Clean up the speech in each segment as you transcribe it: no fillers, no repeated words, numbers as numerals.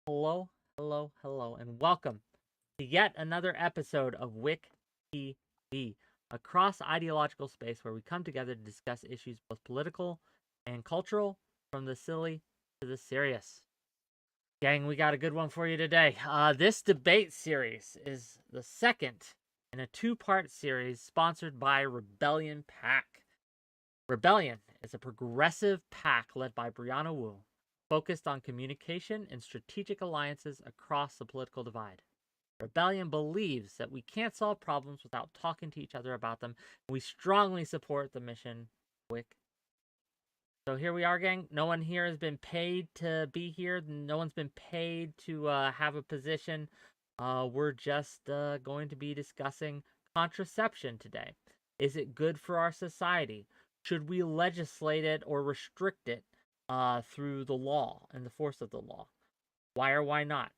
Hello, hello, hello, and welcome to yet another episode of WhickTV, a cross-ideological space where we come together to discuss issues both political and cultural, from the silly to the serious. Gang, we got a good one for you today. This debate series is the second in a two-part series sponsored by Rebellion PAC. Rebellion is a progressive PAC led by 𝕵𝖎𝖙, focused on communication and strategic alliances across the political divide. Rebellion believes that we can't solve problems without talking to each other about them, and we strongly support the mission Wick. So here we are, gang. No one here has been paid to be here. No one's been paid to have a position. We're just going to be discussing contraception today. Is it good for our society? Should we legislate it or restrict it through the law and the force of the law? Why or why not?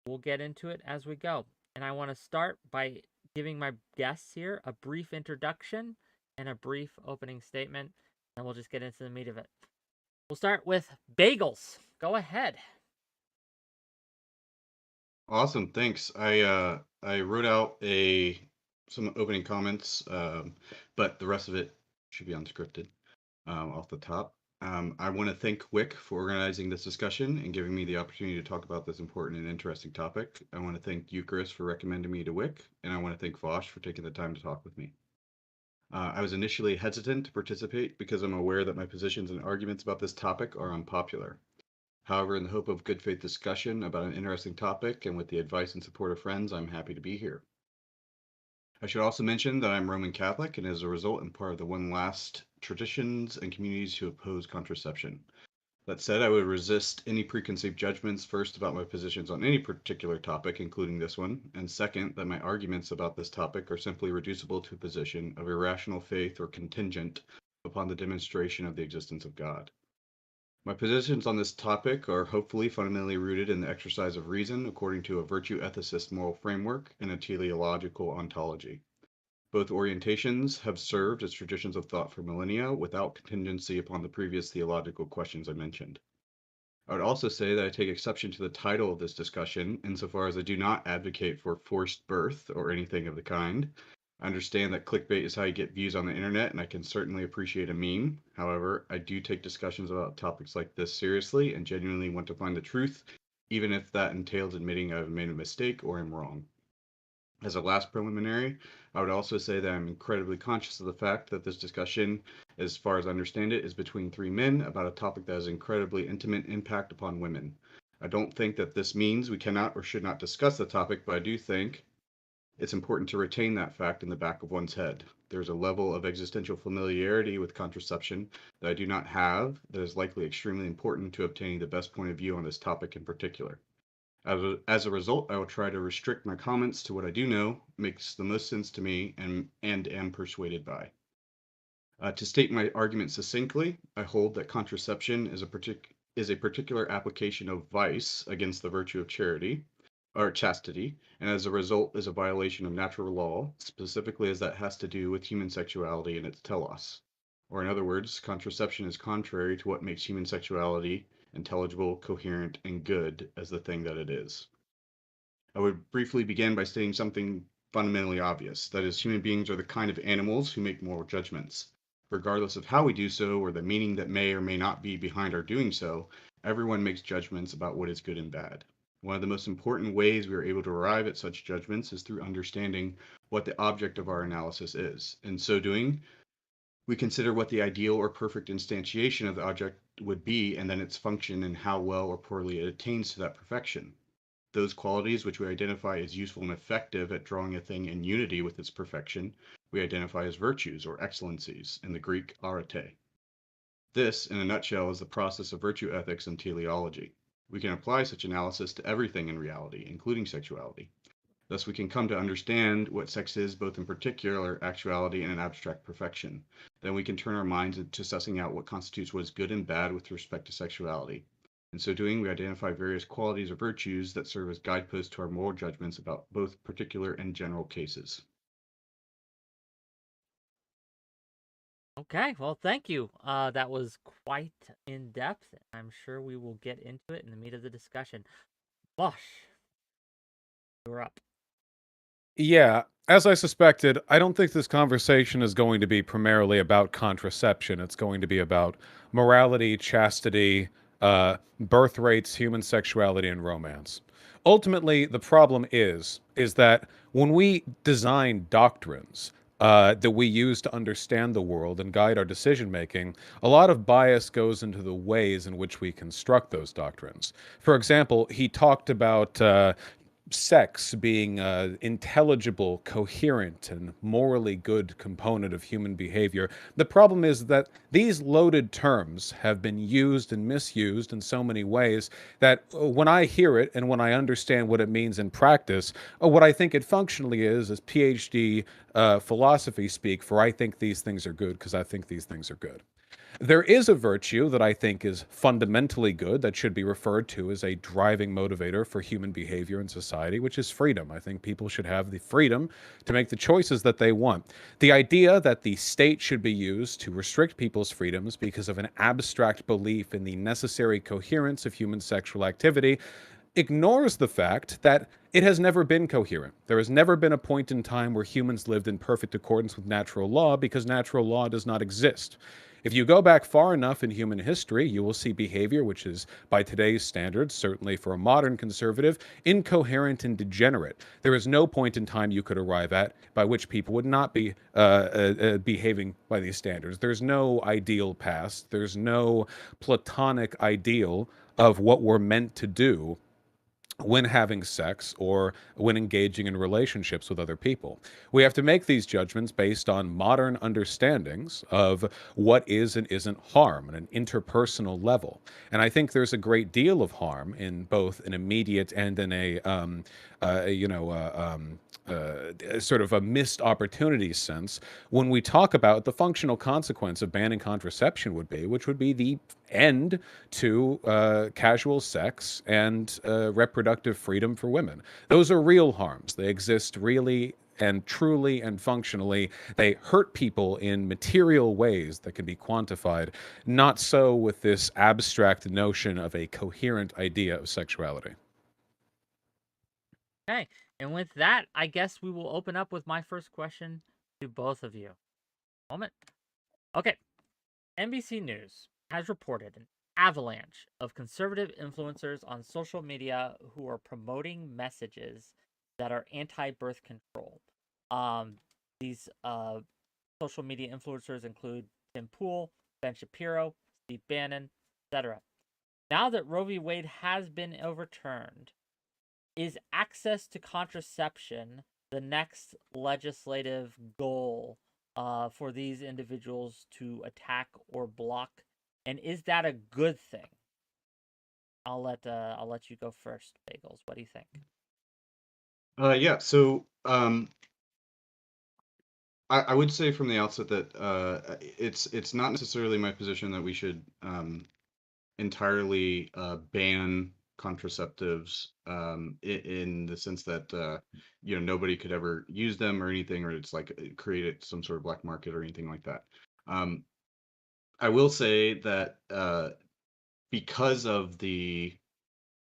We'll get into it as we go. And I want to start by giving my guests here a brief introduction and a brief opening statement, and we'll just get into the meat of it. We'll start with Bagels. Go ahead. Awesome, thanks. I wrote out some opening comments, but the rest of it should be unscripted off the top. I want to thank Wick for organizing this discussion and giving me the opportunity to talk about this important and interesting topic. I want to thank Eucharist for recommending me to Wick, and I want to thank Vaush for taking the time to talk with me. I was initially hesitant to participate because I'm aware that my positions and arguments about this topic are unpopular. However, in the hope of good faith discussion about an interesting topic and with the advice and support of friends, I'm happy to be here. I should also mention that I'm Roman Catholic and as a result am part of the One Last traditions and communities who oppose contraception. That said, I would resist any preconceived judgments, first about my positions on any particular topic, including this one, and second, that my arguments about this topic are simply reducible to a position of irrational faith or contingent upon the demonstration of the existence of God. My positions on this topic are hopefully fundamentally rooted in the exercise of reason according to a virtue ethicist moral framework and a teleological ontology. Both orientations have served as traditions of thought for millennia without contingency upon the previous theological questions I mentioned. I would also say that I take exception to the title of this discussion insofar as I do not advocate for forced birth or anything of the kind. I understand that clickbait is how you get views on the internet, and I can certainly appreciate a meme. However, I do take discussions about topics like this seriously and genuinely want to find the truth, even if that entails admitting I've made a mistake or am wrong. As a last preliminary, I would also say that I'm incredibly conscious of the fact that this discussion, as far as I understand it, is between three men about a topic that has incredibly intimate impact upon women. I don't think that this means we cannot or should not discuss the topic, but I do think it's important to retain that fact in the back of one's head. There's a level of existential familiarity with contraception that I do not have that is likely extremely important to obtaining the best point of view on this topic in particular. As a result, I will try to restrict my comments to what I do know makes the most sense to me and am persuaded by. To state my argument succinctly, I hold that contraception is a particular application of vice against the virtue of charity or chastity, and as a result is a violation of natural law, specifically as that has to do with human sexuality and its telos. Or in other words, contraception is contrary to what makes human sexuality intelligible, coherent, and good as the thing that it is. I would briefly begin by stating something fundamentally obvious. That is, human beings are the kind of animals who make moral judgments. Regardless of how we do so or the meaning that may or may not be behind our doing so, everyone makes judgments about what is good and bad. One of the most important ways we are able to arrive at such judgments is through understanding what the object of our analysis is. In so doing, we consider what the ideal or perfect instantiation of the object would be, and then its function and how well or poorly it attains to that perfection. Those qualities which we identify as useful and effective at drawing a thing in unity with its perfection, we identify as virtues or excellencies, in the Greek arete. This, in a nutshell, is the process of virtue ethics and teleology. We can apply such analysis to everything in reality, including sexuality. Thus, we can come to understand what sex is both in particular actuality and in abstract perfection. Then we can turn our minds to sussing out what constitutes what is good and bad with respect to sexuality. In so doing, we identify various qualities or virtues that serve as guideposts to our moral judgments about both particular and general cases. Okay, well, thank you. That was quite in depth. I'm sure we will get into it in the meat of the discussion. Vaush, you're up. Yeah, as I suspected, I don't think this conversation is going to be primarily about contraception. It's going to be about morality, chastity, birth rates, human sexuality, and romance. Ultimately, the problem is that when we design doctrines that we use to understand the world and guide our decision making, a lot of bias goes into the ways in which we construct those doctrines. For example, he talked about sex being an intelligible, coherent, and morally good component of human behavior. The problem is that these loaded terms have been used and misused in so many ways that when I hear it and when I understand what it means in practice, what I think it functionally is PhD philosophy speak for I think these things are good because I think these things are good. There is a virtue that I think is fundamentally good that should be referred to as a driving motivator for human behavior in society, which is freedom. I think people should have the freedom to make the choices that they want. The idea that the state should be used to restrict people's freedoms because of an abstract belief in the necessary coherence of human sexual activity ignores the fact that it has never been coherent. There has never been a point in time where humans lived in perfect accordance with natural law because natural law does not exist. If you go back far enough in human history, you will see behavior which is, by today's standards, certainly for a modern conservative, incoherent and degenerate. There is no point in time you could arrive at by which people would not be behaving by these standards. There's no ideal past. There's no platonic ideal of what we're meant to do when having sex or when engaging in relationships with other people. We have to make these judgments based on modern understandings of what is and isn't harm on an interpersonal level. And I think there's a great deal of harm in both an immediate and in a, sort of a missed opportunity sense when we talk about the functional consequence of banning contraception would be, which would be the end to casual sex and reproductive freedom for women. Those are real harms. They exist really and truly and functionally. They hurt people in material ways that can be quantified. Not so with this abstract notion of a coherent idea of sexuality. Okay, and with that, I guess we will open up with my first question to both of you. Moment. Okay, NBC News has reported an avalanche of conservative influencers on social media who are promoting messages that are anti-birth control. These social media influencers include Tim Pool, Ben Shapiro, Steve Bannon, etc. Now that Roe v. Wade has been overturned, is access to contraception the next legislative goal for these individuals to attack or block? And is that a good thing? I'll let you go first, Bagels. What do you think? Yeah. So I would say from the outset that it's not necessarily my position that we should entirely ban contraceptives in the sense that nobody could ever use them or anything, or it's like it created some sort of black market or anything like that. I will say that because of the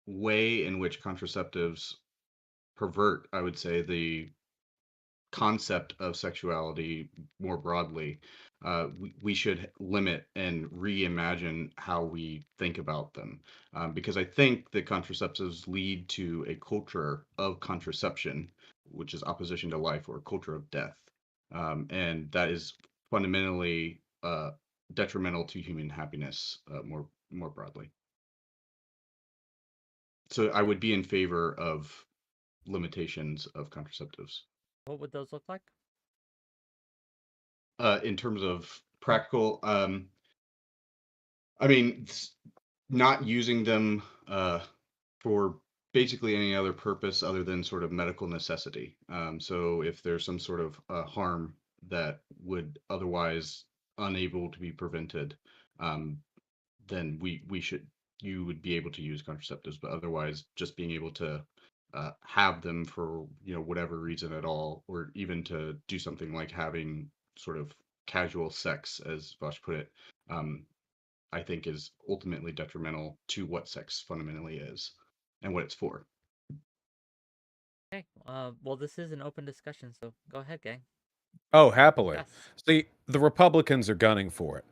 way in which contraceptives pervert, I would say, the concept of sexuality more broadly, we should limit and reimagine how we think about them. Because I think that contraceptives lead to a culture of contraception, which is opposition to life, or a culture of death. And that is fundamentally detrimental to human happiness more broadly. So I would be in favor of limitations of contraceptives. What would those look like? In terms of practical, I mean, not using them for basically any other purpose other than sort of medical necessity. So if there's some sort of harm that would otherwise unable to be prevented, um, then we should you would be able to use contraceptives, but otherwise just being able to have them for whatever reason at all, or even to do something like having sort of casual sex, as Vaush put it, um, I think is ultimately detrimental to what sex fundamentally is and what it's for. Okay. Well, this is an open discussion, so go ahead, gang. Oh, happily. Yes. See, the Republicans are gunning for it.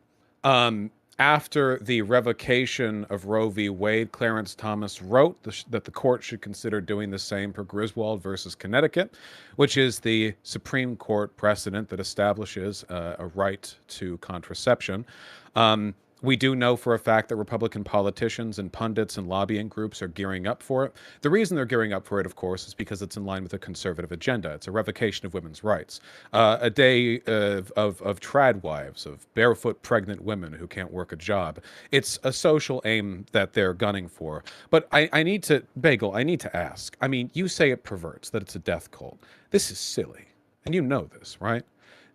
After the revocation of Roe v. Wade, Clarence Thomas wrote that the court should consider doing the same for Griswold versus Connecticut, which is the Supreme Court precedent that establishes a right to contraception. We do know for a fact that Republican politicians and pundits and lobbying groups are gearing up for it. The reason they're gearing up for it, of course, is because it's in line with a conservative agenda. It's a revocation of women's rights. A day of trad wives, of barefoot pregnant women who can't work a job. It's a social aim that they're gunning for. But I need to, Bagel, I need to ask. I mean, you say it perverts, that it's a death cult. This is silly. And you know this, right?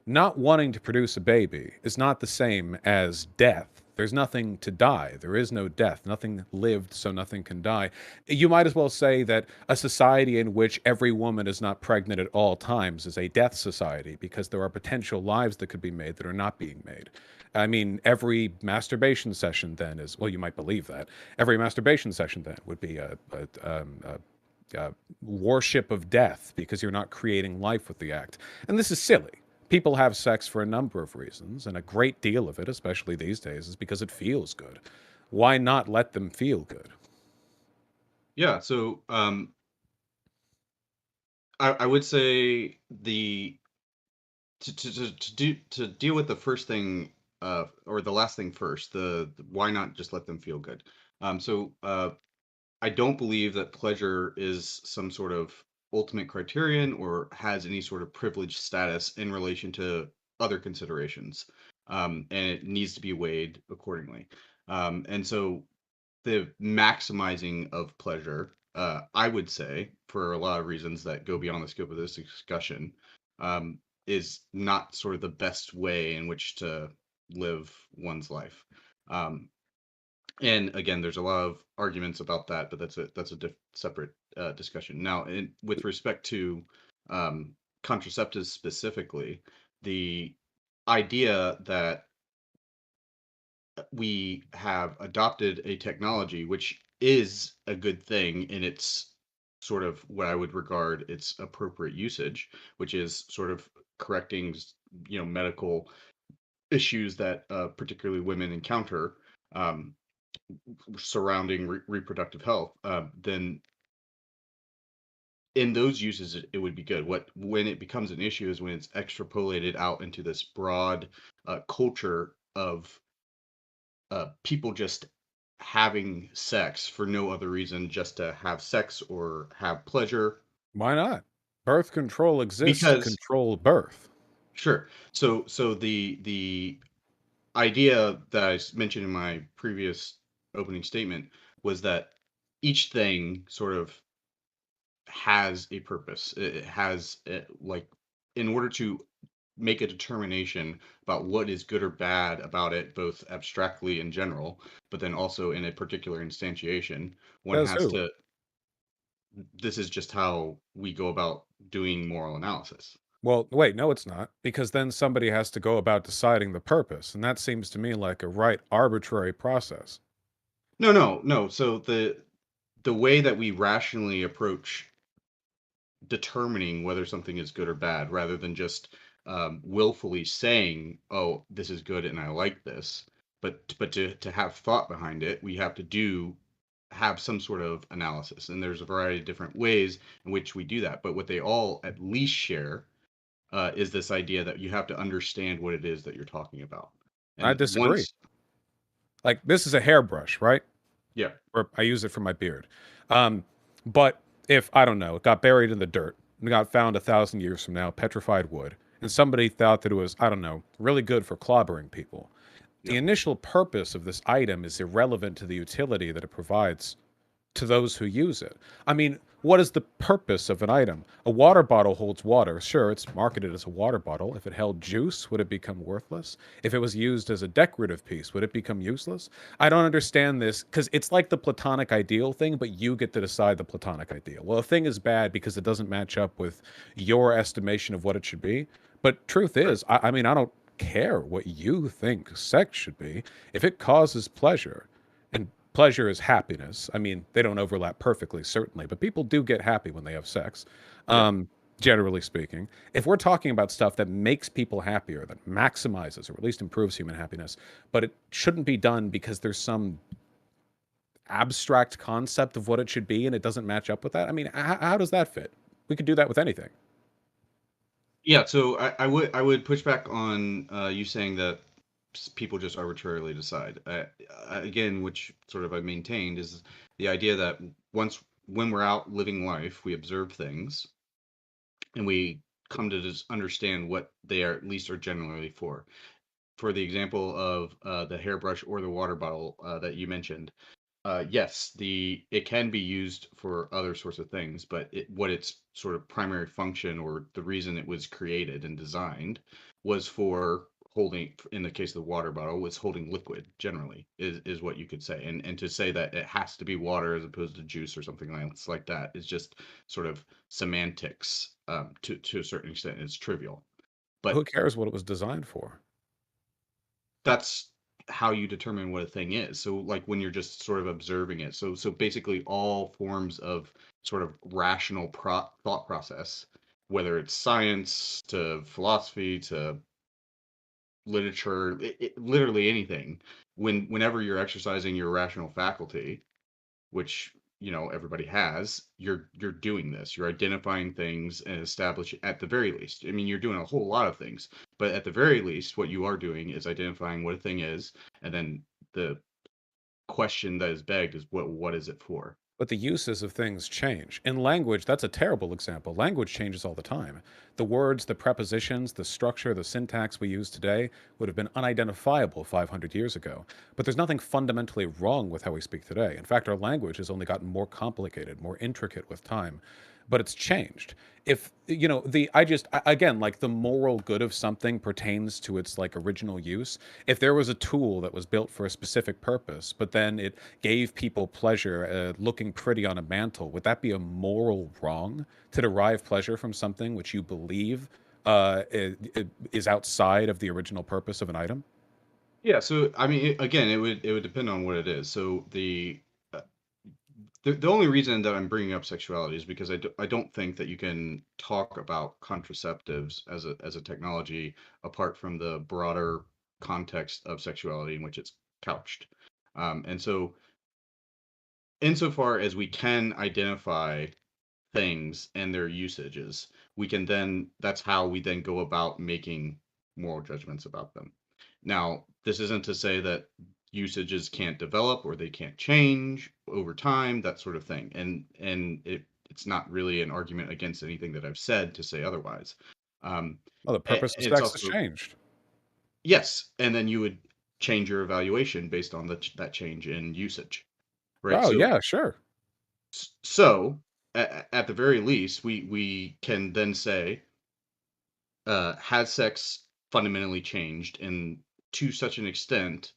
Not wanting to produce a baby is not the same as death. There's nothing to die. There is no death. Nothing lived, so nothing can die. You might as well say that a society in which every woman is not pregnant at all times is a death society, because there are potential lives that could be made that are not being made. I mean, every masturbation session then is, well, you might believe that. Every masturbation session then would be a worship of death, because you're not creating life with the act. And this is silly. People have sex for a number of reasons, and a great deal of it, especially these days, is because it feels good. Why not let them feel good? Yeah, so I would say to deal with the first thing or the last thing first, the why not just let them feel good. I don't believe that pleasure is some sort of ultimate criterion or has any sort of privileged status in relation to other considerations. And it needs to be weighed accordingly. And so the maximizing of pleasure, I would say, for a lot of reasons that go beyond the scope of this discussion, is not sort of the best way in which to live one's life. And again, there's a lot of arguments about that, but that's a separate discussion. Now, with respect to contraceptives specifically, the idea that we have adopted a technology which is a good thing in its sort of what I would regard its appropriate usage, which is sort of correcting, medical issues that particularly women encounter. Surrounding reproductive health, then in those uses it would be good. When it becomes an issue is when it's extrapolated out into this broad culture of people just having sex for no other reason, just to have sex or have pleasure. Why not? Birth control exists to Because control birth. sure. So the idea that I mentioned in my previous opening statement was that each thing sort of has a purpose. It has like, in order to make a determination about what is good or bad about it, both abstractly in general, but then also in a particular instantiation, one Says has who? to. This is just how we go about doing moral analysis. Well, wait, no, it's not, because then somebody has to go about deciding the purpose, and that seems to me like a right arbitrary process. No, no, no. So the way that we rationally approach determining whether something is good or bad, rather than just willfully saying, "Oh, this is good and I like this," but to have thought behind it, we have to have some sort of analysis, and there's a variety of different ways in which we do that. But what they all at least share is this idea that you have to understand what it is that you're talking about. I And disagree. once, Like, this is a hairbrush, right? yeah, Or I use it for my beard. But if, I don't know, it got buried in the dirt and got found 1,000 years from now, petrified wood, and somebody thought that it was, I don't know, really good for clobbering people, yeah, the initial purpose of this item is irrelevant to the utility that it provides to those who use it. I mean, what is the purpose of an item? A water bottle holds water. Sure, it's marketed as a water bottle. If it held juice, would it become worthless? If it was used as a decorative piece, would it become useless? I don't understand this, because it's like the platonic ideal thing, but you get to decide the platonic ideal. Well, a thing is bad because it doesn't match up with your estimation of what it should be. But truth right. is, I mean, I don't care what you think sex should be. If it causes pleasure, and pleasure is happiness. I mean, they don't overlap perfectly, certainly, but people do get happy when they have sex. Yeah. Generally speaking, if we're talking about stuff that makes people happier, that maximizes or at least improves human happiness, but it shouldn't be done because there's some abstract concept of what it should be and it doesn't match up with that. I mean, how does that fit? We could do that with anything. Yeah, so I would push back on you saying that people just arbitrarily decide. Again, which sort of I maintained is the idea that when we're out living life, we observe things and we come to just understand what they are at least are generally for. For the example of the hairbrush or the water bottle that you mentioned, yes, it can be used for other sorts of things, but what its sort of primary function or the reason it was created and designed was for holding, in the case of the water bottle, was holding liquid generally, is what you could say. And to say that it has to be water as opposed to juice or something else like that is just sort of semantics to a certain extent. It's trivial. Who But cares what it was designed for? that's how you determine what a thing is. So like when you're just sort of observing it. So basically all forms of sort of rational thought process, whether it's science to philosophy to literature, literally anything, whenever you're exercising your rational faculty, which everybody has, you're doing this, you're identifying things and establishing, at the very least, I mean, you're doing a whole lot of things, but at the very least what you are doing is identifying what a thing is, and then the question that is begged is what is it for. But the uses of things change. In language, that's a terrible example. Language changes all the time. The words, the prepositions, the structure, the syntax we use today would have been unidentifiable 500 years ago. But there's nothing fundamentally wrong with how we speak today. In fact, our language has only gotten more complicated, more intricate with time. But it's changed. If again, like, the moral good of something pertains to its like original use. If there was a tool that was built for a specific purpose, but then it gave people pleasure looking pretty on a mantle, would that be a moral wrong to derive pleasure from something which you believe is outside of the original purpose of an item? Yeah, so I mean, again, it would depend on what it is. So uh, the only reason that I'm bringing up sexuality is because I don't think that you can talk about contraceptives as a technology apart from the broader context of sexuality in which it's couched. And so, insofar as we can identify things and their usages, we can then that's how we then go about making moral judgments about them. Now, this isn't to say that usages can't develop or they can't change over time, that sort of thing. And it's not really an argument against anything that I've said to say otherwise. Well, the purpose of It's sex has also, changed. yes, and then you would change your evaluation based on that change in usage, right? Oh, So yeah, sure. so at the very least, we can then say, has sex fundamentally changed, and to such an extent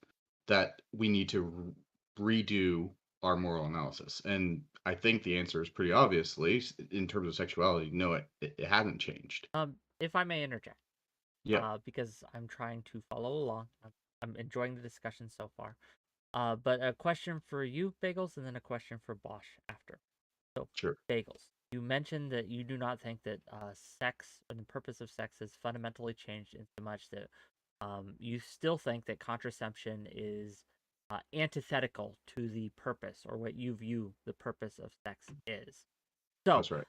that we need to redo our moral analysis? And I think the answer is pretty obviously, in terms of sexuality, no, it hasn't changed. If I may interject, Yeah, because I'm trying to follow along. I'm enjoying the discussion so far. But a question for you, Bagels, and then a question for Bosch after. So, sure. Bagels, you mentioned that you do not think that sex and the purpose of sex has fundamentally changed in so much that you still think that contraception is antithetical to the purpose or what you view the purpose of sex is. So, That's right.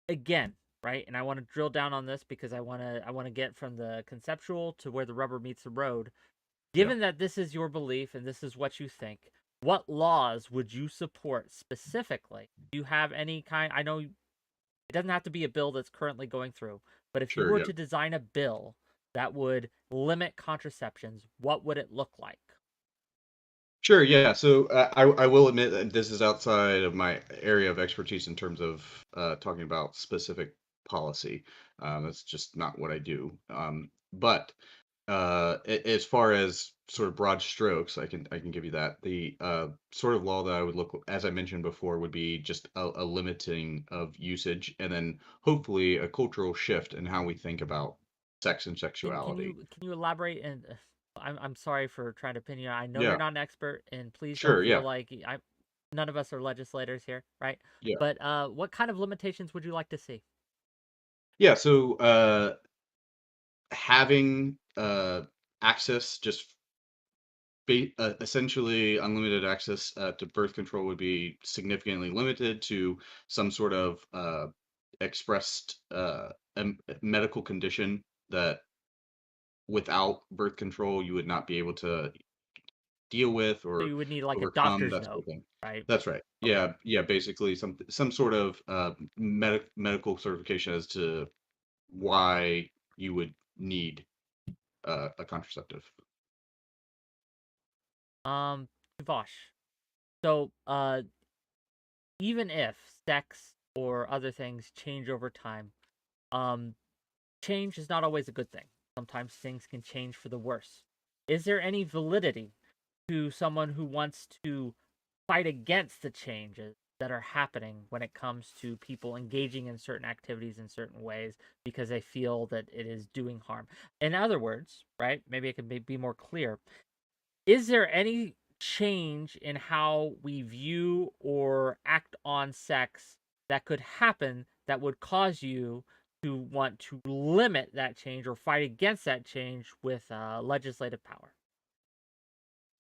again, right, and I want to drill down on this because I want to get from the conceptual to where the rubber meets the road. Yeah, Given that this is your belief and this is what you think, what laws would you support specifically? Do you have any kind? I know it doesn't have to be a bill that's currently going through, but if you sure. were Yeah. to design a bill that would limit contraceptions, what would it look like? Sure, yeah. So I will admit that this is outside of my area of expertise in terms of talking about specific policy. That's just not what I do. But as far as sort of broad strokes, I can give you that. The sort of law that I would look, as I mentioned before, would be just a limiting of usage, and then hopefully a cultural shift in how we think about sex and Can sexuality. you can you elaborate and I'm sorry for trying to pin you. I know you're Yeah, not an expert, and please don't sure. feel Yeah, like none of us are legislators here, right? yeah, But what kind of limitations would you like to see? yeah. So having access, just essentially unlimited access to birth control would be significantly limited to some sort of expressed medical condition that without birth control you would not be able to deal with So or you would need like a overcome, doctor's that sort note, of thing. right? That's right. Okay. Yeah, yeah. Basically, some sort of medical certification as to why you would need a contraceptive. Um, Vaush. So even if sex or other things change over time, um, change is not always a good thing. Sometimes things can change for the worse. Is there any validity to someone who wants to fight against the changes that are happening when it comes to people engaging in certain activities in certain ways because they feel that it is doing harm? In other words, right? Maybe I can be more clear. Is there any change in how we view or act on sex that could happen that would cause you to want to limit that change or fight against that change with legislative power?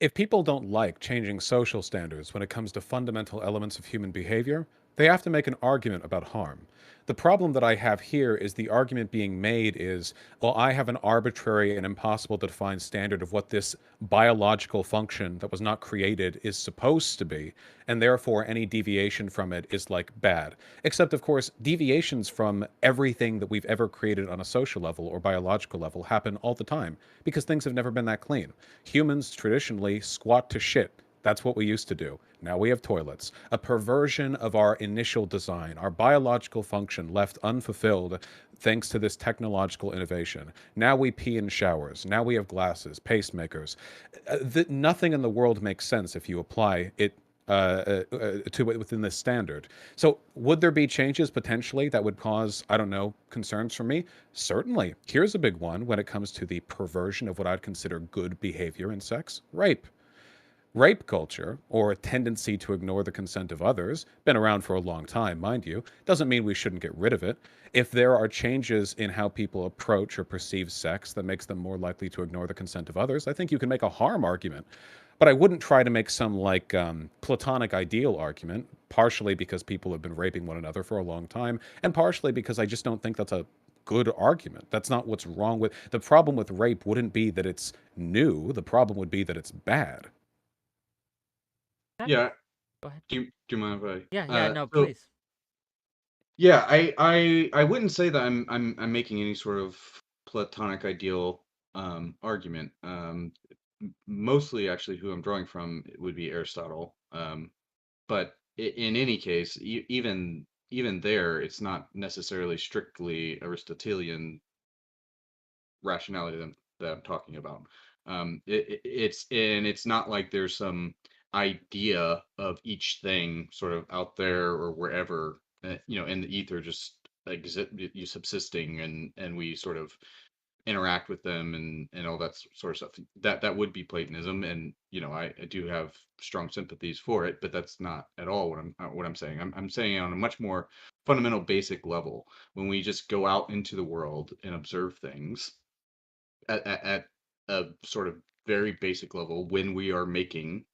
If people don't like changing social standards when it comes to fundamental elements of human behavior, they have to make an argument about harm. The problem that I have here is the argument being made is, well, I have an arbitrary and impossible to define standard of what this biological function that was not created is supposed to be, and therefore any deviation from it is like bad. Except, of course, deviations from everything that we've ever created on a social level or biological level happen all the time because things have never been that clean. Humans traditionally squat to shit. That's what we used to do. Now we have toilets. A perversion of our initial design, our biological function left unfulfilled thanks to this technological innovation. Now we pee in showers. Now we have glasses, pacemakers. Nothing in the world makes sense if you apply it to it within this standard. So, would there be changes potentially that would cause, I don't know, concerns for me? Certainly. Here's a big one when it comes to the perversion of what I'd consider good behavior in sex: rape. Rape culture, or a tendency to ignore the consent of others, been around for a long time, mind you, doesn't mean we shouldn't get rid of it. If there are changes in how people approach or perceive sex that makes them more likely to ignore the consent of others, I think you can make a harm argument. But I wouldn't try to make some like platonic ideal argument, partially because people have been raping one another for a long time, and partially because I just don't think that's a good argument. That's not what's wrong with the problem with rape wouldn't be that it's new, the problem would be that it's bad. Okay, Yeah. go ahead. Do you mind if Yeah, I? yeah, no, So please. yeah, I wouldn't say that I'm making any sort of platonic ideal argument. Mostly actually who I'm drawing from would be Aristotle. But in any case, even there, it's not necessarily strictly Aristotelian rationality that I'm talking about. It's not like there's some idea of each thing sort of out there or wherever, in the ether, just exist, you subsisting, and we sort of interact with them and all that sort of stuff. That would be Platonism, and I do have strong sympathies for it, but that's not at all what I'm saying. I'm saying on a much more fundamental, basic level, when we just go out into the world and observe things at a sort of very basic level, when we are making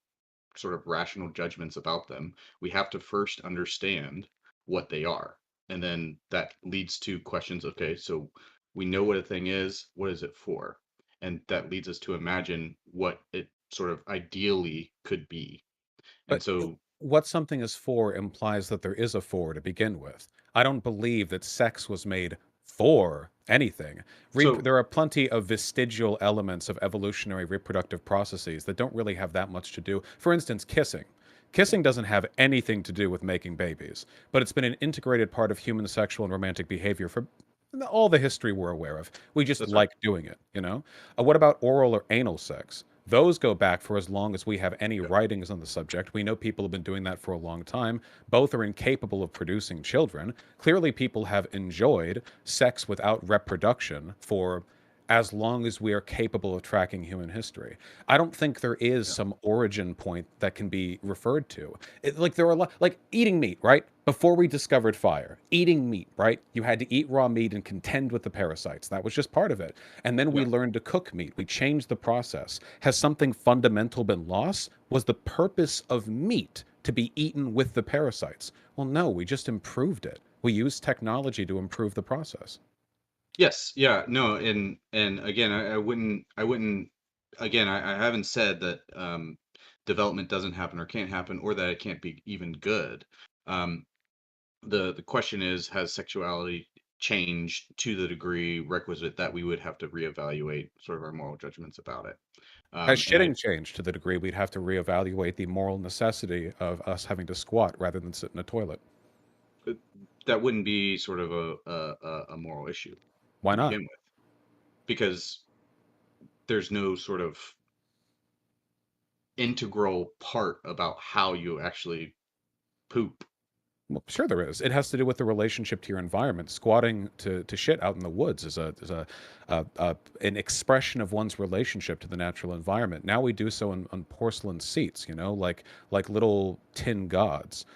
sort of rational judgments about them, we have to first understand what they are. And then that leads to questions. Okay, so we know what a thing is, what is it for? And that leads us to imagine what it sort of ideally could be. And But so, what something is for implies that there is a for to begin with. I don't believe that sex was made for anything. so There are plenty of vestigial elements of evolutionary reproductive processes that don't really have that much to do. For instance, kissing. Kissing doesn't have anything to do with making babies, but it's been an integrated part of human sexual and romantic behavior for all the history we're aware of. We just that's right. like doing it, you know? What about oral or anal sex? Those go back for as long as we have any Yeah. writings on the subject. We know people have been doing that for a long time. Both are incapable of producing children. Clearly, people have enjoyed sex without reproduction for as long as we are capable of tracking human history. I don't think there is Yeah. some origin point that can be referred to. Like there are a lot, like eating meat, right? Before we discovered fire, eating meat, right? You had to eat raw meat and contend with the parasites. That was just part of it. And then we Yeah. learned to cook meat. We changed the process. Has something fundamental been lost? Was the purpose of meat to be eaten with the parasites? Well, no, we just improved it. We used technology to improve the process. Yes, yeah, no, and again, I wouldn't, again, I haven't said that development doesn't happen or can't happen, or that it can't be even good. Um, the question is, has sexuality changed to the degree requisite that we would have to reevaluate sort of our moral judgments about it? Has And I shitting changed to the degree we'd have to reevaluate the moral necessity of us having to squat rather than sit in a toilet? that wouldn't be sort of a moral issue Why to not? begin with, because there's no sort of integral part about how you actually poop. Well, sure there is. It has to do with the relationship to your environment. Squatting to shit out in the woods is an expression of one's relationship to the natural environment. Now we do so on porcelain seats, you know, like little tin gods.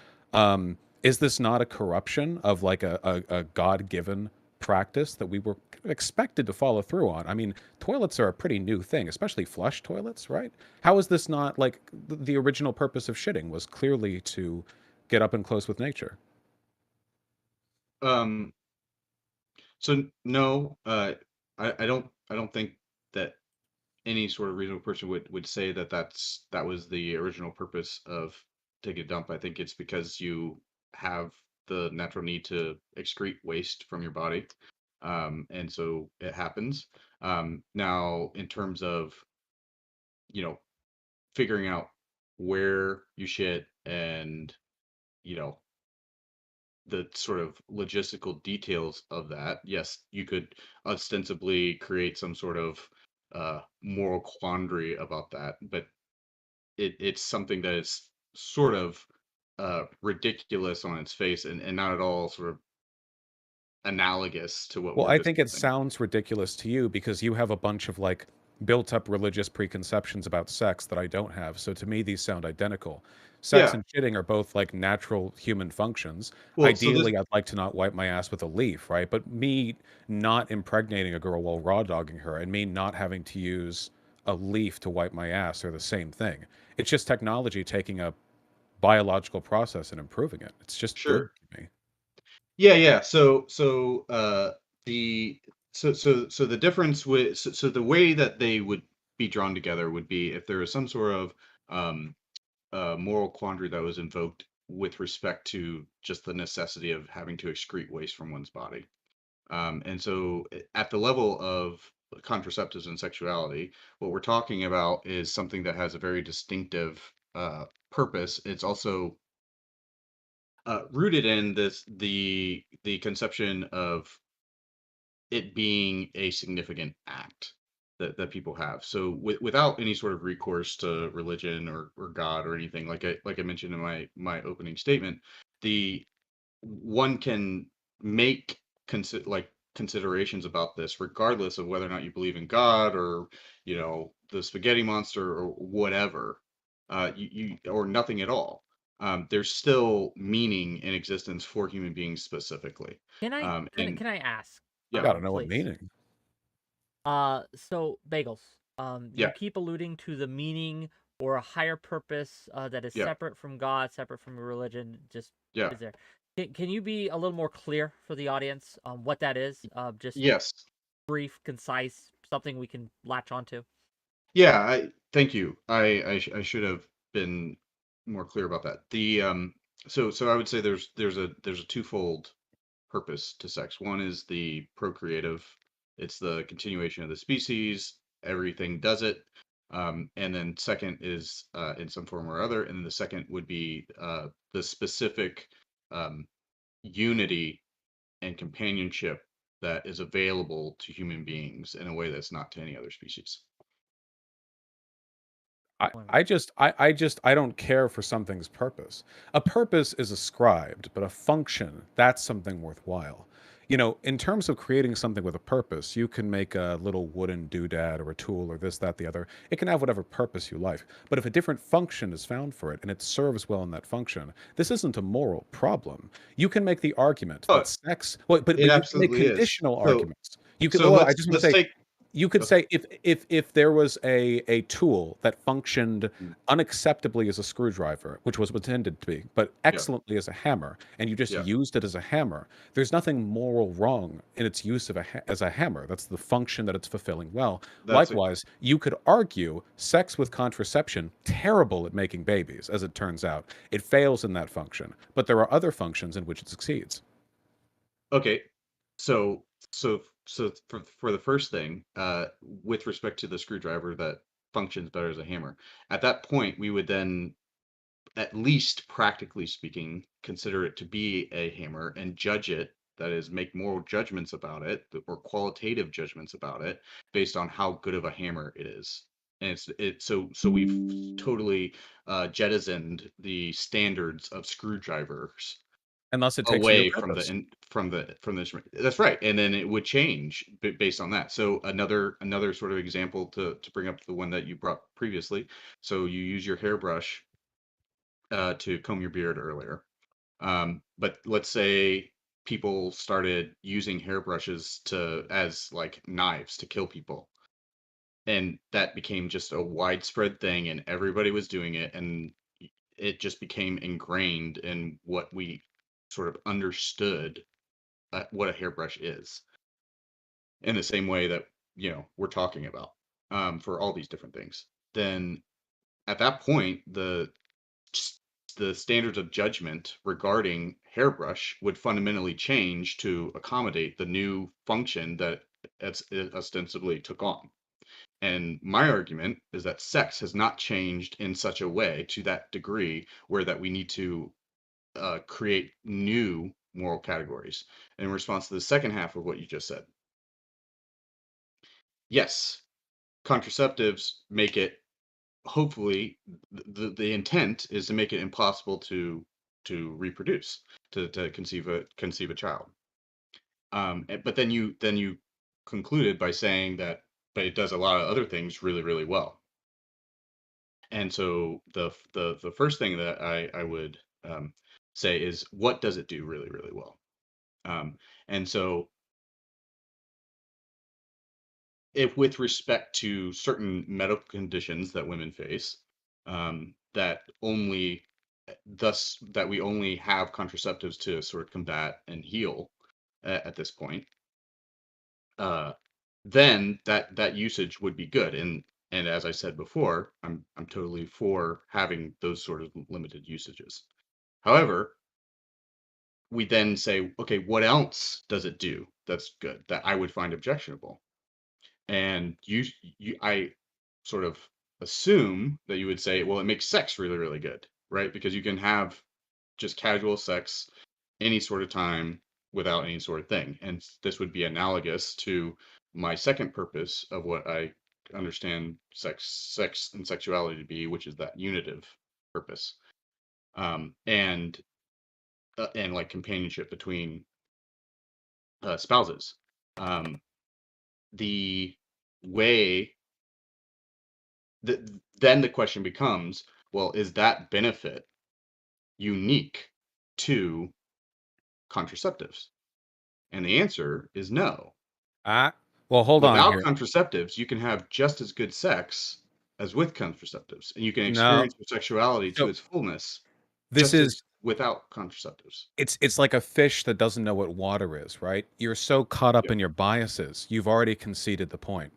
Is this not a corruption of like a God-given practice that we were kind of expected to follow through on? I mean, toilets are a pretty new thing, especially flush toilets, right? How is this not like the original purpose of shitting was clearly to get up and close with nature? Um, so no, I don't think that any sort of reasonable person would say that that was the original purpose of taking a dump. I think it's because you have the natural need to excrete waste from your body, and so it happens. Now, in terms of, you know, figuring out where you shit and, you know, the sort of logistical details of that, yes, you could ostensibly create some sort of moral quandary about that, but it's something that is sort of ridiculous on its face, and not at all sort of analogous to what Well, we're I think it discussing. sounds ridiculous to you because you have a bunch of like built up religious preconceptions about sex that I don't have. So to me, these sound identical. Sex Yeah. and shitting are both like natural human functions. Well, so this, Ideally, I'd like to not wipe my ass with a leaf, right? But me not impregnating a girl while raw dogging her and me not having to use a leaf to wipe my ass are the same thing. It's just technology taking a biological process and improving it. It's just good sure. to me. Yeah, yeah. The so the difference with, so the way that they would be drawn together would be if there was some sort of um moral quandary that was invoked with respect to just the necessity of having to excrete waste from one's body. And so, at the level of contraceptives and sexuality, what we're talking about is something that has a very distinctive purpose. It's also rooted in the conception of it being a significant act that people have. So without any sort of recourse to religion or God or anything, like I mentioned in my opening statement, the one can make considerations about this regardless of whether or not you believe in God, or, you know, the spaghetti monster or whatever, or nothing at all. There's still meaning in existence for human beings specifically. Can I And can I ask, yeah, Gotta know what please? meaning. So Bagels, you yeah, keep alluding to the meaning or a higher purpose that is yeah, separate from God, separate from religion. Just yeah. is there? Can you be a little more clear for the audience on what that is? Just Yes. brief, concise, something we can latch onto. Yeah, I thank you. I should have been more clear about that. So I would say there's a twofold purpose to sex. One is the procreative. It's the continuation of the species. Everything does it. And then second is in some form or other. And then the second would be the specific um, unity and companionship that is available to human beings in a way that's not to any other species. Wonderful. I don't care for something's purpose. A purpose is ascribed, but a function, that's something worthwhile. You know, in terms of creating something with a purpose, you can make a little wooden doodad or a tool or this, that, the other. It can have whatever purpose you like. But if a different function is found for it and it serves well in that function, this isn't a moral problem. You can make the argument Oh, that sex, well, it but you can make absolutely is. conditional So arguments. You can, so well, I let's just want to let's say, take. you could Okay. say if there was a tool that functioned Mm, unacceptably as a screwdriver, which was intended to be, but yeah, excellently as a hammer, and you just yeah, used it as a hammer, there's nothing moral wrong in its use of as a hammer. That's the function that it's fulfilling well. that's it. Likewise, you could argue sex with contraception, terrible at making babies, as it turns out. It fails in that function, but there are other functions in which it succeeds. Okay, so so for the first thing, with respect to the screwdriver that functions better as a hammer, at that point we would then, at least practically speaking, consider it to be a hammer and judge it. That is, make moral judgments about it or qualitative judgments about it based on how good of a hammer it is. And so we've totally jettisoned the standards of screwdrivers And thus it takes a new away from the purpose. from the instrument. That's right, and then it would change based on that. So another sort of example to bring up the one that you brought previously. So you use your hairbrush to comb your beard earlier. But let's say people started using hairbrushes to as like knives to kill people, and that became just a widespread thing, and everybody was doing it, and it just became ingrained in what we sort of understood what a hairbrush is, in the same way that we're talking about for all these different things. Then at that point, the standards of judgment regarding hairbrush would fundamentally change to accommodate the new function that it ostensibly took on. And my argument is that sex has not changed in such a way to that degree where that we need to create new moral categories. In response to the second half of what you just said, yes, contraceptives make it, hopefully the intent is to make it impossible to reproduce, to conceive a child. But then you concluded by saying that, but it does a lot of other things really, really well. And so the first thing that I would say is, what does it do really, really well? And so, if with respect to certain medical conditions that women face, that only thus that we only have contraceptives to sort of combat and heal at this point, uh, then that usage would be good. And as I said before, I'm totally for having those sort of limited usages. However, we then say, okay, what else does it do that's good that I would find objectionable? And I sort of assume that you would say, well, it makes sex really, really good, right? Because you can have just casual sex any sort of time without any sort of thing. And this would be analogous to my second purpose of what I understand sex and sexuality to be, which is that unitive purpose, and like companionship between spouses. Um, the way then the question becomes, well, is that benefit unique to contraceptives? And the answer is no. Ah, well, hold on Without here. contraceptives, you can have just as good sex as with contraceptives, and you can No. experience your sexuality to So its fullness this just as is without contraceptives. it's like a fish that doesn't know what water is, right? You're so caught up Yeah, in your biases, you've already conceded the point.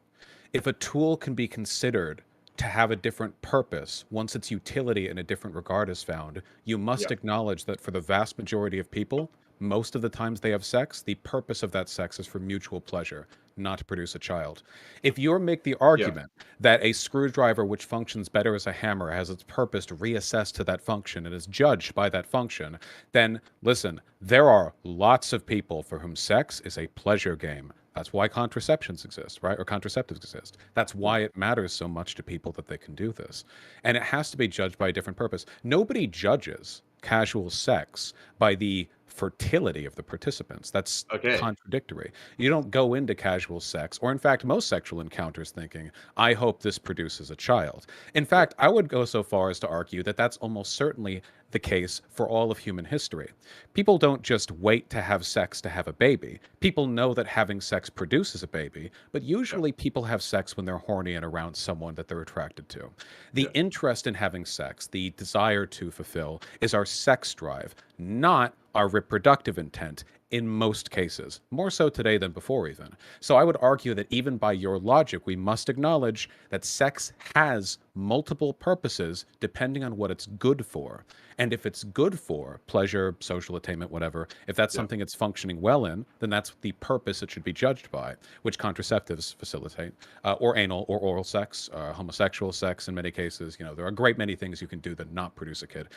If a tool can be considered to have a different purpose once its utility in a different regard is found, you must yeah, acknowledge that for the vast majority of people, most of the times they have sex, the purpose of that sex is for mutual pleasure, not to produce a child. If you make the yeah, argument that a screwdriver which functions better as a hammer has its purpose reassessed to that function and is judged by that function, then listen, there are lots of people for whom sex is a pleasure game. That's why contraceptions exist, right? Or contraceptives exist. That's yeah, why it matters so much to people that they can do this. And it has to be judged by a different purpose. Nobody judges casual sex by the fertility of the participants. That's Okay. contradictory. You don't go into casual sex, or in fact, most sexual encounters thinking, I hope this produces a child. In fact, I would go so far as to argue that that's almost certainly the case for all of human history. People don't just wait to have sex to have a baby. People know that having sex produces a baby, but usually people have sex when they're horny and around someone that they're attracted to. The Yeah. interest in having sex, the desire to fulfill, is our sex drive, not our reproductive intent in most cases, more so today than before even. So I would argue that even by your logic, we must acknowledge that sex has multiple purposes depending on what it's good for. And if it's good for pleasure, social attainment, whatever, if that's Yeah. something it's functioning well in, then that's the purpose it should be judged by, which contraceptives facilitate, or anal or oral sex, homosexual sex in many cases. You know, there are a great many things you can do that not produce a kid.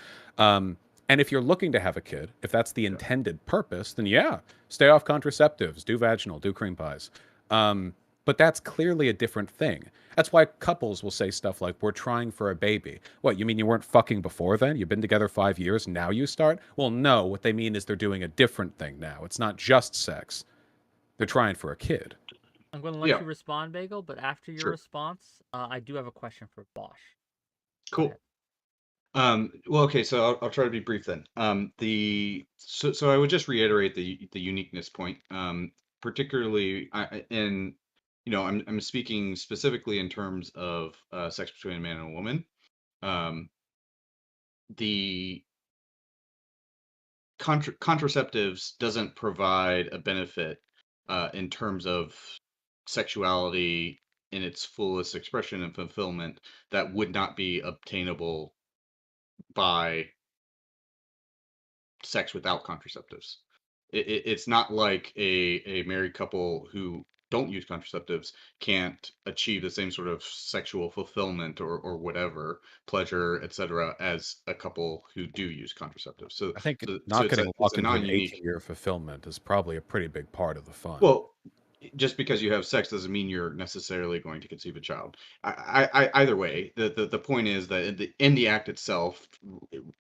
And if you're looking to have a kid, if that's the intended purpose, then yeah, stay off contraceptives, do vaginal, do cream pies. But that's clearly a different thing. That's why couples will say stuff like, we're trying for a baby. What, you mean you weren't fucking before then? You've been together 5 years, now you start? Well, no, what they mean is they're doing a different thing now. It's not just sex. They're trying for a kid. I'm going to let Yeah. you respond, Bagel, but after your Sure. response, I do have a question for Vaush. Go Cool. ahead. Well, okay, so I'll try to be brief then. So I would just reiterate the uniqueness point, particularly in, I'm speaking specifically in terms of sex between a man and a woman. The contraceptives doesn't provide a benefit in terms of sexuality in its fullest expression and fulfillment that would not be obtainable by sex without contraceptives. It's not like a married couple who don't use contraceptives can't achieve the same sort of sexual fulfillment or whatever pleasure, etc., as a couple who do use contraceptives. So I think so not getting it's locked a into an non-unique. 18-year fulfillment is probably a pretty big part of the fun. Well, just because you have sex doesn't mean you're necessarily going to conceive a child. Either way, the point is that in the act itself,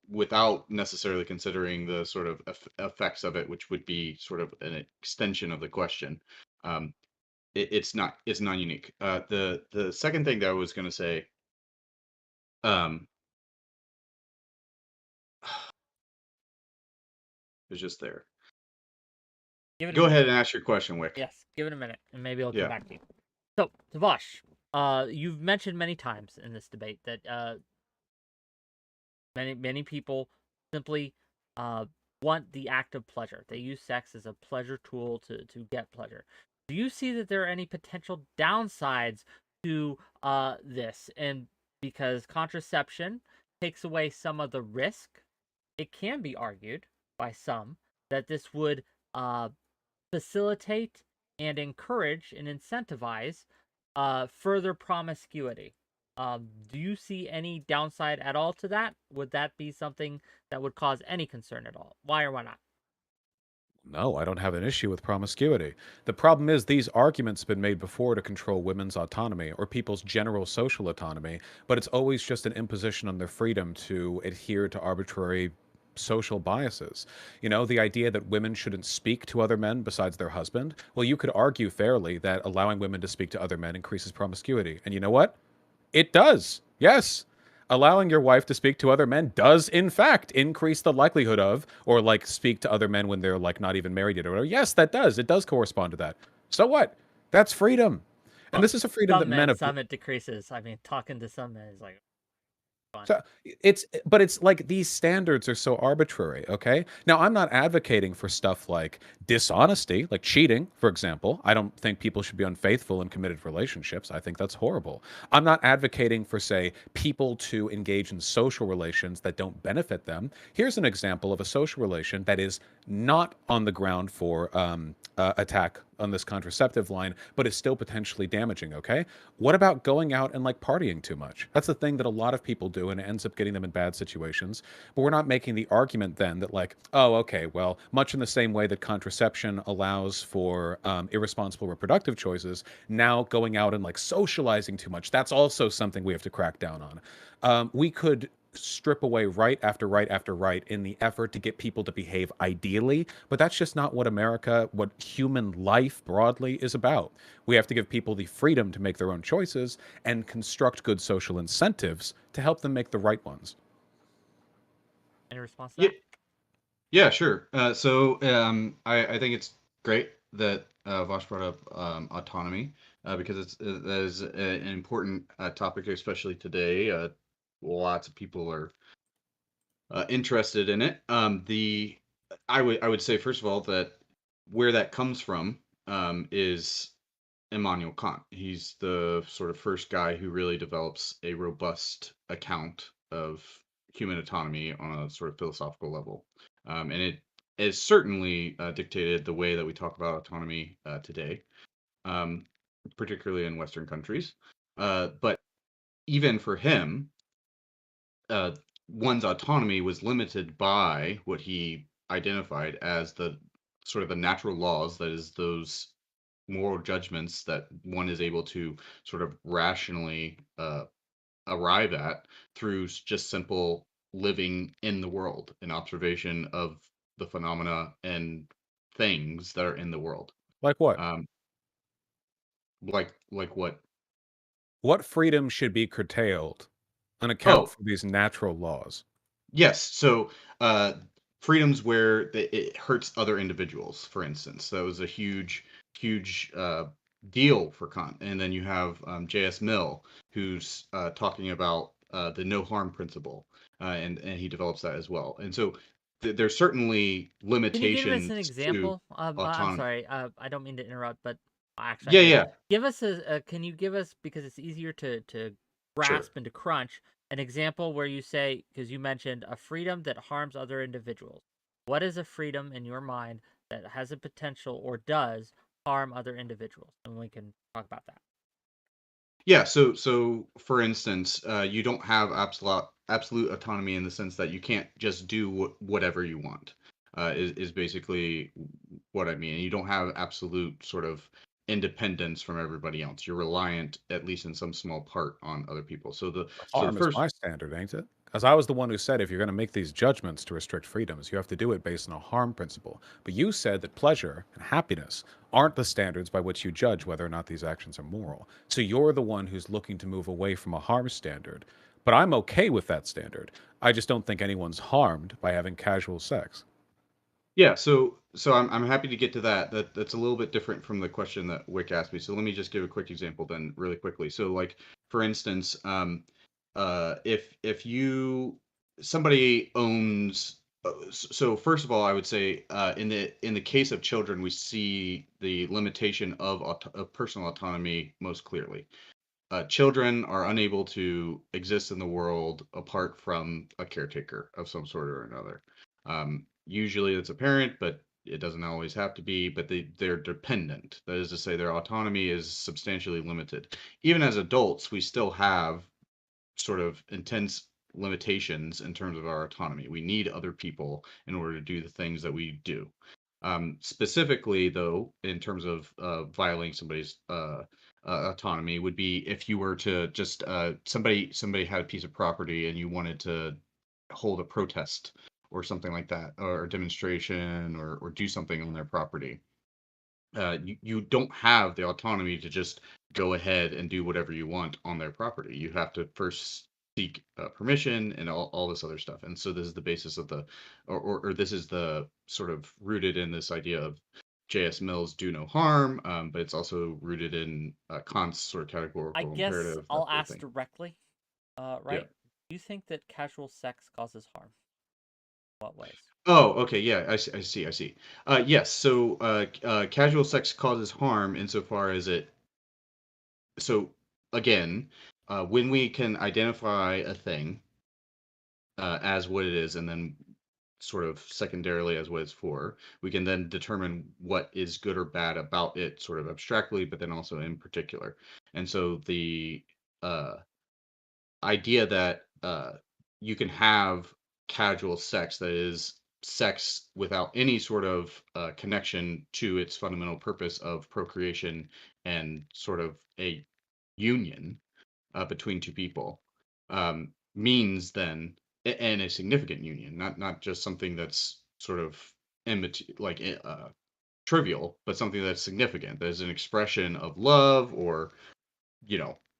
without necessarily considering the sort of effects of it, which would be sort of an extension of the question, it's non-unique. The second thing that I was going to say, um, is just there. Give it a Go minute. ahead and ask your question, Wick. Yes, give it a minute, and maybe I'll come Yeah. back to you. So, Vaush, you've mentioned many times in this debate that many people simply want the act of pleasure. They use sex as a pleasure tool to get pleasure. Do you see that there are any potential downsides to this? And because contraception takes away some of the risk, it can be argued by some that this would facilitate and encourage and incentivize further promiscuity. Do you see any downside at all to that? Would that be something that would cause any concern at all? Why or why not? No, I don't have an issue with promiscuity. The problem is these arguments have been made before to control women's autonomy or people's general social autonomy, but it's always just an imposition on their freedom to adhere to arbitrary social biases. You know, the idea that women shouldn't speak to other men besides their husband. Well, you could argue fairly that allowing women to speak to other men increases promiscuity. And you know what? It does. Yes. Allowing your wife to speak to other men does, in fact, increase the likelihood of, or like speak to other men when they're like not even married yet or whatever. Yes, that does. It does correspond to that. So what? That's freedom. And this is a freedom that Some men men, have. some it decreases. I mean, talking to some men is like, fun. So it's like these standards are so arbitrary, okay? Now, I'm not advocating for stuff like dishonesty, like cheating, for example. I don't think people should be unfaithful in committed relationships. I think that's horrible. I'm not advocating for, say, people to engage in social relations that don't benefit them. Here's an example of a social relation that is not on the ground for attack on this contraceptive line, but is still potentially damaging, okay? What about going out and like partying too much? That's the thing that a lot of people do and it ends up getting them in bad situations. But we're not making the argument then that like, oh, okay, well, much in the same way that contraception allows for irresponsible reproductive choices, now going out and like socializing too much, that's also something we have to crack down on. We could strip away right after right after right in the effort to get people to behave ideally, but that's just not what America, what human life broadly is about. We have to give people the freedom to make their own choices and construct good social incentives to help them make the right ones. Any response to Yeah, that? yeah, sure. I think it's great that Vaush brought up autonomy because that is an important topic, especially today. Lots of people are interested in it. I would say first of all that where that comes from is Immanuel Kant. He's the sort of first guy who really develops a robust account of human autonomy on a sort of philosophical level. And it has certainly dictated the way that we talk about autonomy today, um, particularly in Western countries. But even for him, uh, one's autonomy was limited by what he identified as the sort of the natural laws, that is, those moral judgments that one is able to sort of rationally arrive at through just simple living in the world and observation of the phenomena and things that are in the world. Like what? Um, like what? What freedom should be curtailed on account Oh, for these natural laws? yes. So, uh, freedoms where it hurts other individuals, for instance, that was a huge deal for Kant. And then you have J.S. Mill, who's talking about the no harm principle, and he develops that as well. And so, there's certainly Can you give us limitations an to example? I'm autonomy. sorry. I don't mean to interrupt, but actually I Yeah, do. yeah, Give us a can you give us, because it's easier to sure. grasp and to crunch, an example where you say, because you mentioned a freedom that harms other individuals. What is a freedom in your mind that has a potential or does harm other individuals? And we can talk about that. Yeah, so for instance, you don't have absolute autonomy in the sense that you can't just do whatever you want. Is basically what I mean. You don't have absolute sort of independence from everybody else. You're reliant, at least in some small part, on other people. So the Harm is first, my standard, ain't it? Because I was the one who said if you're going to make these judgments to restrict freedoms, you have to do it based on a harm principle. But you said that pleasure and happiness aren't the standards by which you judge whether or not these actions are moral. So you're the one who's looking to move away from a harm standard. But I'm okay with that standard. I just don't think anyone's harmed by having casual sex. yeah, so I'm happy to get to that. That's a little bit different from the question that Wick asked me. So let me just give a quick example then, really quickly. So like for instance, if you somebody owns so first of all, I would say in the case of children, we see the limitation of personal autonomy most clearly. Children are unable to exist in the world apart from a caretaker of some sort or another. Usually it's a parent, but it doesn't always have to be, but they're dependent. That is to say, their autonomy is substantially limited. Even as adults, we still have sort of intense limitations in terms of our autonomy. We need other people in order to do the things that we do. Specifically, though, in terms of violating somebody's autonomy, would be if you were to just somebody had a piece of property and you wanted to hold a protest or something like that, or a demonstration, or do something on their property. You don't have the autonomy to just go ahead and do whatever you want on their property. You have to first seek permission and all this other stuff. And so this is the basis of or this is the sort of rooted in this idea of J.S. Mill's do no harm, but it's also rooted in Kant's sort of I categorical guess imperative, that I'll sort of ask thing. directly. Yeah. Right? Do you think that casual sex causes harm? What ways? Oh, okay. Yeah, I see. Yes. So, casual sex causes harm insofar as so again, when we can identify a thing as what it is, and then sort of secondarily as what it's for, we can then determine what is good or bad about it, sort of abstractly, but then also in particular. And so the uh, idea that you can have casual sex, that is sex without any sort of connection to its fundamental purpose of procreation and sort of a union between two people, means then and a significant union, not just something that's sort of trivial, but something that's significant. There's an expression of love or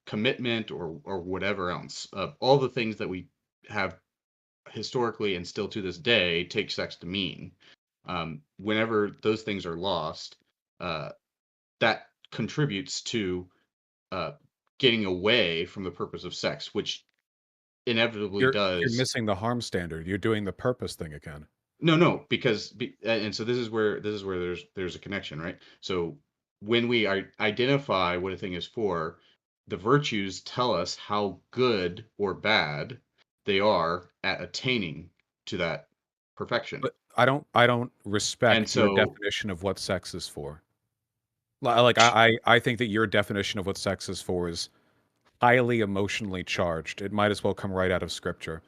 commitment or whatever else. All the things that we have historically and still to this day take sex to mean. Whenever those things are lost, uh, that contributes to uh, getting away from the purpose of sex, which inevitably You're does. missing the harm standard. You're doing the purpose thing again. No, because and so this is where there's a connection, right? So when we identify what a thing is for, the virtues tell us how good or bad they are at attaining to that perfection. But I don't And respect your so, definition of what sex is for. Like I think that your definition of what sex is for is highly emotionally charged. It might as well come right out of scripture.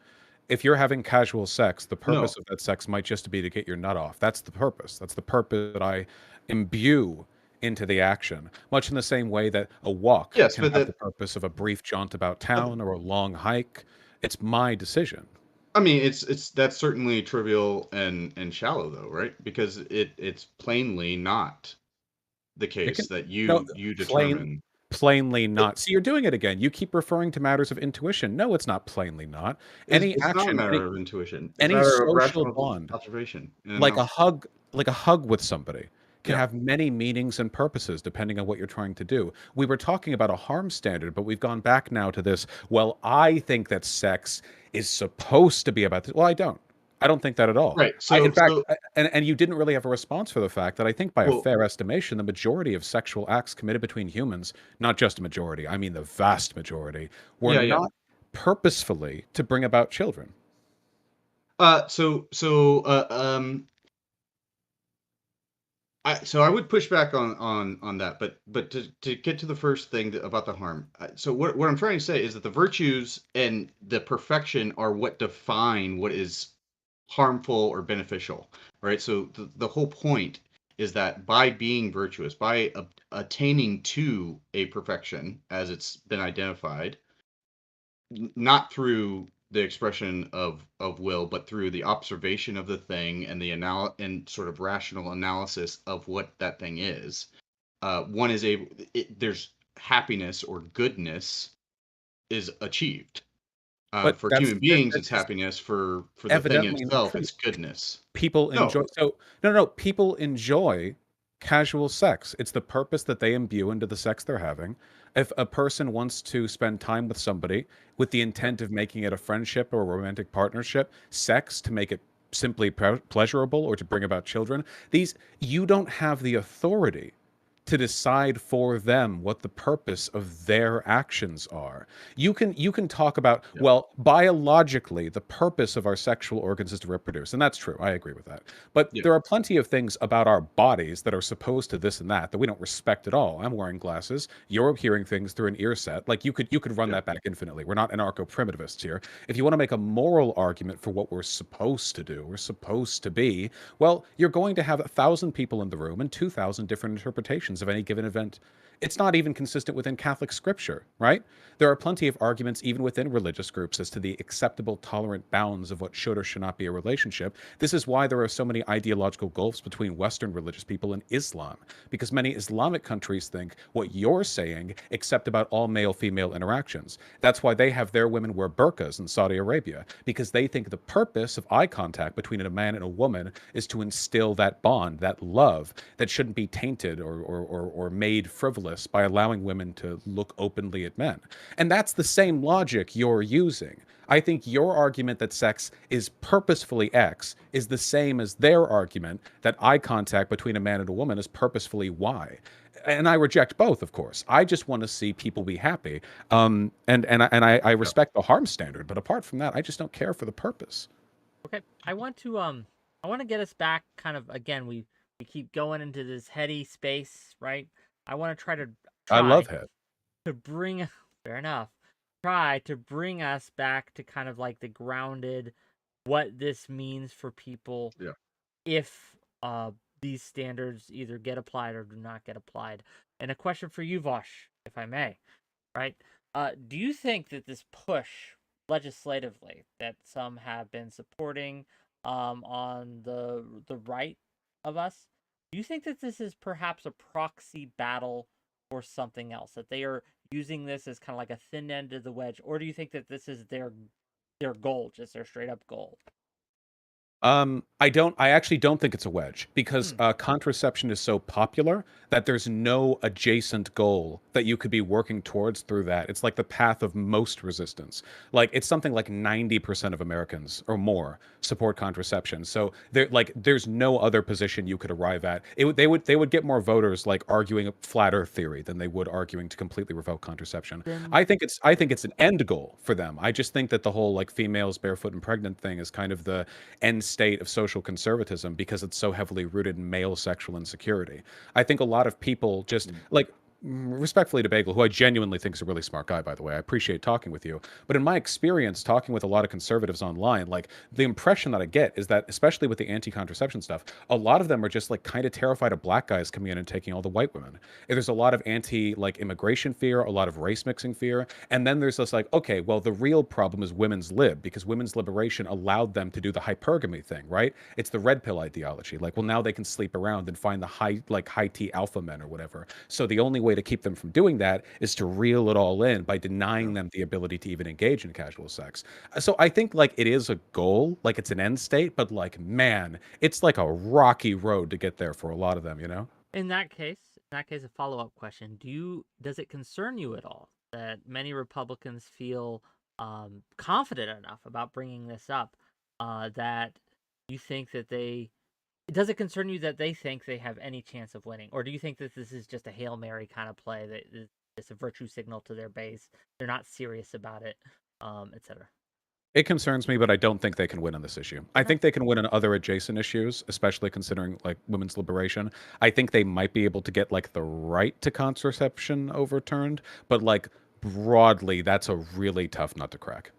If you're having casual sex, the purpose no, of that sex might just be to get your nut off. That's the purpose. That's the purpose that I imbue into the action. Much in the same way that a walk yes, can but have the purpose of a brief jaunt about town or a long hike. It's my decision. I mean, it's that's certainly trivial and shallow though, right? Because it's plainly not the It case can that no you plain determine. plainly It, not. See, you're doing it again. You keep referring to matters of intuition. No, it's not plainly not. Any it's not a action, matter of intuition. It's a any matter of social rational bond, observation and like a analysis. hug, like a hug with somebody, can Yeah. have many meanings and purposes depending on what you're trying to do. We were talking about a harm standard, but we've gone back now to this. Well, I think that sex is supposed to be about this. Well, I don't. I don't think that at all. Right. In fact, So and you didn't really have a response for the fact that I think by a well, fair estimation, the majority of sexual acts committed between humans, not just a majority, I mean the vast majority, were yeah. not purposefully to bring about children. So I would push back on that, but to get to the first thing about the harm. So what I'm trying to say is that the virtues and the perfection are what define what is harmful or beneficial, right? So the whole point is that by being virtuous, by attaining to a perfection as it's been identified, not through the expression of will, but through the observation of the thing and the and sort of rational analysis of what that thing is. One is able. There's happiness or goodness is achieved. But For human beings, that's it's just happiness. For the thing evidently not itself, true. it's goodness. People No, enjoy so no, people enjoy casual sex. It's the purpose that they imbue into the sex they're having. If a person wants to spend time with somebody with the intent of making it a friendship or a romantic partnership, sex to make it simply pleasurable or to bring about children, these you don't have the authority to decide for them what the purpose of their actions are. You can talk about, yeah, well, biologically the purpose of our sexual organs is to reproduce, and that's true. I agree with that. But yeah, there are plenty of things about our bodies that are supposed to this and that we don't respect at all. I'm wearing glasses. You're hearing things through an ear set. Like you could run yeah. that back infinitely. We're not anarcho-primitivists here. If you want to make a moral argument for what we're supposed to do, we're supposed to be, well, you're going to have 1,000 people in the room and 2,000 different interpretations of any given event. It's not even consistent within Catholic scripture, right? There are plenty of arguments, even within religious groups, as to the acceptable, tolerant bounds of what should or should not be a relationship. This is why there are so many ideological gulfs between Western religious people and Islam, because many Islamic countries think what you're saying, except about all male female interactions. That's why they have their women wear burqas in Saudi Arabia, because they think the purpose of eye contact between a man and a woman is to instill that bond, that love that shouldn't be tainted or made frivolous by allowing women to look openly at men. And that's the same logic you're using. I think your argument that sex is purposefully X is the same as their argument that eye contact between a man and a woman is purposefully Y. And I reject both, of course. I just want to see people be happy. And I Yeah. respect the harm standard, but apart from that, I just don't care for the purpose. Okay, I want to get us back kind of again. We keep going into this heady space, right? I want to I love try it. to bring fair enough. Try to bring us back to kind of like the grounded what this means for people Yeah. if these standards either get applied or do not get applied. And a question for you, Vaush, if I may, right? Do you think that this push legislatively that some have been supporting on the right of us. Do you think that this is perhaps a proxy battle for something else? That they are using this as kind of like a thin end of the wedge, or do you think that this is their goal, just their straight up goal? I actually don't think it's a wedge because Hmm. contraception is so popular that there's no adjacent goal that you could be working towards through that. It's like the path of most resistance. Like it's something like 90% of Americans or more support contraception. So there's no other position you could arrive at. They would get more voters like arguing a flat earth theory than they would arguing to completely revoke contraception. Then I think it's an end goal for them. I just think that the whole like females barefoot and pregnant thing is kind of the end state of social conservatism because it's so heavily rooted in male sexual insecurity. I think a lot of people just like respectfully to Bagel, who I genuinely think is a really smart guy, by the way. I appreciate talking with you. But in my experience, talking with a lot of conservatives online, like the impression that I get is that, especially with the anti-contraception stuff, a lot of them are just like kind of terrified of black guys coming in and taking all the white women. There's a lot of like immigration fear, a lot of race mixing fear, and then there's this like, okay, well, the real problem is women's lib because women's liberation allowed them to do the hypergamy thing, right? It's the red pill ideology. Like, well, now they can sleep around and find the high T alpha men or whatever. So the only way to keep them from doing that is to reel it all in by denying them the ability to even engage in casual sex. So I think like it is a goal, like it's an end state, but like man, it's like a rocky road to get there for a lot of them, you know? in that case, a follow up question: does it concern you at all that many Republicans feel confident enough about bringing this up that you think that they does it concern you that they think they have any chance of winning, or do you think that this is just a Hail Mary kind of play that is just a virtue signal to their base? They're not serious about it, etc. It concerns me, but I don't think they can win on this issue. I Okay. think they can win on other adjacent issues, especially considering like women's liberation. I think they might be able to get like the right to contraception overturned, but like broadly, that's a really tough nut to crack.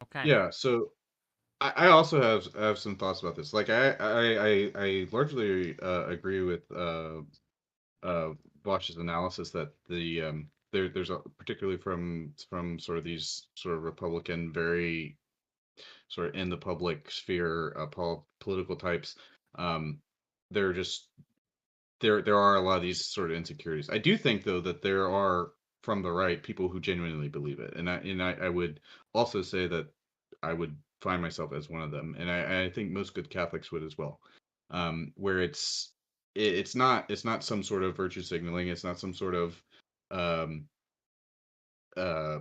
Okay. Yeah, so I also have some thoughts about this. Like I largely agree with uh Vaush's analysis that there's a particularly from sort of these sort of Republican, very sort of in the public sphere, political types. Um, they're just there are a lot of these sort of insecurities. I do think though that there are from the right people who genuinely believe it, and I would also say that I would find myself as one of them, and I think most good Catholics would as well. Where it's not some sort of virtue signaling, it's not some sort of um uh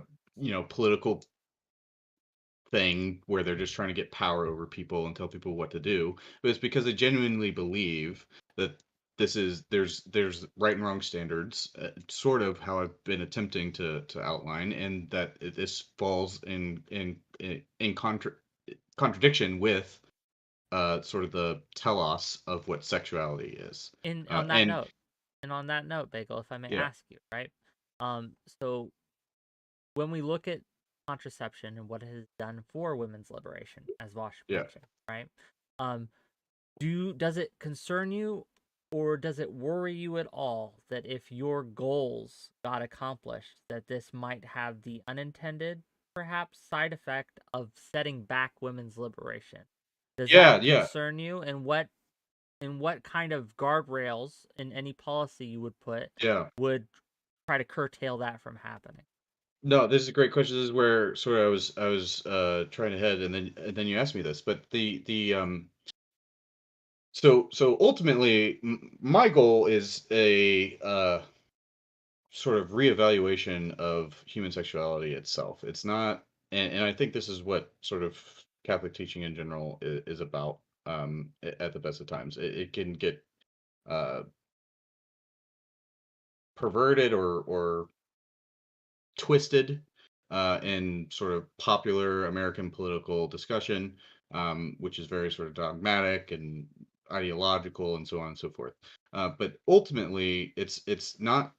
political thing where they're just trying to get power over people and tell people what to do, but it's because they genuinely believe that there's right and wrong standards, sort of how I've been attempting to outline, and that this falls in contradiction with sort of the telos of what sexuality is. And Uh, on that and note, Bagel, if I may yeah, ask you, right? So when we look at contraception and what it has done for women's liberation, as Vaush yeah. mentioned, right? Um, does it concern you, or does it worry you at all that if your goals got accomplished, that this might have the unintended, perhaps, side effect of setting back women's liberation? Does that Yeah, yeah, concern you, and what kind of guardrails in any policy you would put yeah. would try to curtail that from happening? No, this is a great question. This is where sort of I was trying to head, and then you asked me this, but the so ultimately my goal is a sort of reevaluation of human sexuality itself. It's not, and I think this is what sort of Catholic teaching in general is about. At the best of times, it can get uh perverted or twisted in sort of popular American political discussion, which is very sort of dogmatic and ideological and so on and so forth. But ultimately, it's not.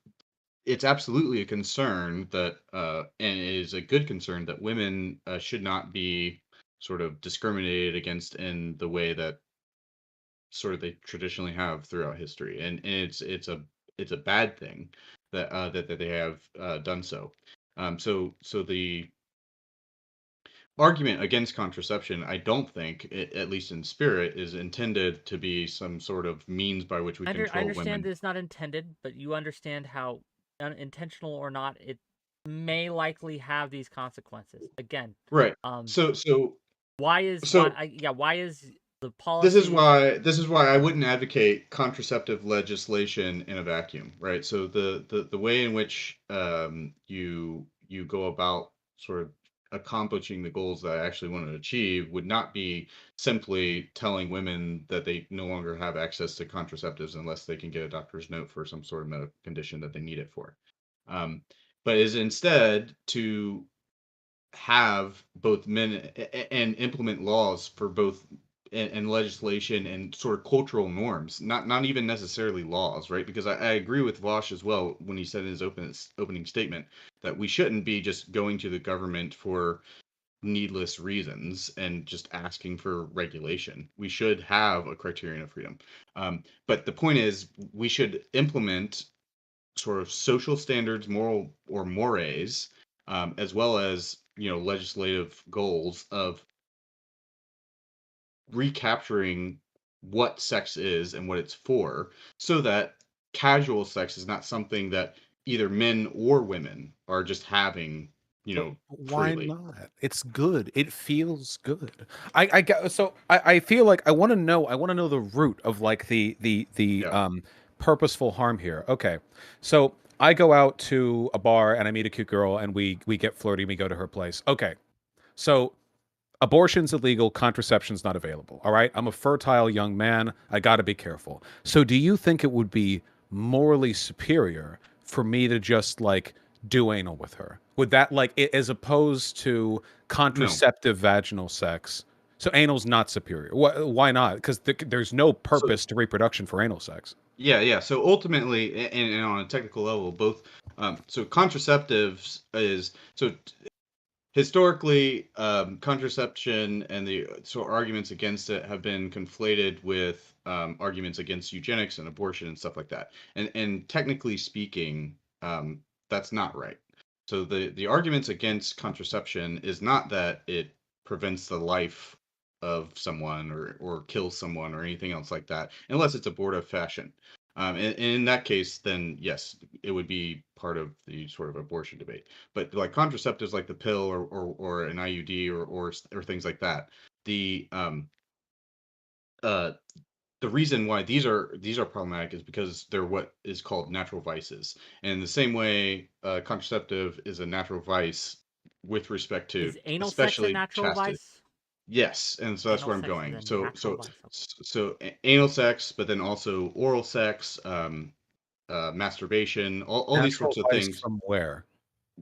It's absolutely a concern that, and it is a good concern that women should not be sort of discriminated against in the way that sort of they traditionally have throughout history, and it's a bad thing that they have done so. So the argument against contraception, I don't think, at least in spirit, is intended to be some sort of means by which we I control understand women. that it's not intended, but you understand how intentional or not it may likely have these consequences. Again, Right. um, So so so why is the this is policies why I wouldn't advocate contraceptive legislation in a vacuum, right? So the way in which you go about sort of accomplishing the goals that I actually want to achieve would not be simply telling women that they no longer have access to contraceptives unless they can get a doctor's note for some sort of medical condition that they need it for. Um, but is instead to have both men and implement laws for both and legislation and sort of cultural norms, not even necessarily laws, right? Because I agree with Vaush as well when he said in his opening statement that we shouldn't be just going to the government for needless reasons and just asking for regulation. We should have a criterion of freedom. But the point is, we should implement sort of social standards, moral or mores, as well as legislative goals of recapturing what sex is and what it's for, so that casual sex is not something that either men or women are just having, But why freely. not? It's good. It feels good. I get so I feel like I want to know the root of like the Yeah. purposeful harm here. Okay. So I go out to a bar and I meet a cute girl and we get flirty, we go to her place. Okay. So abortion's illegal, contraception's not available. All right. I'm a fertile young man. I got to be careful. So do you think it would be morally superior for me to just like do anal with her? Would that as opposed to No. contraceptive vaginal sex? So anal's not superior. Why not? Because there's no So purpose to reproduction for anal sex. yeah. So ultimately, and on a technical level, both. So contraceptives is so historically, contraception and the sort of arguments against it have been conflated with arguments against eugenics and abortion and stuff like that. And technically speaking, that's not right. So the arguments against contraception is not that it prevents the life of someone or kills someone or anything else like that, unless it's abortive fashion. And in that case, then yes, it would be part of the sort of abortion debate. But like contraceptives, like the pill or an IUD or things like that, the uh, the reason why these are problematic is because they're what is called natural vices. And in the same way, contraceptive is a natural vice with respect to is anal sex a especially natural chastity. vice? Yes, and so that's Anal where I'm sex is going. a So natural so vice. anal sex, but then also oral sex, masturbation, all these Natural sorts of vice things. from where?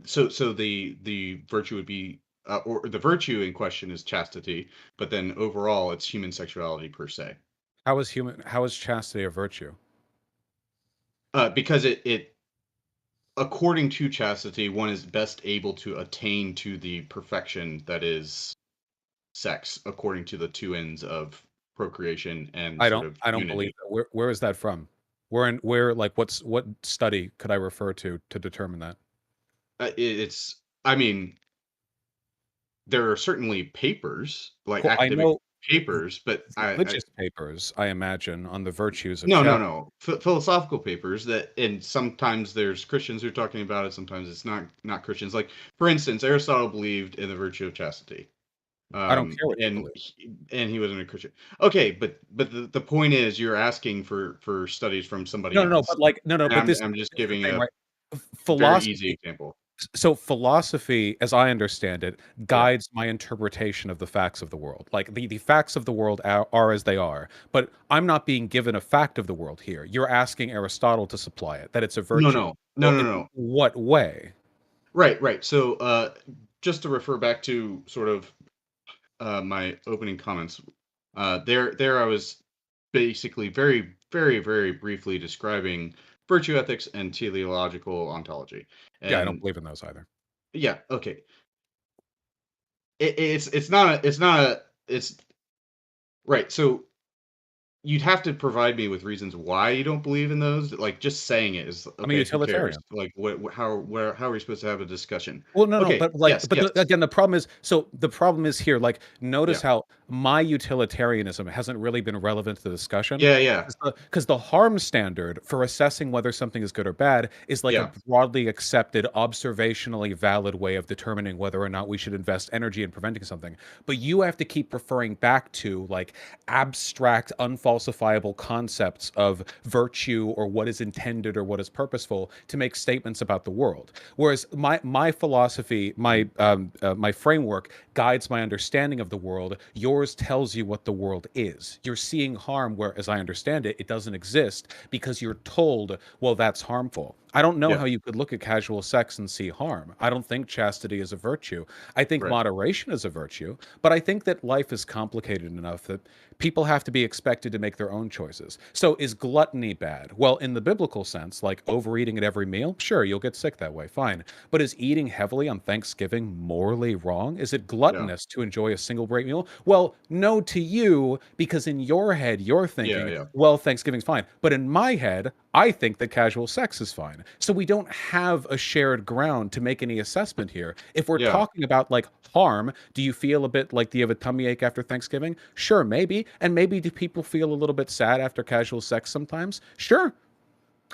So the virtue would be or the virtue in question is chastity, but then overall it's human sexuality per se. How is chastity a virtue? Because it according to chastity, one is best able to attain to the perfection that is sex, according to the two ends of procreation and sort of I don't believe unity. that. Where is that from? Where like what study could I refer to determine that? It's I mean, there are certainly papers, like Cool. I academic know papers, but I religious papers, I imagine, on the virtues of chastity. no. Philosophical papers that, and sometimes there's Christians who are talking about it. Sometimes it's not Christians. Like for instance, Aristotle believed in the virtue of chastity, I don't care what you believe. and he wasn't a Christian. Okay, but the point is, you're asking for studies from somebody No, else, but like no, and but I'm just this is the giving thing, a right? very easy Philosophy example. so philosophy, as I understand it, Yeah. guides my interpretation of the facts of the world. Like the facts of the world are as they are, but I'm not being given a fact of the world here. You're asking Aristotle to supply it, that it's a No, virtue. no, no, Well, no, in no. what way? Right. So, just to refer back to sort of my opening comments, there I was basically very briefly describing virtue ethics and teleological ontology, Yeah, I don't and believe in those either. yeah, okay, it's not a it's right. So you'd have to provide me with reasons why you don't believe in those. Like just saying it is I'm a okay. Who cares? utilitarian. Like how are we supposed to have a discussion? Well, no, Okay, but like, yes, but yes, again, the problem is, so the problem is here. Like, yeah, notice how my utilitarianism hasn't really been relevant to the discussion, yeah, because the harm standard for assessing whether something is good or bad is like a yeah, broadly accepted, observationally valid way of determining whether or not we should invest energy in preventing something. But you have to keep referring back to like abstract, unfalsifiable concepts of virtue or what is intended or what is purposeful to make statements about the world. Whereas my philosophy, my framework guides my understanding of the world. Yours tells you what the world is. You're seeing harm where, as I understand it, it doesn't exist because you're told, well, that's harmful. I don't know yeah, how you could look at casual sex and see harm. I don't think chastity is a virtue. I think right, moderation is a virtue, but I think that life is complicated enough that people have to be expected to make their own choices. So is gluttony bad? Well, in the biblical sense, like overeating at every meal, sure, you'll get sick that way, fine. But is eating heavily on Thanksgiving morally wrong? Is it yeah, gluttonous to enjoy a single break meal? Well, no to you, because in your head, you're yeah, thinking, yeah, well, Thanksgiving's fine. But in my head, I think that casual sex is fine. So we don't have a shared ground to make any assessment here. If we're yeah, talking about like harm, do you feel a bit like, do you have a tummy ache after Thanksgiving? Sure, maybe. And maybe do people feel a little bit sad after casual sex sometimes? Sure.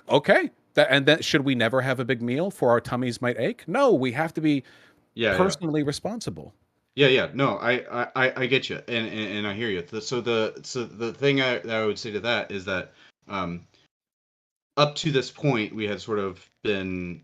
Okay. And then should we never have a big meal for our tummies might ache? No, we have to be yeah, yeah. personally responsible. Yeah, yeah. No, I get you, and I hear you. So the thing that I would say to that is that um, up to this point, we had sort of been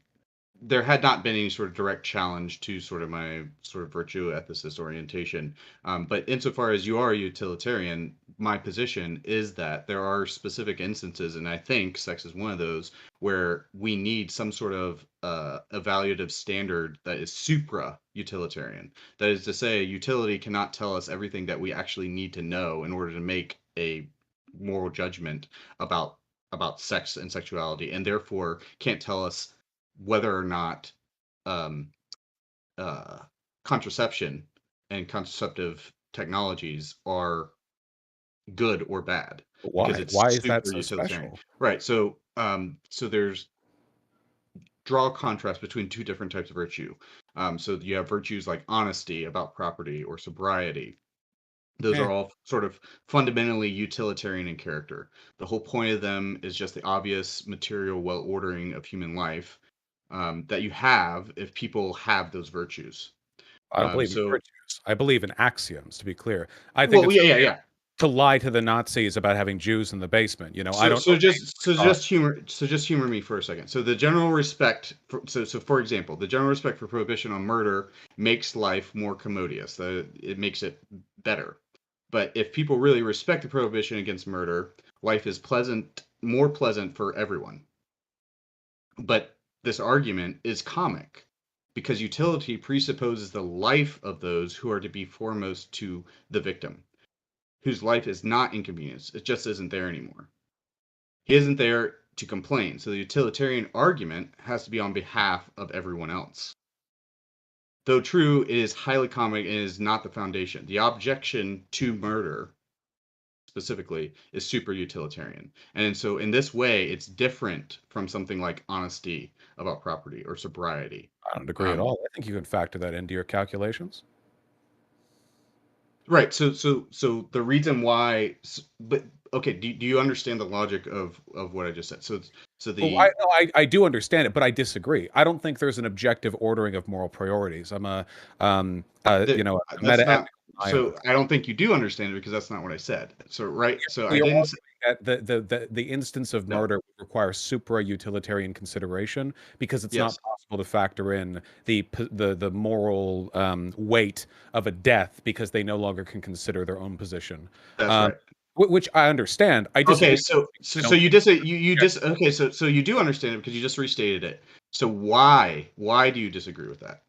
there had not been any sort of direct challenge to sort of my sort of virtue ethicist orientation. But insofar as you are a utilitarian, my position is that there are specific instances, and I think sex is one of those, where we need some sort of evaluative standard that is supra utilitarian. That is to say, utility cannot tell us everything that we actually need to know in order to make a moral judgment about sex and sexuality, and therefore can't tell us whether or not um, uh, contraception and contraceptive technologies are good or bad because Why? it's Why is that super so utilitarian, special? right? So there's draw a contrast between two different types of virtue. So you have virtues like honesty about property or sobriety. Those Eh, are all sort of fundamentally utilitarian in character. The whole point of them is just the obvious material well ordering of human life that you have if people have those virtues. I don't believe in So, virtues. I believe in axioms, to be clear. I think well, it's yeah, yeah, okay yeah. to lie to the Nazis about having Jews in the basement. You know, I So, don't so obey just, so the just humor, so just humor me for a second. So the general respect, so for example, the general respect for prohibition on murder makes life more commodious. It makes it better. But if people really respect the prohibition against murder, life is more pleasant for everyone. But this argument is comic because utility presupposes the life of those who are to be foremost to the victim, whose life is not inconvenienced. It just isn't there anymore. He isn't there to complain. So the utilitarian argument has to be on behalf of everyone else. Though true, it is highly comic and is not the foundation. The objection to murder specifically is super utilitarian. And so in this way, it's different from something like honesty about property or sobriety. I don't agree at Um, all. I think you can factor that into your calculations. right. So the reason why, but okay, do you understand the logic of what I just said? So Well, I the no, I do understand it, but I disagree. I don't think there's an objective ordering of moral priorities. I'm a the a that's meta not ethical so nihilist. I don't think you do understand it because that's not what I said. So right. So I You're didn't. arguing that the instance of No. murder would require supra utilitarian consideration because it's not Yes, possible to factor in the moral weight of a death because they no longer can consider their own position. that's Um, right. which I understand. I Okay, disagree. so I so don't you think dis you dis okay, so you do understand it because you just restated it. So why do you disagree with that?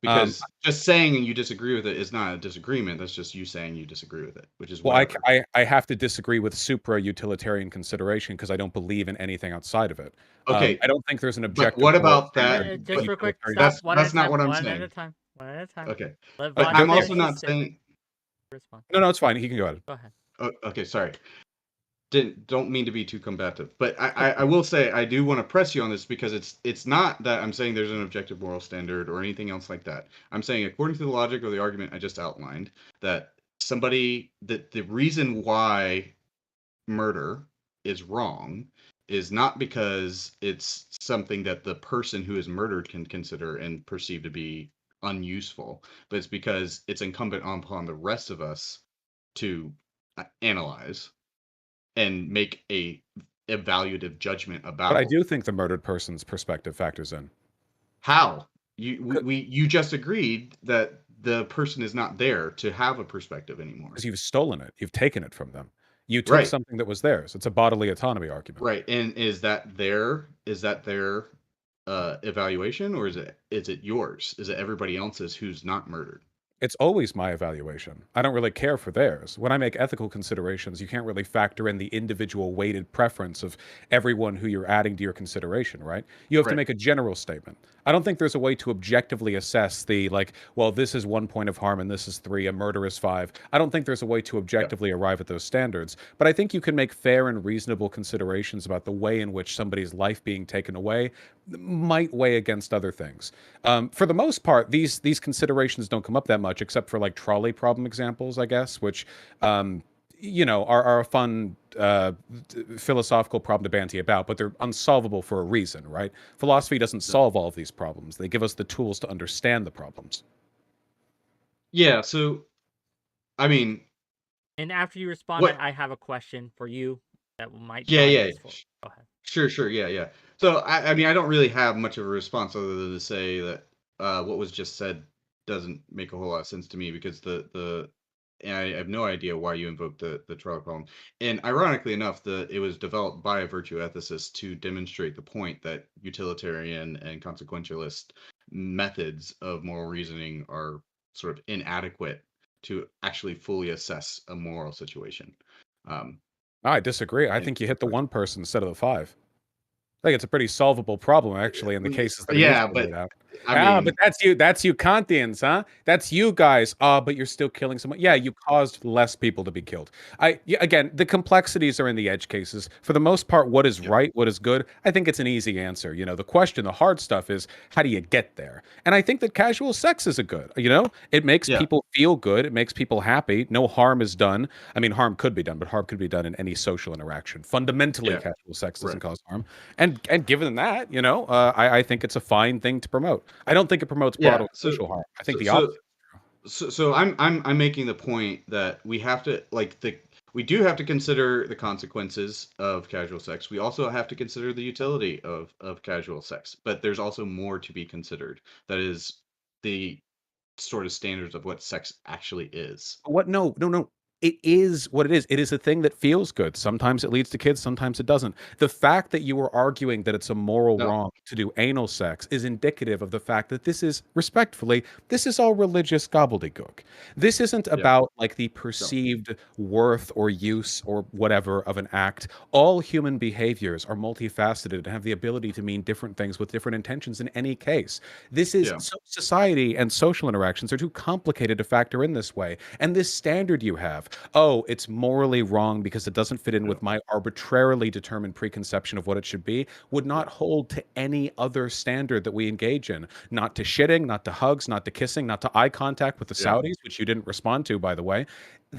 um, Because just saying you disagree with it is not a disagreement. That's just you saying you disagree with it, which is well, whatever. I have to disagree with supra utilitarian consideration because I don't believe in anything outside of it. Okay, I don't think there's an but objective what moral about that? standard that Just But real quick, utilitarian. stop. One at a that's not time. what I'm One at a saying. time. One at a time. Okay, Let but Vaush I'm also finish his not statement. saying. Respond. No, no, it's fine. He can go ahead. Go ahead. Oh, okay, sorry. don't mean to be too combative, but I will say I do want to press you on this because it's not that I'm saying there's an objective moral standard or anything else like that. I'm saying according to the logic or the argument I just outlined, that the reason why murder is wrong is not because it's something that the person who is murdered can consider and perceive to be unuseful, but it's because it's incumbent upon the rest of us to analyze and make a evaluative judgment But I about do think the murdered person's perspective factors in. how you just agreed that the person is not there to have a perspective anymore. Because you've stolen it. You've taken it from them. You took Right, something that was theirs. It's a bodily autonomy argument. right. And is that their evaluation, or is it yours? Is it everybody else's who's not murdered? It's always my evaluation. I don't really care for theirs. When I make ethical considerations, you can't really factor in the individual weighted preference of everyone who you're adding to your consideration, right? You have to Right. make a general statement. I don't think there's a way to objectively assess the, like, well, this is 1 point of harm and this is 3, a murder is 5. I don't think there's a way to objectively arrive at those standards. But I think you can make fair and reasonable considerations about the way in which somebody's life being taken away might weigh against other things. For the most part, these considerations don't come up that much, except for like trolley problem examples, I guess, which are a fun philosophical problem to banty about, but they're unsolvable for a reason, right? Philosophy doesn't solve all of these problems. They give us the tools to understand the problems. Yeah. So, I mean, And after you respond, what? I have a question for you that might Yeah, probably yeah. be useful. Go ahead. Sure, yeah, yeah. So, I mean, I don't really have much of a response other than to say that what was just said doesn't make a whole lot of sense to me because and I have no idea why you invoked the trial column. And ironically enough, it was developed by a virtue ethicist to demonstrate the point that utilitarian and consequentialist methods of moral reasoning are sort of inadequate to actually fully assess a moral situation. Um, I disagree. I and think you hit the 1 person instead of the 5. I think it's a pretty solvable problem, actually, in the cases that are yeah, usually but laid out. I But mean, that's you Kantians, huh? That's you guys. But you're still killing someone. Yeah, you caused less people to be killed. Yeah, again, the complexities are in the edge cases. For the most part, what is yeah, right, what is good, I think it's an easy answer. The question, the hard stuff is how do you get there? And I think that casual sex is a good, it makes yeah, people feel good. It makes people happy. No harm is done. I mean, harm could be done, but harm could be done in any social interaction. Fundamentally, yeah, casual sex doesn't right. cause harm. And given that, I think it's a fine thing to promote. I don't think it promotes Yeah. broader social harm. I think So the so opposite. so I'm making the point that we have to we do have to consider the consequences of casual sex. We also have to consider the utility of casual sex, but there's also more to be considered. That is the sort of standards of what sex actually is. What? No, no, no. It is what it is. It is a thing that feels good. Sometimes it leads to kids, sometimes it doesn't. The fact that you are arguing that it's a moral No, wrong to do anal sex is indicative of the fact that this is, respectfully, this is all religious gobbledygook. This isn't yeah, about like the no, perceived worth or use or whatever of an act. All human behaviors are multifaceted and have the ability to mean different things with different intentions in any case. This is yeah, society and social interactions are too complicated to factor in this way. And this standard you have, oh, it's morally wrong because it doesn't fit in yeah, with my arbitrarily determined preconception of what it should be, would yeah, not hold to any other standard that we engage in. Not to shitting, not to hugs, not to kissing, not to eye contact with the yeah, Saudis, which you didn't respond to, by the way.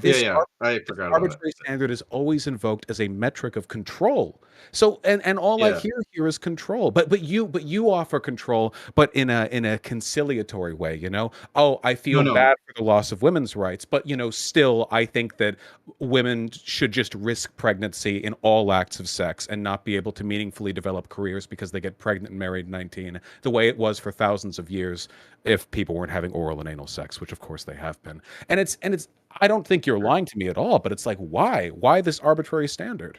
yeah, This, yeah. I this forgot about arbitrary that. standard is always invoked as a metric of control. So, and all I Yeah. hear here is control. But you offer control, but in a conciliatory way. Oh, I No, feel no. bad for the loss of women's rights, but still, I think that women should just risk pregnancy in all acts of sex and not be able to meaningfully develop careers because they get pregnant and married at 19, the way it was for thousands of years if people weren't having oral and anal sex, which of course they have been. And it's I don't think you're lying to me at all, but it's like, why? Why this arbitrary standard?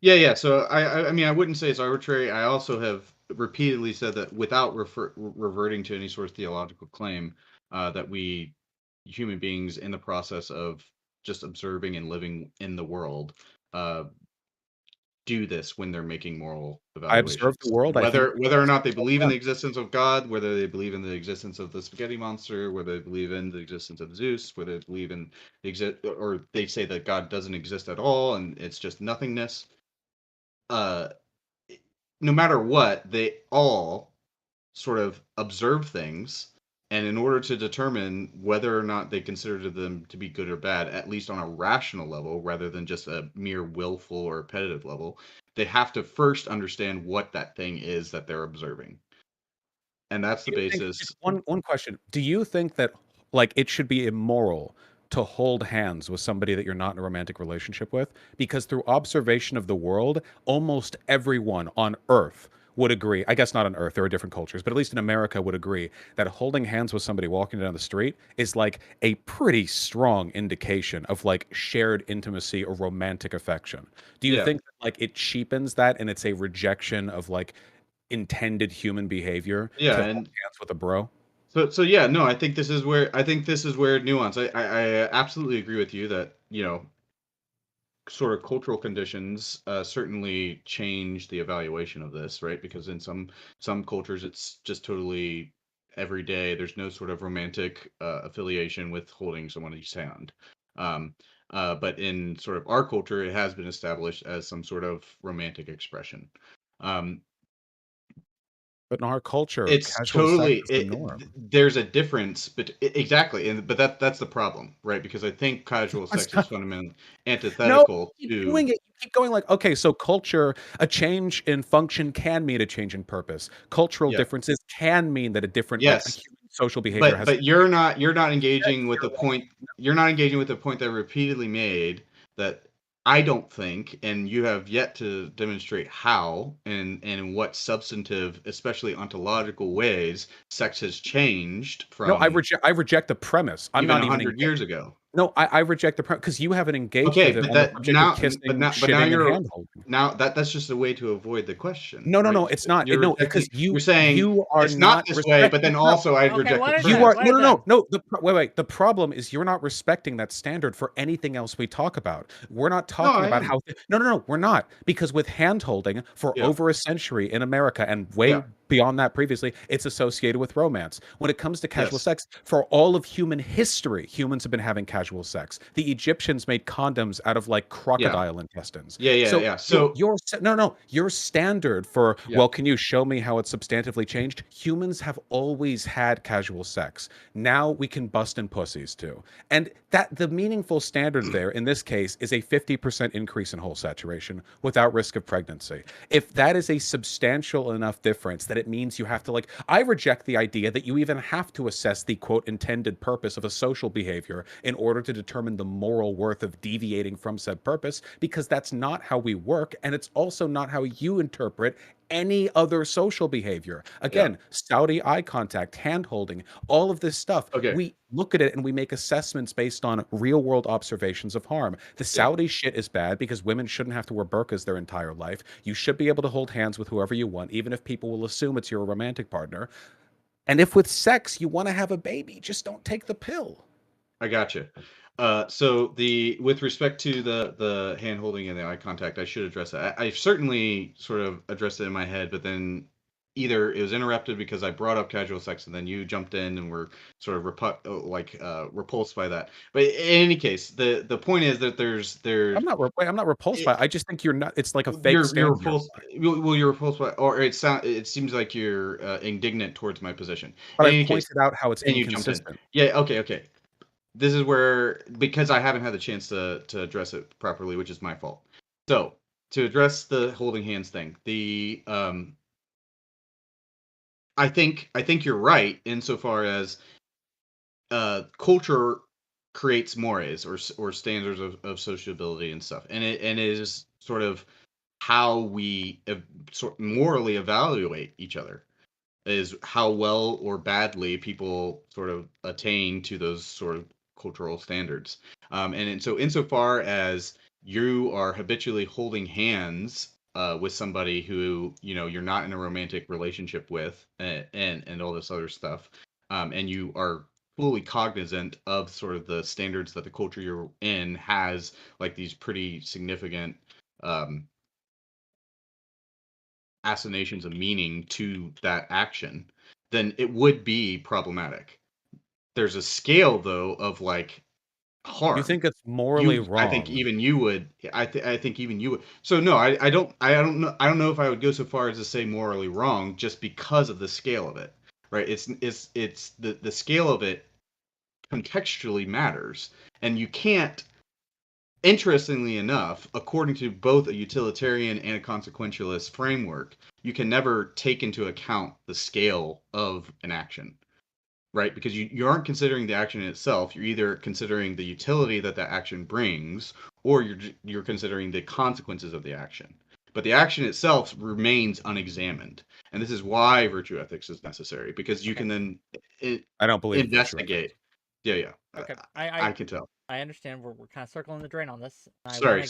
Yeah, yeah. So I mean, I wouldn't say it's arbitrary. I also have repeatedly said that without reverting to any sort of theological claim, that we human beings in the process of just observing and living in the world, uh, do this when they're making moral I observe evaluations. the world. I think Whether or not they so, believe in yeah. the existence of God, whether they believe in the existence of the spaghetti monster, whether they believe in the existence of Zeus, whether they believe in or they say that God doesn't exist at all and it's just nothingness. Uh, no matter what, they all sort of observe things, and in order to determine whether or not they consider them to be good or bad, at least on a rational level rather than just a mere willful or repetitive level, they have to first understand what that thing is that they're observing, and that's the Do you think just basis. one question. Do you think that, like, it should be immoral to hold hands with somebody that you're not in a romantic relationship with? Because through observation of the world, almost everyone on Earth would agree, I guess not on Earth, there are different cultures, but at least in America would agree that holding hands with somebody walking down the street is like a pretty strong indication of like shared intimacy or romantic affection. Do you Yeah, think that, like, it cheapens that and it's a rejection of like intended human behavior to yeah, hold and hands with a bro? so yeah, no, I think this is where nuance. I absolutely agree with you that sort of cultural conditions certainly change the evaluation of this, right? Because in some cultures, it's just totally every day. There's no sort of romantic affiliation with holding someone's hand. Um, but in sort of our culture, it has been established as some sort of romantic expression. Um, But in our culture, it's casual sex totally is the norm. there's a difference, but exactly, and but that's the problem, right? Because I think casual It's sex is not- fundamentally No, antithetical you keep to. doing it. You keep going like, okay, so culture, a change in function can mean a change in purpose. Cultural Yeah. differences can mean that a different, like a Yes, human social behavior but has. you're not Instead, engaging with the you're like, point. You're not engaging with the point that I repeatedly made, that I don't think, and you have yet to demonstrate how and in what substantive, especially ontological ways, sex has changed no, from I reject the premise. I'm even not a even hundred engaged. years ago. No, I reject the premise because you haven't engaged Okay, with it but on the that subject of but kissing, now shitting, and you're hand holding. now that's just a way to avoid the question, No, no, right? no, it's not. You're No, rejecting. because You're saying you are it's not not this way, but respecting. then No, also I'd Okay, reject the what is you that? are premise. What no, is no, that? no, no. Wait. The problem is you're not respecting that standard for anything else we talk about. We're not No, talking I about am. how. No. We're not, because with hand holding for Yeah, over a century in America and way yeah, beyond that previously, it's associated with romance. When it comes to casual yes. sex, for all of human history, humans have been having casual sex. The Egyptians made condoms out of like Yeah. crocodile intestines. Yeah, yeah, So yeah. So, your standard for, yeah. well, can you show me how it's substantively changed? Humans have always had casual sex. Now we can bust in pussies too. And that the meaningful standard there in this case is a 50% increase in hole saturation without risk of pregnancy. If that is a substantial enough difference that it means you have to, like, I reject the idea that you even have to assess the quote intended purpose of a social behavior in order to determine the moral worth of deviating from said purpose, because that's not how we work, and it's also not how you interpret any other social behavior. Yeah. Again, Saudi eye contact, hand holding, all of this stuff. Okay. We look at it and we make assessments based on real world observations of harm. The Yeah. Saudi shit is bad because women shouldn't have to wear burqas their entire life. You should be able to hold hands with whoever you want, even if people will assume it's your romantic partner. And if with sex you want to have a baby, just don't take the pill. I gotcha. So the with respect to the hand holding and the eye contact, I should address that. I certainly sort of addressed it in my head, but then either it was interrupted because I brought up casual sex, and then you jumped in and were sort of repulsed by that. But in any case, the point is that I'm not repulsed by it, it. I just think you're not, it's like a fake you're standard. repulsed. Well, you're repulsed by, or it seems like you're indignant towards my position. But In I've any case, pointed out how it's and you jumped in. inconsistent. Yeah. Okay. This is where, because I haven't had the chance to address it properly, which is my fault. So to address the holding hands thing, I think you're right insofar as culture creates mores or standards of sociability and stuff, and it is sort of how we morally evaluate each other, is how well or badly people sort of attain to those sort of cultural standards. So insofar as you are habitually holding hands with somebody who you're not in a romantic relationship with, and all this other stuff, and you are fully cognizant of sort of the standards that the culture you're in has, like these pretty significant um, assignations of meaning to that action, then it would be problematic. There's a scale though of like harm. You think it's morally wrong? I think even you would. I think even you would. So no, I don't. I don't know. I don't know if I would go so far as to say morally wrong, just because of the scale of it. Right? It's the scale of it contextually matters, and you can't. Interestingly enough, according to both a utilitarian and a consequentialist framework, you can never take into account the scale of an action, right? Because you aren't considering the action in itself. You're either considering the utility that that action brings, or you're considering the consequences of the action. But the action itself remains unexamined, and this is why virtue ethics is necessary, because you can then I don't believe investigate. Yeah. Okay, I can tell. I understand. We're kind of circling the drain on this. Sorry.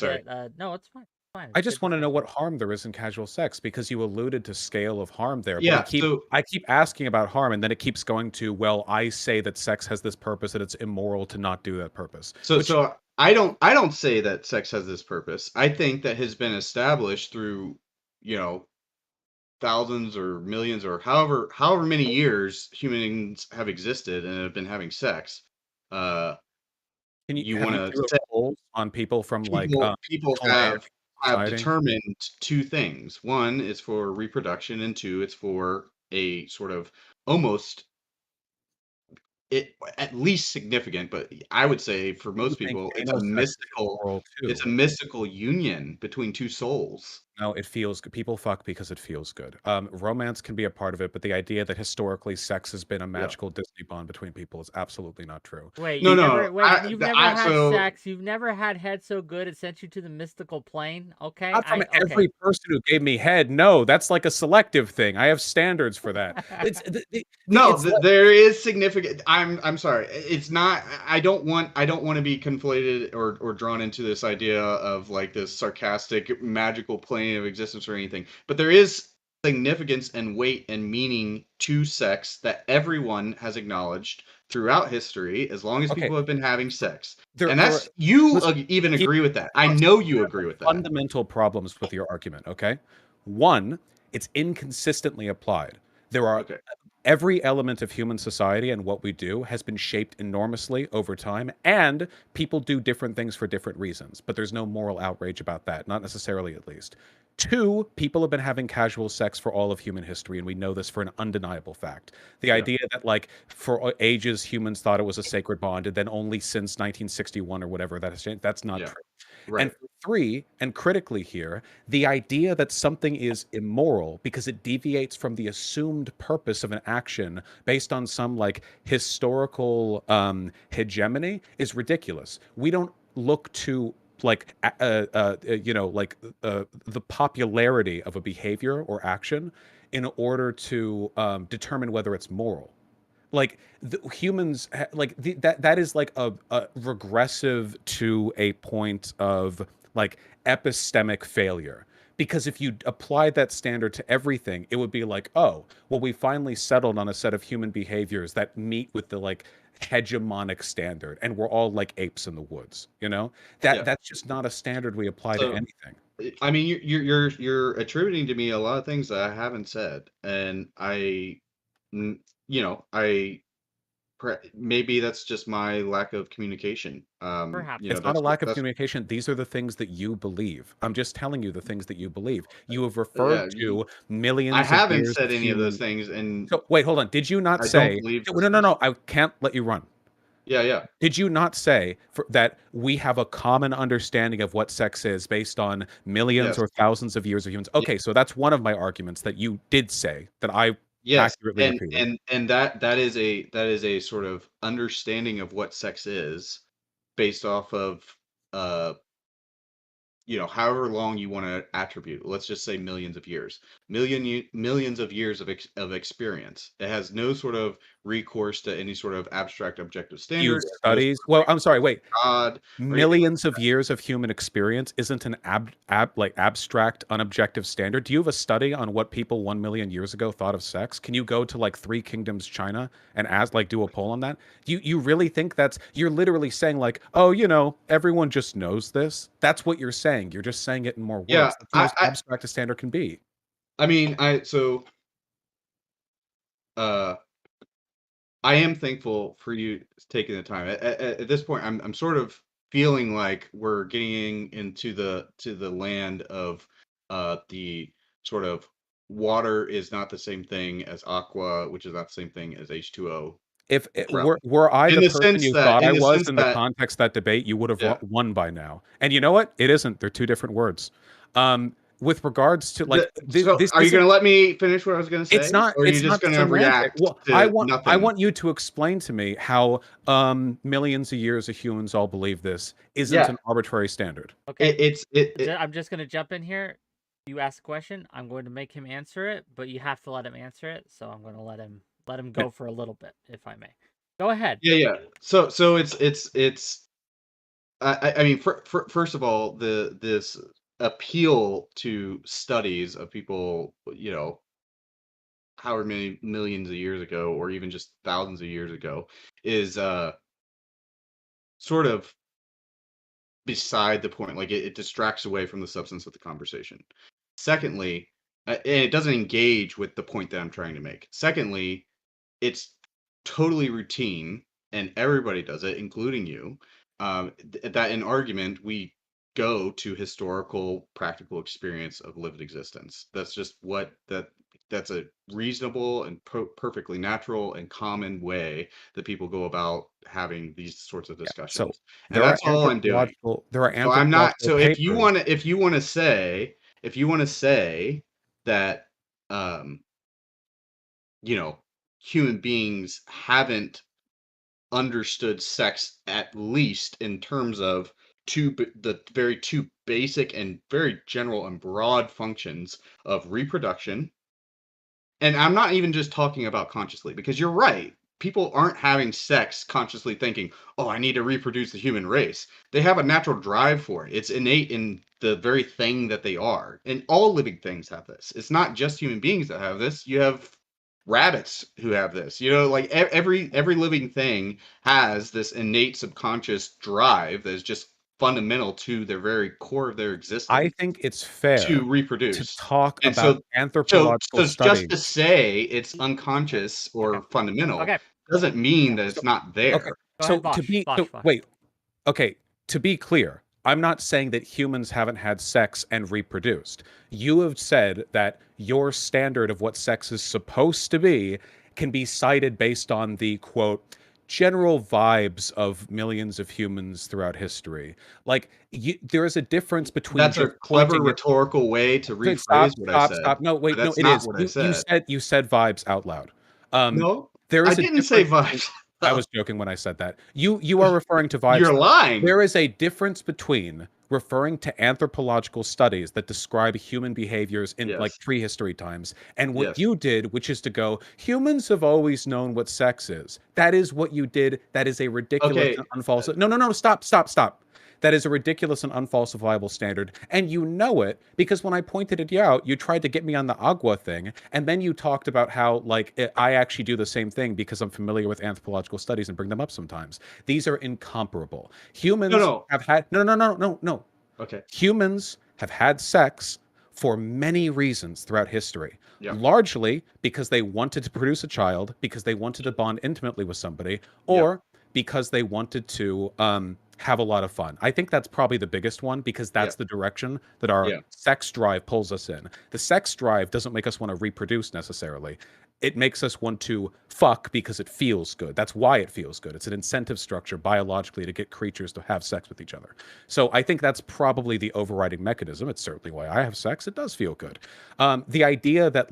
No, it's fine. Fine. I just want to know what harm there is in casual sex, because you alluded to scale of harm there. Yeah, But I keep asking about harm, and then it keeps going to, well, I say that sex has this purpose, and it's immoral to not do that purpose. So I don't say that sex has this purpose. I think that has been established through, thousands or millions or however many years humans have existed and have been having sex. Can you want to say polls on people from people have determined two things. One is for reproduction, and two, it's for a sort of almost at least significant, but I would say for most people, it's a mystical union between two souls. No, it feels good. People fuck because it feels good. Romance can be a part of it, but the idea that historically sex has been a magical Disney bond between people is absolutely not true. Wait, you've never had sex. You've never had head so good it sent you to the mystical plane. Okay, not from every person who gave me head. No, that's like a selective thing. I have standards for that. There is significant. I'm sorry. It's not. I don't want to be conflated or drawn into this idea of like this sarcastic magical plane of existence or anything, but there is significance and weight and meaning to sex that everyone has acknowledged throughout history, as long as people have been having sex. Even agree with that. I know you agree with that. Fundamental problems with your argument, okay? One, it's inconsistently applied. There are every element of human society and what we do has been shaped enormously over time, and people do different things for different reasons, but there's no moral outrage about that, not necessarily at least. Two, people have been having casual sex for all of human history, and we know this for an undeniable fact. The idea that, like, for ages humans thought it was a sacred bond, and then only since 1961 or whatever that has changed, that's not true. Right. And three, and critically here, the idea that something is immoral because it deviates from the assumed purpose of an action based on some like historical hegemony is ridiculous. We don't look to like the popularity of a behavior or action in order to determine whether it's moral. Like humans, that is like a regressive to a point of like epistemic failure. Because if you applied that standard to everything, it would be like, oh, well, we finally settled on a set of human behaviors that meet with the like hegemonic standard, and we're all like apes in the woods. That's just not a standard we apply to anything. I mean, you're attributing to me a lot of things that I haven't said, and maybe that's just my lack of communication. Perhaps it's not a lack of communication. These are the things that you believe. I'm just telling you the things that you believe. You have referred to millions. I haven't said any of those things. And so, wait, hold on. Did you not say? No. I can't let you run. Yeah. Did you not say that we have a common understanding of what sex is based on millions or thousands of years of humans? Okay, so that's one of my arguments that you did say that I. Yes, and that is a sort of understanding of what sex is based off of however long you want to attribute. Let's just say millions of years, millions of years of experience. It has no sort of recourse to any sort of abstract objective standard. Studies. Well, I'm sorry. Wait. Millions of years of human experience isn't an abstract, unobjective standard. Do you have a study on what people 1 million years ago thought of sex? Can you go to like Three Kingdoms, China, and do a poll on that? You really think you're literally saying like, oh, everyone just knows this? That's what you're saying. You're just saying it in more words. That's the most abstract a standard can be. I mean, I am thankful for you taking the time. At this point, I'm sort of feeling like we're getting into the land of the sort of water is not the same thing as aqua, which is not the same thing as H2O If realm. were I In the the person sense you that, thought I in the was sense in the that, context of that debate, you would have yeah. won by now. And you know what? It isn't. They're two different words. With regards to like So, this are you going isn't. to let me finish what I was going to say, or are you It's just not going to semantic. react Well, to I nothing? want you to explain to me how millions of years of humans all believe this isn't Yeah, an arbitrary standard. Okay, it I'm just gonna jump in here. You ask a question, I'm going to make him answer it, but you have to let him answer it. So I'm gonna let him go for a little bit, if I may. Go ahead. yeah. So it's I mean, first of all, this appeal to studies of people, however many millions of years ago, or even just thousands of years ago, is sort of beside the point. Like it distracts away from the substance of the conversation. Secondly, and it doesn't engage with the point that I'm trying to make. Secondly, it's totally routine, and everybody does it, including you. That in argument we go to historical, practical experience of lived existence. That's just that's a reasonable and perfectly natural and common way that people go about having these sorts of Yeah. So discussions, and there are that's all I'm doing. So I'm not. anthropological So papers. if you want to say, that, um, you know, human beings haven't understood sex, at least in terms of the very two basic and very general and broad functions of reproduction. And I'm not even just talking about consciously, because you're right. People aren't having sex consciously thinking, oh, I need to reproduce the human race. They have a natural drive for it. It's innate in the very thing that they are. And all living things have this. It's not just human beings that have this. You have rabbits who have this. Like every living thing has this innate subconscious drive that is just fundamental to their very core of their I existence think it's to fair to reproduce. talk And about so anthropological just to studies. say it's unconscious Okay. or fundamental Okay. doesn't mean Yeah. that So it's not okay. there. Go ahead, Vaush. Vaush. Vaush. Wait. Okay, to be clear, I'm not saying that humans haven't had sex and reproduced. You have said that your standard of what sex is supposed to be can be cited based on the quote general vibes of millions of humans throughout history. Like there is a difference between That's a just clever pointing it. rhetorical way to Stop, rephrase what I stop, said, stop. No, but wait, no, that's it not is. what I said. You said vibes out loud. Um, No, there I is a didn't say difference between. vibes. I was joking when I said that. You are referring to vibes. You're lying. There is a difference between referring to anthropological studies that describe human behaviors in like Yes. prehistory times and what Yes. you did, which is to go, humans have always known what sex is. That is what you did. That is a ridiculous Okay. and unfalsifiable. No, stop, stop, stop. That is a ridiculous and unfalsifiable standard. And you know it because when I pointed it out, you tried to get me on the agua thing. And then you talked about how, like, I actually do the same thing because I'm familiar with anthropological studies and bring them up sometimes. These are incomparable. Humans No. have had, no. Okay. Humans have had sex for many reasons throughout history. Yeah. Largely because they wanted to produce a child, because they wanted to bond intimately with somebody, Yeah. or because they wanted to have a lot of fun. I think that's probably the biggest one because that's the direction that our Yeah. sex drive pulls us in. The sex drive doesn't make us want to reproduce necessarily. It makes us want to fuck because it feels good. That's why it feels good. It's an incentive structure biologically to get creatures to have sex with each other. So I think that's probably the overriding mechanism. It's certainly why I have sex. It does feel good. The idea that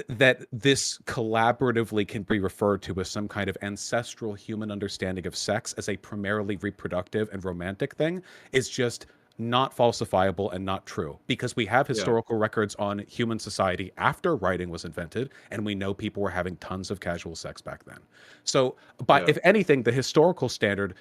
that this collaboratively can be referred to as some kind of ancestral human understanding of sex as a primarily reproductive and romantic thing is just not falsifiable and not true because we have historical records on human society after writing was invented and we know people were having tons of casual sex back then. So if anything, the historical standard,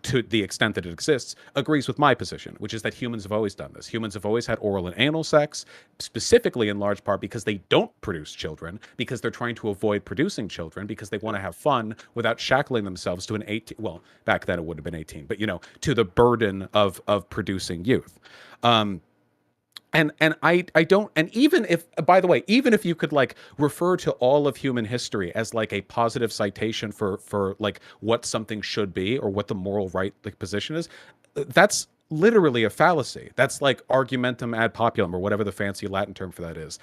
to the extent that it exists, agrees with my position, which is that humans have always done this. Humans have always had oral and anal sex, specifically in large part because they don't produce children, because they're trying to avoid producing children, because they want to have fun without shackling themselves to an 18, well, back then it would have been 18, but to the burden of producing youth. And I don't, and even if, by the way, even if you could like refer to all of human history as like a positive citation for like what something should be or what the moral right like position is, that's literally a fallacy. That's like argumentum ad populum or whatever the fancy Latin term for that is.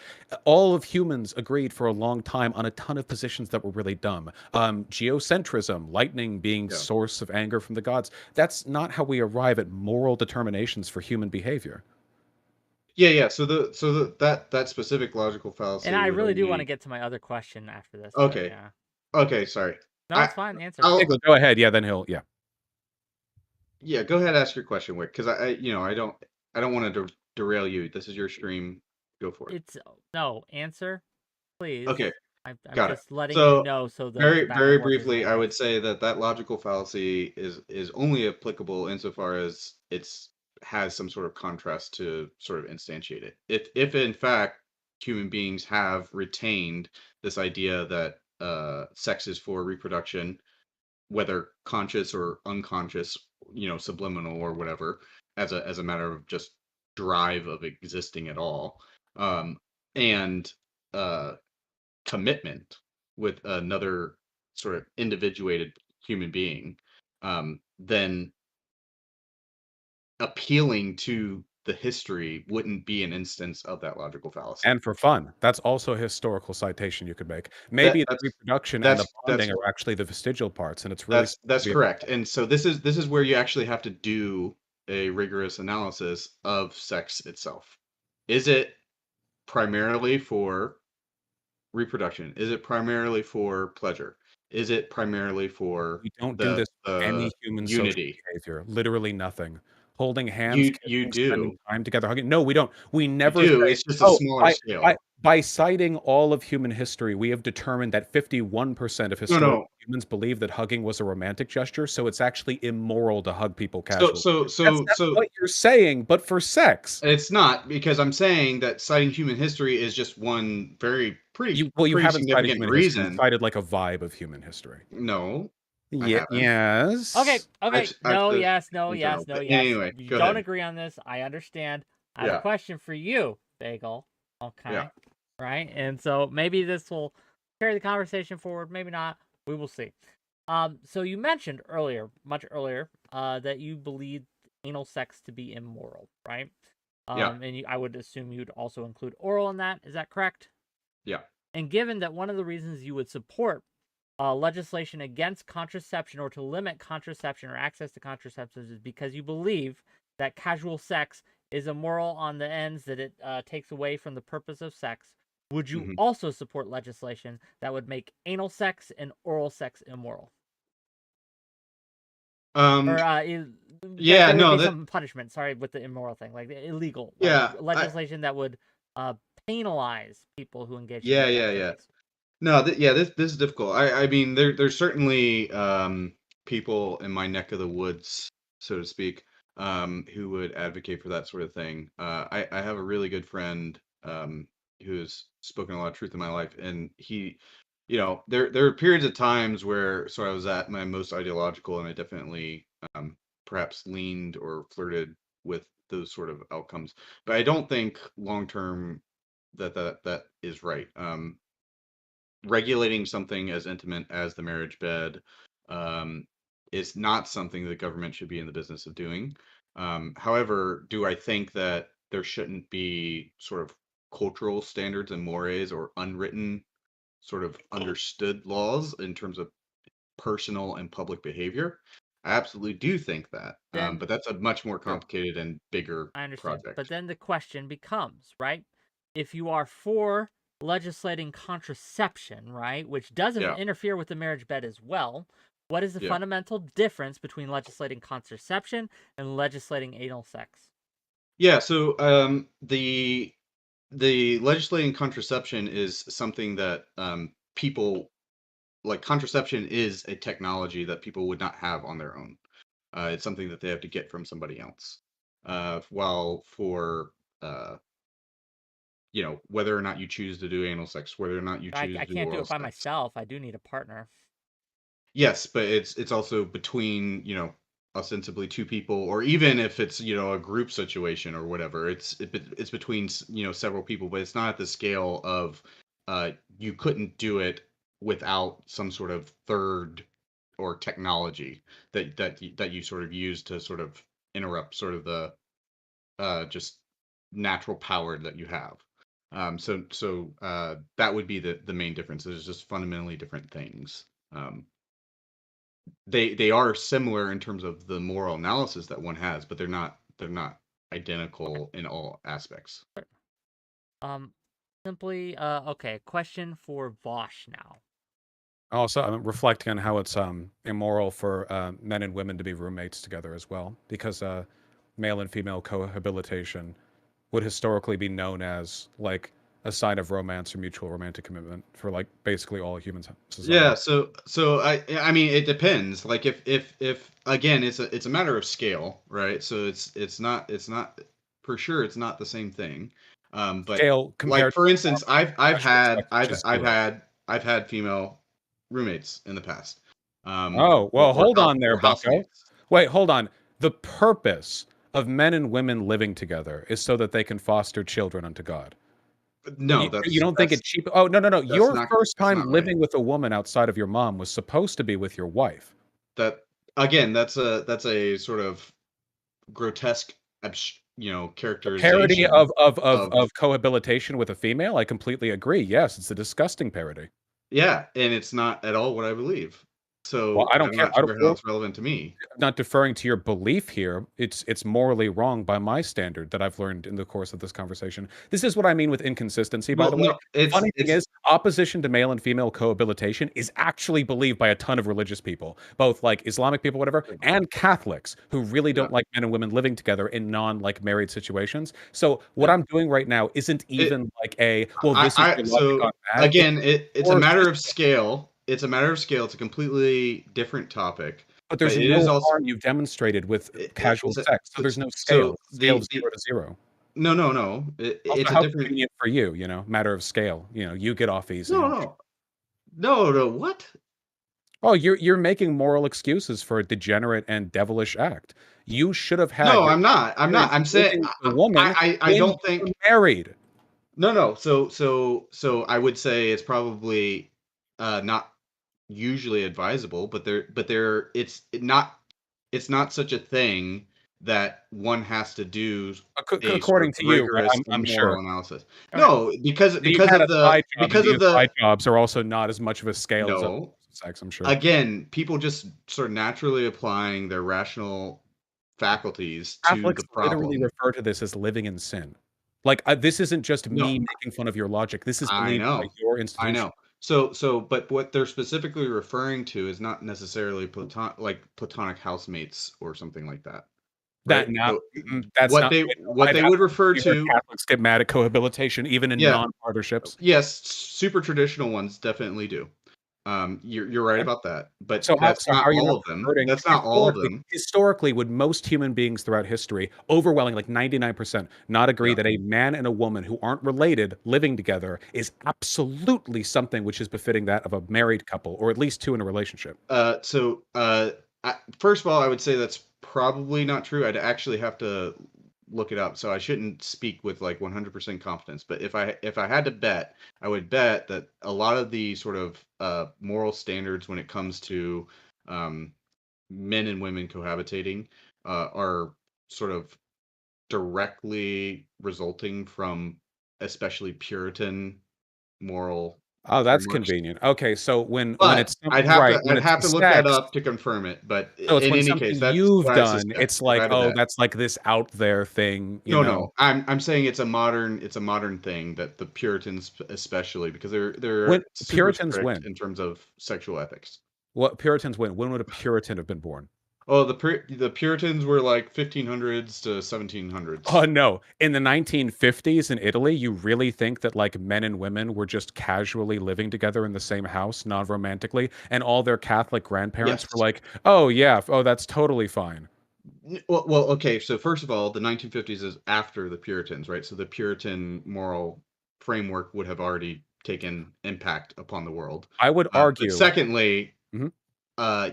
All of humans agreed for a long time on a ton of positions that were really dumb. Geocentrism, lightning being Yeah. source of anger from the gods. That's not how we arrive at moral determinations for human behavior. Yeah. That specific logical And fallacy I would really do want to only. get to my other question after this, but Okay. yeah. Okay. Sorry. No, I it's fine. Answer. I'll Go ahead. Yeah, then he'll. Yeah. Yeah. Go ahead. Ask your question, Wick, because I don't want to derail you. This is your stream. Go for it. It's no answer, please. Okay. I'm Got it. just letting you So know so the very back and very forth isn't briefly, I would endless. say that that logical fallacy is only applicable insofar as it's has some sort of contrast to sort of instantiate it. If in fact human beings have retained this idea that sex is for reproduction, whether conscious or unconscious, subliminal or whatever, as a matter of just drive of existing at all, um, and uh, commitment with another sort of individuated human being, then appealing to the history wouldn't be an instance of that logical fallacy. And for fun. That's also a historical citation you could make. That Maybe the that's reproduction and the that's bonding are actually the vestigial parts, and it's really that's supposed to that's be correct. And so this is where you actually have to do a rigorous analysis of sex itself. Is it primarily for reproduction? Is it primarily for pleasure? Is it primarily for we don't do the this with any human social unity? behavior. Literally nothing. Holding hands, You kissing, spending do. time together, hugging. No, we don't. We You never do, say, it's just a oh, smaller scale. by citing all of human history, we have determined that 51% of No, historical no. humans believe that hugging was a romantic gesture, so it's actually immoral to hug people So casually. so That's so that's so what you're saying, but for sex. it's not, because I'm saying that citing human history is just one very You pretty haven't cited significant human history. You reason. cited like a vibe of human history. No, I Yeah, haven't. Okay, yes. okay. I've No, said yes, no, in yes, general. no, But yes. anyway, You go don't ahead. agree on this. I understand. I have a Yeah, question for you, Bagel. yeah. Okay. Right? And so maybe this will carry the conversation forward, maybe not. We will see. So you mentioned earlier, much earlier, that you believe anal sex to be immoral, right? Yeah, And I would assume you'd also include oral in that. Is that correct? yeah. And given that one of the reasons you would support legislation against contraception or to limit contraception or access to contraceptives is because you believe that casual sex is immoral on the ends that it takes away from the purpose of sex, would you Mhm. also support legislation that would make anal sex and oral sex immoral? Um, Or yeah, there would no, be that some punishment, sorry, with the immoral thing, like illegal, like yeah, legislation that would uh, penalize people who engage in yeah, these yeah, yeah. activities. No, yeah, this is difficult. I mean, there's certainly people in my neck of the woods, so to speak, who would advocate for that sort of thing. I have a really good friend who's spoken a lot of truth in my life, and he, there are periods of times where I was at my most ideological, and I definitely perhaps leaned or flirted with those sort of outcomes. But I don't think long term that is right. Regulating something as intimate as the marriage bed um, is not something the government should be in the business of doing. However, do I think that there shouldn't be sort of cultural standards and mores or unwritten sort of understood laws in terms of personal and public behavior? I absolutely do think that. Then But that's a much more Sure. complicated and bigger I understand. But project. then the question becomes, right? If you are for legislating contraception, right, which doesn't Yeah, interfere with the marriage bed as well, what is the yeah. fundamental difference between legislating contraception and legislating anal sex? Yeah, so the legislating contraception is something that people like. Contraception is a technology that people would not have on their own. It's something that they have to get from somebody else. While for uh, whether or not you choose to do anal sex, whether or not you choose I to do can't do oral it by sex. myself. I do need a partner. Yes, but it's also between, ostensibly two people, or even if it's a group situation or whatever, it's between several people, but it's not at the scale of you couldn't do it without some sort of third or technology that you sort of use to sort of interrupt sort of the just natural power that you have. So that would be the main difference. There's just fundamentally different things. They are similar in terms of the moral analysis that one has, but they're not identical in all aspects. Um, simply, okay, question for Vaush now. Also, I'm reflecting on how it's immoral for men and women to be roommates together as well, because male and female cohabitation would historically be known as like a sign of romance or mutual romantic commitment for like basically all human society. Yeah, so I mean it depends. Like if again it's a matter of scale, right? So it's not for sure it's not the same thing. But Scale like compared for to instance, I've professional had sex, which is zero. I've had female roommates in the past. Oh, well, hold on there, Or bucko. housemates. Wait, hold on. The purpose of men and women living together is so that they can foster children unto God. No, You don't think it's cheap? Oh, no, no, no. that's Your not first that's time not right. living with a woman outside of your mom was supposed to be with your wife. That again, that's a sort of grotesque A parody characterization of of cohabitation with a female? I completely agree. Yes, it's a disgusting parody. yeah, and it's not at all what I believe. Well, So I don't I'm care. not I don't, sure how it's relevant to me. not deferring to your belief here. It's morally wrong by my standard that I've learned in the course of this conversation. This is what I mean with inconsistency, by Well, the way. no, Funny thing is, opposition to male and female cohabitation is actually believed by a ton of religious people, both like Islamic people, whatever, and Catholics who really yeah, don't like men and women living together in non-like married situations. So what yeah. I'm doing right now isn't It, even like a, well, this is I your logic so on that. It's again, it's a more matter of scale. It's a matter of scale. It's a completely different topic, but but there's it is no also harm you've demonstrated with casual it's a, sex, so there's no scale. so Scale of the 0 to 0. no. Also, It's a how different. convenient for you, matter of scale. You get off easy. No. What? Oh, you're making moral excuses for a degenerate and devilish act. You should have had No, your I'm not. I'm not. experience I'm saying living with a woman I when don't you were think. married. No. So I would say it's probably not usually advisable, but it's not such a thing that one has to do a sort of According to you, right? rigorous I'm sure. moral analysis. Okay. No, because You've had a side job, and of side the jobs are also not as much of a scale as other no. sex, I'm sure. Again, people just sort of naturally applying their rational faculties to Catholics the literally problem. refer to this as living in sin. Like, this isn't just No, me making fun of your logic. This is I believed by know. your I institution. know. But what they're specifically referring to is not necessarily platonic housemates or something like that, right? That not So that's not what I've they would refer absolutely heard to, Catholics get mad at cohabitation even in yeah, non-partnerships. yes, super traditional ones definitely do. You're right Okay. about that, but So that's how not are you all not of them. perverting That's not all of them. historically, would most human beings throughout history, overwhelming, like 99%, not agree Yeah. that a man and a woman who aren't related living together is absolutely something which is befitting that of a married couple, or at least two in a relationship? First of all, I would say that's probably not true. I'd actually have to look it up, so I shouldn't speak with like 100% confidence. But if I had to bet, I would bet that a lot of the sort of moral standards when it comes to um, men and women cohabitating are sort of directly resulting from especially Puritan moral Oh, that's frameworks. convenient. Okay, so when But it's right, when I'd it's have to look that sex. up to confirm it. But So it's in when any something case, that's you've what I done, suspect. it's If I like, had to oh, bet. that's like this out there thing, No. I'm saying it's a modern thing that the Puritans especially because When they're super Puritans strict win. in terms of sexual ethics. What Puritans win? When would a Puritan have been born? Oh, the Puritans were like 1500s to 1700s. Oh no. In the 1950s in Italy, you really think that like men and women were just casually living together in the same house, non-romantically, and all their Catholic grandparents were Yes. like, "Oh yeah, oh that's totally fine." Okay. So first of all, the 1950s is after the Puritans, right? So the Puritan moral framework would have already taken impact upon the world. I would But argue. secondly, Mhm.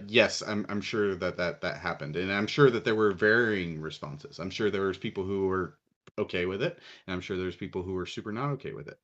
Yes, I'm sure that happened, and I'm sure that there were varying responses. I'm sure there was people who were okay with it, and I'm sure there's people who were super not okay with it.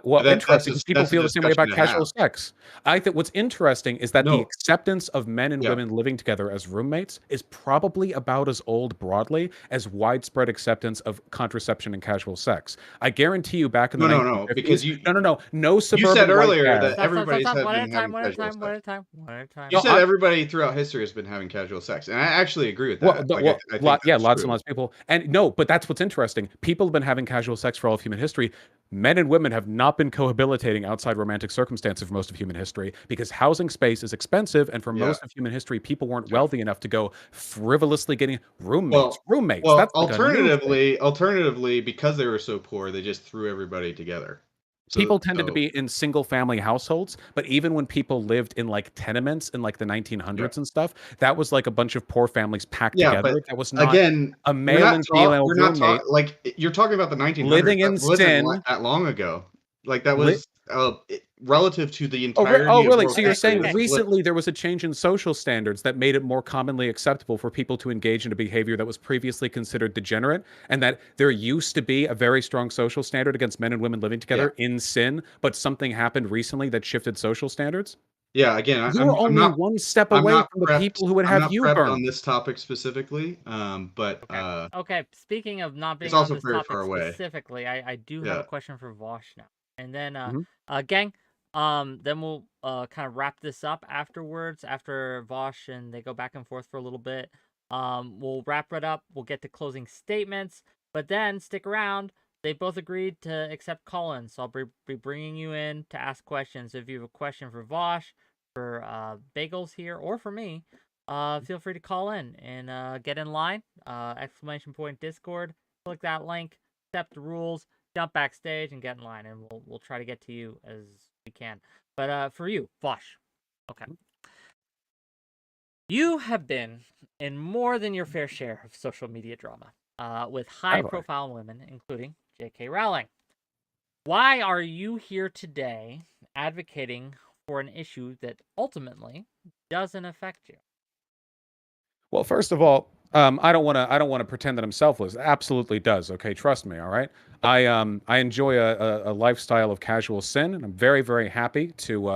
Well, That's interesting because people that's a feel the same way discussion about to casual have. sex. I think what's interesting is that the No, acceptance of men and yeah, women living together as roommates is probably about as old broadly as widespread acceptance of contraception and casual sex. I guarantee you, back in the no, because 1950s, no you said suburban white earlier dad. that Stop, stop, stop, everybody's stop. have One at been a time, having one at a casual time, one sex. at a time, one at a time. You No, said everybody throughout history has been having casual sex, and I actually agree with that. Like, I think Yeah, that's lots and true. lots of people. And no, but that's what's interesting. People have been having casual sex for all of human history. Men and women have not been cohabitating outside romantic circumstances for most of human history because housing space is expensive. And for Yeah, most of human history, people weren't yeah. wealthy enough to go frivolously getting roommates. Well, Roommates, that's like a new thing. alternatively, because they were so poor, they just threw everybody together. People So, tended to so be in single family households, but even when people lived in like tenements in like the yeah, 1900s and stuff, that was like a bunch of poor families packed yeah. together. But That was not again, a male and female we're not roommate talking like you're talking about the 1900s. living That in wasn't sin. that long ago. Like that was relative to the Oh, entirety of really? world So you're Okay, history. saying okay. That's a blip. recently there was a change in social standards that made it more commonly acceptable for people to engage in a behavior that was previously considered degenerate, and that there used to be a very strong social standard against men and women living Yeah, together in sin, but something happened recently that shifted social standards? yeah. Again, You're only one step away from the people who would I'm have not you prepped on burned. this topic specifically. But Okay. Okay. Speaking of not it's being on also this very topic far away. specifically, I do have a Yeah. question for Vaush now. And then Mhm. gang, then we'll kind of wrap this up afterwards after Vaush and they go back and forth for a little bit. We'll wrap it up. We'll get to closing statements, but then stick around. They both agreed to accept call-ins, so I'll be bringing you in to ask questions. So if you have a question for Vaush, for Bagels here, or for me, feel free to call in and get in line. Exclamation point Discord. Click that link. Accept the rules. Jump backstage and get in line, and we'll try to get to you as we can. But for you, Vosh. Okay. You have been in more than your fair share of social media drama, with Have I? high-profile women, including J.K. Rowling. Why are you here today advocating for an issue that ultimately doesn't affect you? Well, first of all, I don't want to pretend that I'm selfless. It absolutely does. Okay, trust me. All right. I enjoy a lifestyle of casual sin, and I'm very very happy to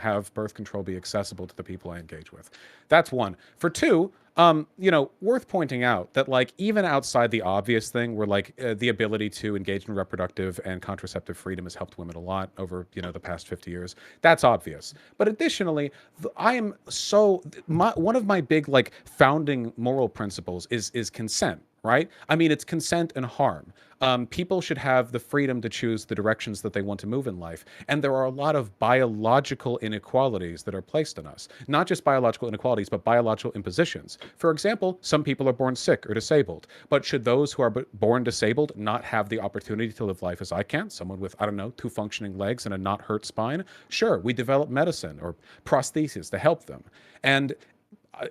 have birth control be accessible to the people I engage with. That's one. For two, worth pointing out that like even outside the obvious thing, where like the ability to engage in reproductive and contraceptive freedom has helped women a lot over the past 50 years. That's obvious. But additionally, I am so one of my big like founding moral principles is consent. Right? I mean, it's consent and harm. People should have the freedom to choose the directions that they want to move in life. And there are a lot of biological inequalities that are placed on us. Not just biological inequalities, but biological impositions. For example, some people are born sick or disabled. But should those who are born disabled not have the opportunity to live life as I can? Someone with, I don't know, 2 functioning legs and a not hurt spine? Sure, we develop medicine or prostheses to help them. And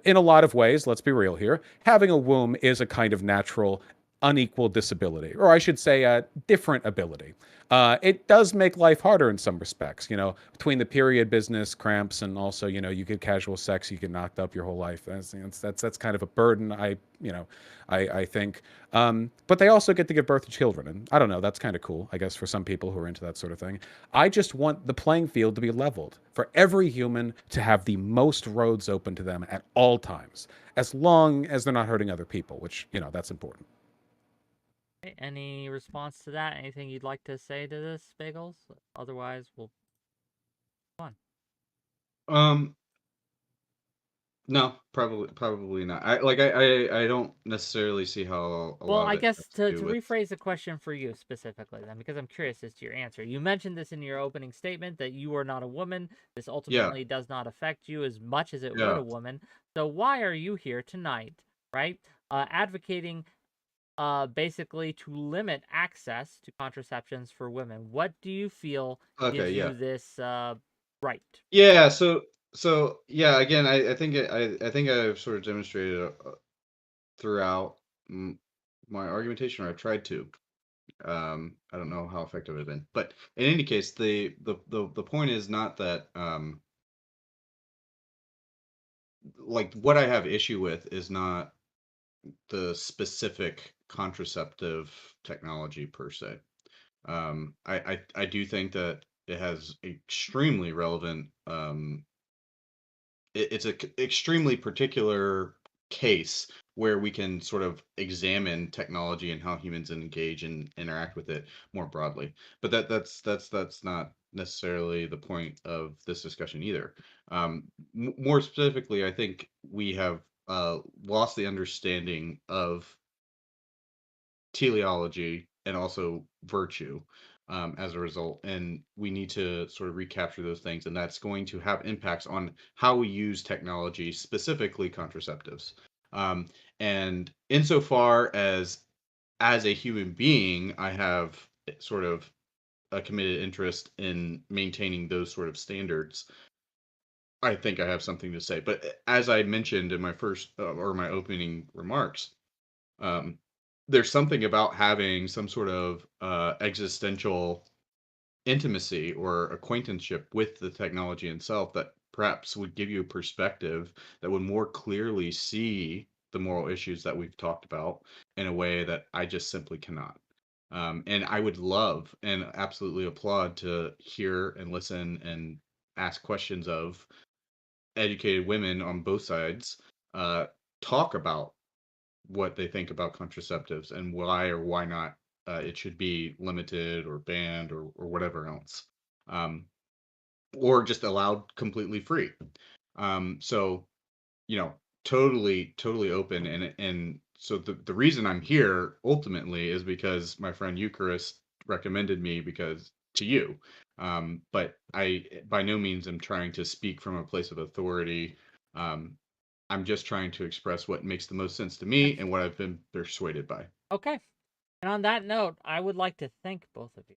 in a lot of ways, let's be real here, having a womb is a kind of natural, unequal disability, or I should say a different ability. It does make life harder in some respects, between the period business, cramps, and also, you get casual sex, you get knocked up your whole life. That's kind of a burden, I think. But they also get to give birth to children, and I don't know, that's kind of cool, I guess, for some people who are into that sort of thing. I just want the playing field to be leveled for every human to have the most roads open to them at all times, as long as they're not hurting other people, which, that's important. Okay, any response to that? Anything you'd like to say to this, Bagels? Otherwise, we'll move on. Um, no, probably not. I don't necessarily see how a Well, lot of I it guess has to to do with. rephrase the question for you specifically, then, because I'm curious as to your answer. You mentioned this in your opening statement that you are not a woman. This Yeah, ultimately does not affect you as much as it would yeah. a woman. So why are you here tonight, right? Advocating basically to limit access to contraceptions for women. What do you feel Okay, gives yeah. you this right? Yeah, so yeah, again, I think I've sort of demonstrated throughout m my argumentation, or I tried to. I don't know how effective I've been, but in any case, the point is not that like what I have issue with is not the specific contraceptive technology per se. I do think that it has extremely relevant. It's a extremely particular case where we can sort of examine technology and how humans engage and interact with it more broadly. But that's not necessarily the point of this discussion either. More specifically, I think we have lost the understanding of teleology and also virtue as a result. And we need to sort of recapture those things. And that's going to have impacts on how we use technology, specifically contraceptives. Um, and insofar as a human being, I have sort of a committed interest in maintaining those sort of standards. I think I have something to say. But as I mentioned in my first or my opening remarks, um, there's something about having some sort of existential intimacy or acquaintanceship with the technology itself that perhaps would give you a perspective that would more clearly see the moral issues that we've talked about in a way that I just simply cannot. And I would love and absolutely applaud to hear and listen and ask questions of educated women on both sides uh, talk about what they think about contraceptives and why or why not it should be limited or banned or whatever else, um, or just allowed completely free. So you know, totally open, and so the reason I'm here ultimately is because my friend Eucharist recommended me because to you. But I by no means am trying to speak from a place of authority. Um, I'm just trying to express what makes the most sense to me and what I've been persuaded by. Okay. And on that note, I would like to thank both of you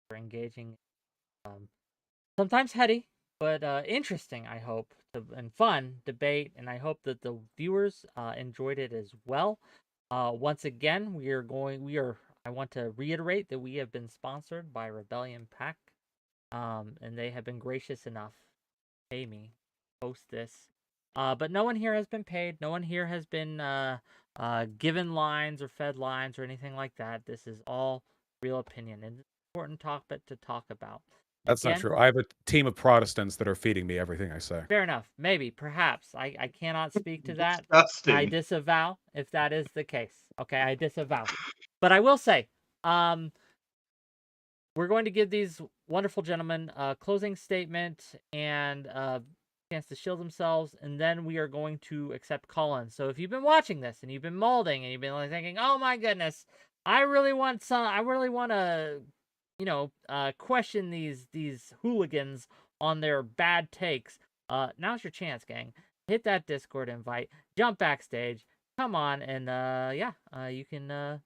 for engaging. Um, Sometimes heady, but interesting, I hope, and fun debate. And I hope that the viewers enjoyed it as well. Once again, I want to reiterate that we have been sponsored by Rebellion PAC, and they have been gracious enough to pay me to host this. But no one here has been paid. No one here has been given lines or fed lines or anything like that. This is all real opinion, and it's an important topic to talk about. That's not Again, true. I have a team of Protestants that are feeding me everything I say. fair enough. Maybe, perhaps. I cannot speak to that. I Disgusting. disavow if that is the case. Okay, I disavow. But I will say, we're going to give these wonderful gentlemen a closing statement and a chance to shield themselves, and then we are going to accept call-ins. So if you've been watching this and you've been molding and you've been like thinking, "Oh my goodness, I really want to, question these hooligans on their bad takes," now's your chance, gang. Hit that Discord invite, jump backstage, come on, and you can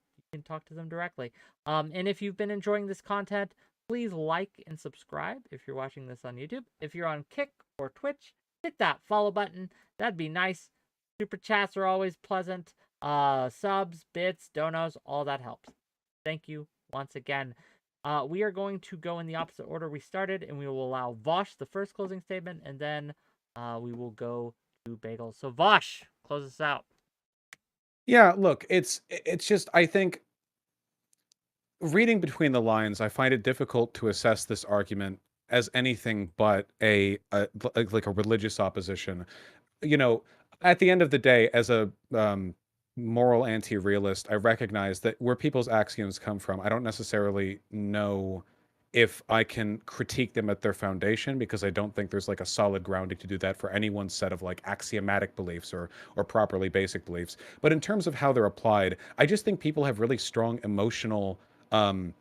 talk to them directly. And if you've been enjoying this content, please like and subscribe if you're watching this on YouTube. If you're on Kick or Twitch, hit that follow button. That'd be nice. Super chats are always pleasant. Subs, bits, donos, all that helps. Thank you once again. We are going to go in the opposite order we started, and we will allow Vaush the first closing statement, and then we will go to Bagels. So Vaush, close us out. Yeah, look, it's just I think reading between the lines, I find it difficult to assess this argument as anything but like a religious opposition. You know, at the end of the day, as a moral anti-realist, I recognize that where people's axioms come from, I don't necessarily know if I can critique them at their foundation, because I don't think there's like a solid grounding to do that for any one set of like axiomatic beliefs or properly basic beliefs. But in terms of how they're applied, I just think people have really strong emotional um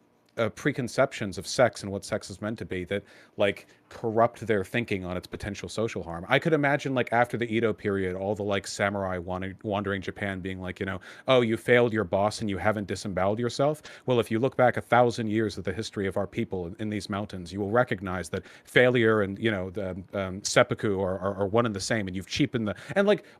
preconceptions of sex and what sex is meant to be that like corrupt their thinking on its potential social harm. I could imagine like after the Edo period, all the like samurai wandering Japan being like, oh, you failed your boss and you haven't disemboweled yourself. Well, if you look back 1,000 years of the history of our people in these mountains, you will recognize that failure and the seppuku are one and the same, and you've cheapened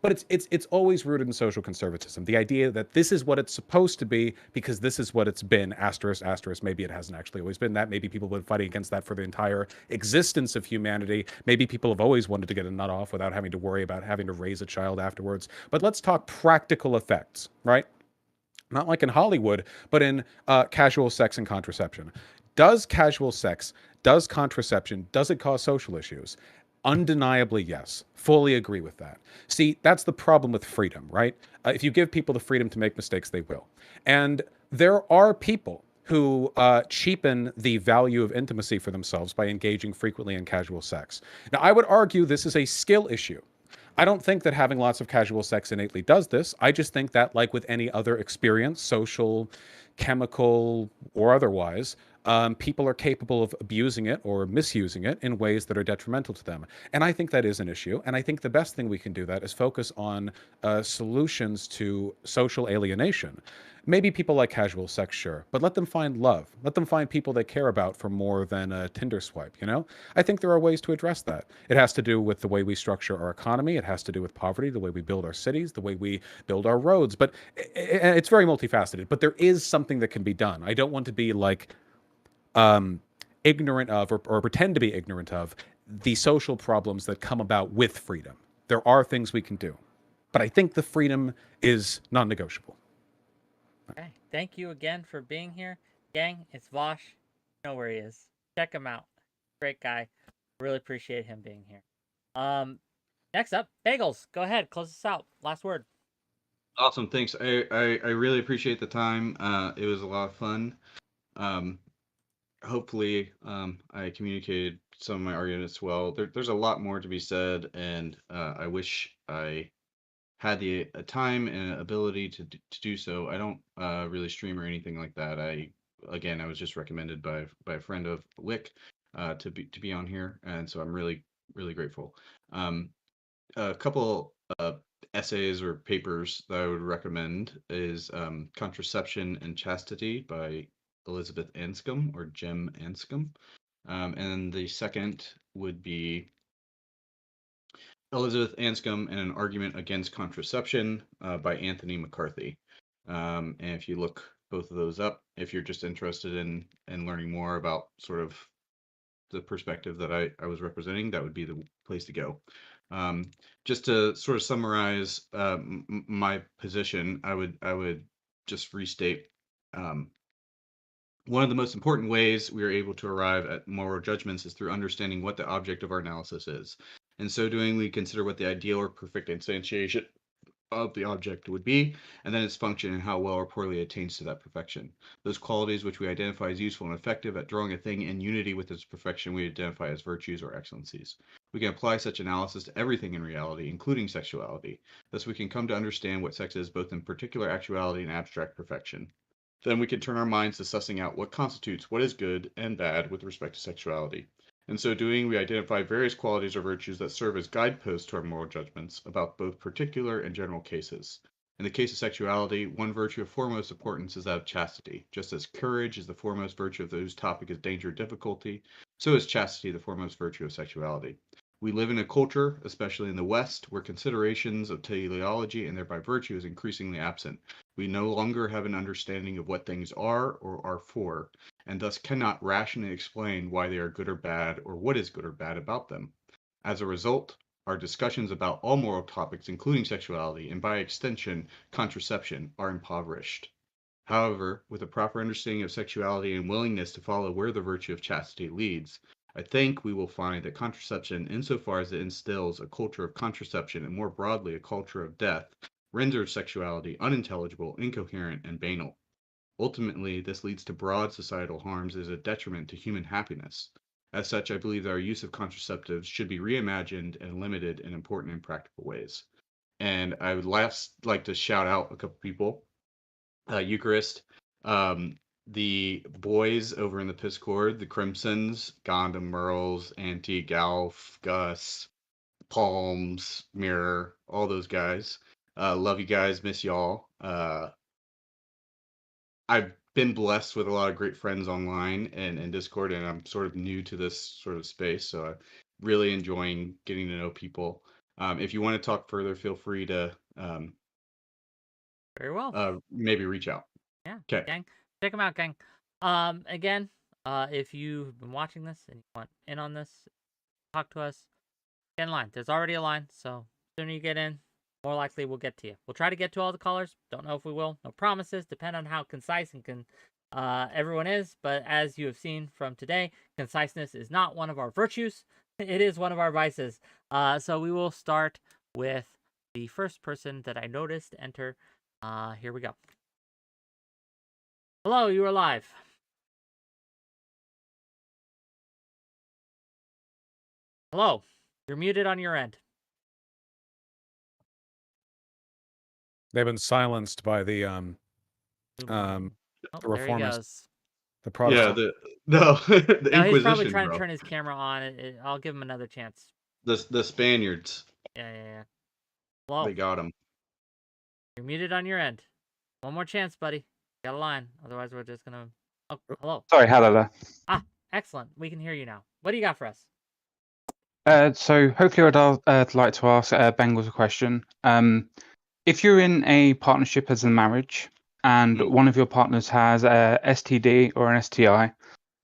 but it's always rooted in social conservatism. The idea that this is what it's supposed to be because this is what it's been, asterisk, asterisk. Maybe it hasn't actually always been that. Maybe people have been fighting against that for the entire existence existence of humanity. Maybe people have always wanted to get a nut off without having to worry about having to raise a child afterwards. But let's talk practical effects, right? Not like in Hollywood, but in casual sex and contraception. Does casual sex, does contraception, does it cause social issues? Undeniably, yes. Fully agree with that. See, that's the problem with freedom, right? If you give people the freedom to make mistakes, they will. And there are people who cheapen the value of intimacy for themselves by engaging frequently in casual sex. Now, I would argue this is a skill issue. I don't think that having lots of casual sex innately does this. I just think that, like with any other experience, social, chemical, or otherwise, people are capable of abusing it or misusing it in ways that are detrimental to them. And I think that is an issue. And I think the best thing we can do that is focus on solutions to social alienation. Maybe people like casual sex, sure, but let them find love. Let them find people they care about for more than a Tinder swipe, you know? I think there are ways to address that. It has to do with the way we structure our economy. It has to do with poverty, the way we build our cities, the way we build our roads. But it's very multifaceted. But there is something that can be done. I don't want to be like ignorant of or pretend to be ignorant of the social problems that come about with freedom. There are things we can do. But I think the freedom is non-negotiable. Okay. Thank you again for being here. Gang, it's Vaush. You know where he is. Check him out. Great guy. Really appreciate him being here. Next up, Bagels. Go ahead. Close us out. Last word. Awesome. Thanks. I really appreciate the time. It was a lot of fun. Hopefully, I communicated some of my arguments well. There's a lot more to be said, and I wish I had the time and ability to do so. I don't really stream or anything like that. I was just recommended by a friend of Wick to be on here, and so I'm really grateful. A couple essays or papers that I would recommend is Contraception and Chastity by Elizabeth Anscombe or Jem Anscombe. And the second would be Elizabeth Anscombe and an Argument Against Contraception by Anthony McCarthy. And if you look both of those up, if you're just interested in learning more about sort of the perspective that I was representing, that would be the place to go. Just to sort of summarize my position, I would just restate one of the most important ways we are able to arrive at moral judgments is through understanding what the object of our analysis is. In so doing, we consider what the ideal or perfect instantiation of the object would be, and then its function and how well or poorly it attains to that perfection. Those qualities which we identify as useful and effective at drawing a thing in unity with its perfection we identify as virtues or excellencies. We can apply such analysis to everything in reality, including sexuality. Thus we can come to understand what sex is both in particular actuality and abstract perfection. Then we can turn our minds to sussing out what constitutes what is good and bad with respect to sexuality. In so doing, we identify various qualities or virtues that serve as guideposts to our moral judgments about both particular and general cases. In the case of sexuality, one virtue of foremost importance is that of chastity. Just as courage is the foremost virtue of whose topic is danger or difficulty, so is chastity the foremost virtue of sexuality. We live in a culture, especially in the West, where considerations of teleology and thereby virtue is increasingly absent. We no longer have an understanding of what things are or are for, and thus cannot rationally explain why they are good or bad or what is good or bad about them. As a result, our discussions about all moral topics, including sexuality and by extension contraception, are impoverished. However, with a proper understanding of sexuality and willingness to follow where the virtue of chastity leads, I think we will find that contraception, insofar as it instills a culture of contraception and more broadly a culture of death, renders sexuality unintelligible, incoherent, and banal. Ultimately, this leads to broad societal harms as a detriment to human happiness. As such, I believe that our use of contraceptives should be reimagined and limited in important and practical ways. And I would last like to shout out a couple people. Eucharist, the boys over in the Discord, the Crimsons, Gonda, Merles, Auntie, Galf, Gus, Palms, Mirror, all those guys. Love you guys, miss y'all. I've been blessed with a lot of great friends online and Discord, and I'm sort of new to this sort of space, so I'm really enjoying getting to know people. If you want to talk further, feel free to Very well. maybe reach out. Yeah, Okay. gang. Check them out, gang. Again, if you've been watching this and you want in on this, talk to us, get in line. There's already a line, so the sooner you get in, more likely we'll get to you. We'll try to get to all the callers. Don't know if we will. No promises. Depend on how concise and everyone is. But as you have seen from today, conciseness is not one of our virtues. It is one of our vices. So we will start with the first person that I noticed enter. Here we go. Hello, you are live. Hello, you're muted on your end. They've been silenced by the Oh, there he reformers, goes. the Yeah, Protestant. the No, he's probably Inquisition, trying to bro. turn his camera on. I'll give him another chance. The Spaniards, Yeah. Hello, they got him. you're muted on your end. One more chance, buddy. Got a line. Otherwise, we're just gonna. Oh, hello. Sorry, hello there. Ah, excellent. We can hear you now. What do you got for us? So hopefully I'd like to ask Bengals a question. If you're in a partnership as a marriage and one of your partners has a STD or an STI,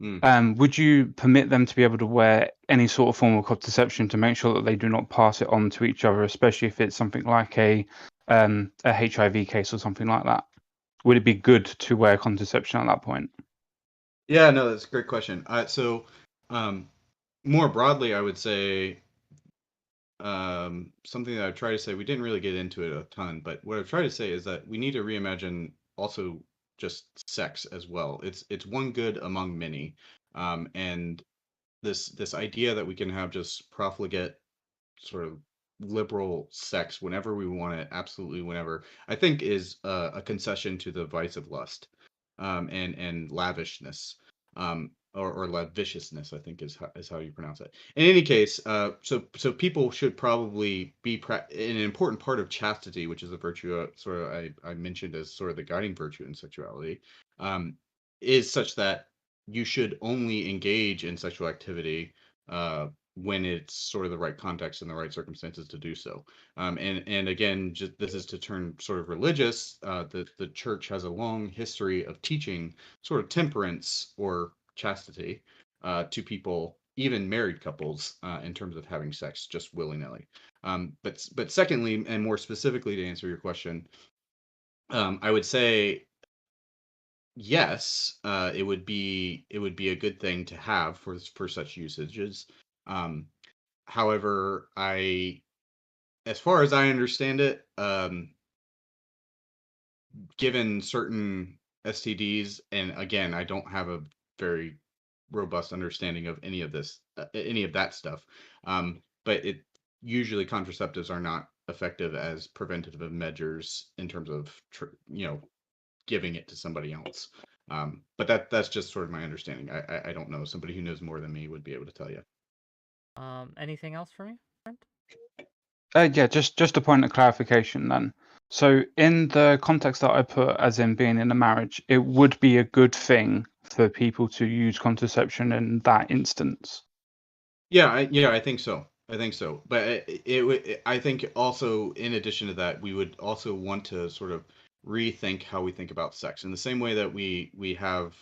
would you permit them to be able to wear any sort of form of contraception to make sure that they do not pass it on to each other, especially if it's something like a HIV case or something like that? Would it be good to wear contraception at that point? Yeah, no, that's a great question. So, more broadly, I would say something that I've tried to say, we didn't really get into it a ton, but what I've tried to say is that we need to reimagine also just sex as well. It's one good among many. And this idea that we can have just profligate sort of liberal sex whenever we want it, absolutely whenever, I think is a concession to the vice of lust, and lavishness, or laviciousness, I think is how you pronounce it. In any case, so people should probably be an important part of chastity, which is a virtue sort of I mentioned as sort of the guiding virtue in sexuality, is such that you should only engage in sexual activity when it's sort of the right context and the right circumstances to do so. And again, just this is to turn sort of religious. The church has a long history of teaching sort of temperance or chastity to people, even married couples, in terms of having sex just willy-nilly. But secondly, and more specifically to answer your question, I would say yes, it would be a good thing to have for such usages. However, as far as I understand it, given certain STDs, and again, I don't have a very robust understanding of any of this, any of that stuff. But usually contraceptives are not effective as preventative measures in terms of giving it to somebody else. But that's just sort of my understanding. I don't know. Somebody who knows more than me would be able to tell you. Anything else for me, friend? Yeah, just a point of clarification then. So in the context that I put, as in being in a marriage, it would be a good thing for people to use contraception in that instance. Yeah, I think so. I think so. But I think also, in addition to that, we would also want to sort of rethink how we think about sex in the same way that we have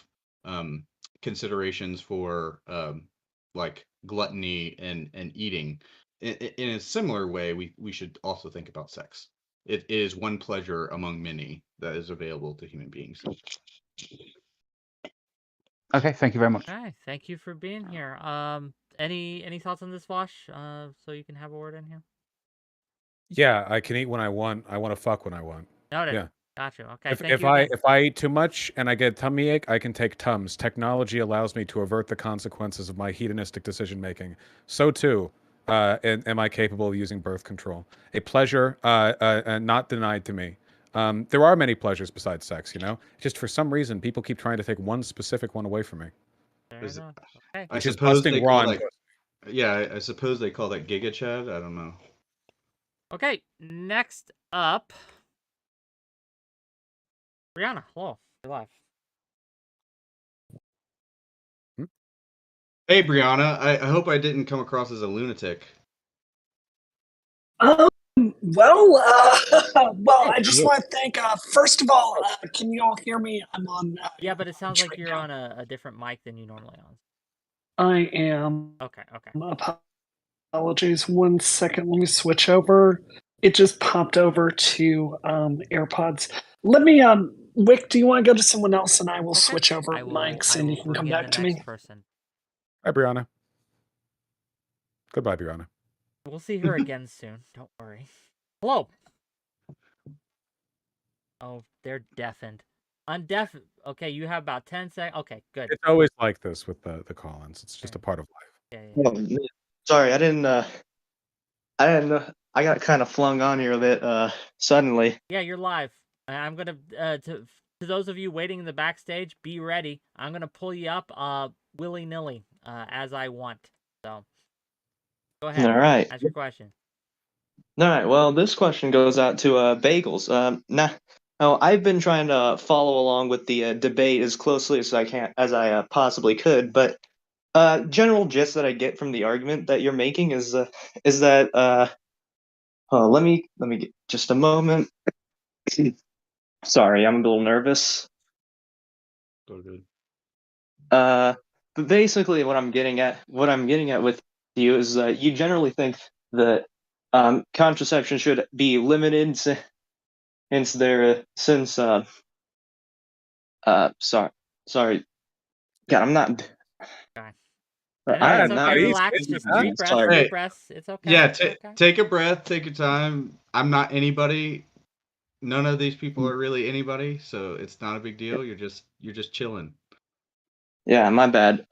considerations for like gluttony and eating. In a similar way, we should also think about sex. It is one pleasure among many that is available to human beings. Okay, thank you very much. Okay, thank you for being here. Any thoughts on this, Vaush? So you can have a word in here. Yeah, I can eat when I want. I want to fuck when I want. Noted. Yeah. Gotcha. Okay. If I eat too much and I get a tummy ache, I can take Tums. Technology allows me to avert the consequences of my hedonistic decision making. So too, am I capable of using birth control? A pleasure not denied to me. There are many pleasures besides sex, Just for some reason, people keep trying to take one specific one away from me. Fair enough. Okay. I Which is suppose busting they raw call and that. Yeah, I suppose they call that Giga Chad. I don't know. Okay. Next up, Brianna. Hello. You're live. Hey, Brianna. I hope I didn't come across as a lunatic. Well, I just want to thank. First of all, can you all hear me? I'm on. Yeah, but it sounds like right you're now. on a different mic than you normally on. I am. Okay. Apologies. 1 second. Let me switch over. It just popped over to AirPods. Let me Wick, do you want to go to someone else and I will Okay. switch over I will. mics I and will you can come bring in back the to next me? person. Hi, Brianna. Goodbye, Brianna. We'll see her again soon. Don't worry. Hello. Oh, they're deafened. Undeaf. Okay, you have about 10 seconds. Okay, good. It's always like this with the call-ins. It's just a Okay. part of life. Yeah. Oh, man. Sorry, I didn't know. I got kind of flung on here a bit suddenly. Yeah, you're live. I'm gonna to those of you waiting in the backstage, be ready. I'm gonna pull you up willy-nilly as I want. So go ahead. All right. Ask your question. All right. Well, this question goes out to Bagels. Now I've been trying to follow along with the debate as closely as I possibly could, but general gist that I get from the argument that you're making is that let me get just a moment. Sorry, I'm a little nervous. So good. But basically, what I'm getting at with you is you generally think that contraception should be limited sorry, God, I'm not. Okay. I No, it's am not. okay. easy, Relax. easy, Just man. deep breaths. Sorry. Hey, Deep breaths. It's okay. Yeah, It's okay. take a breath, take your time. I'm not anybody. None of these people are really anybody, so it's not a big deal. You're just chilling. Yeah, my bad.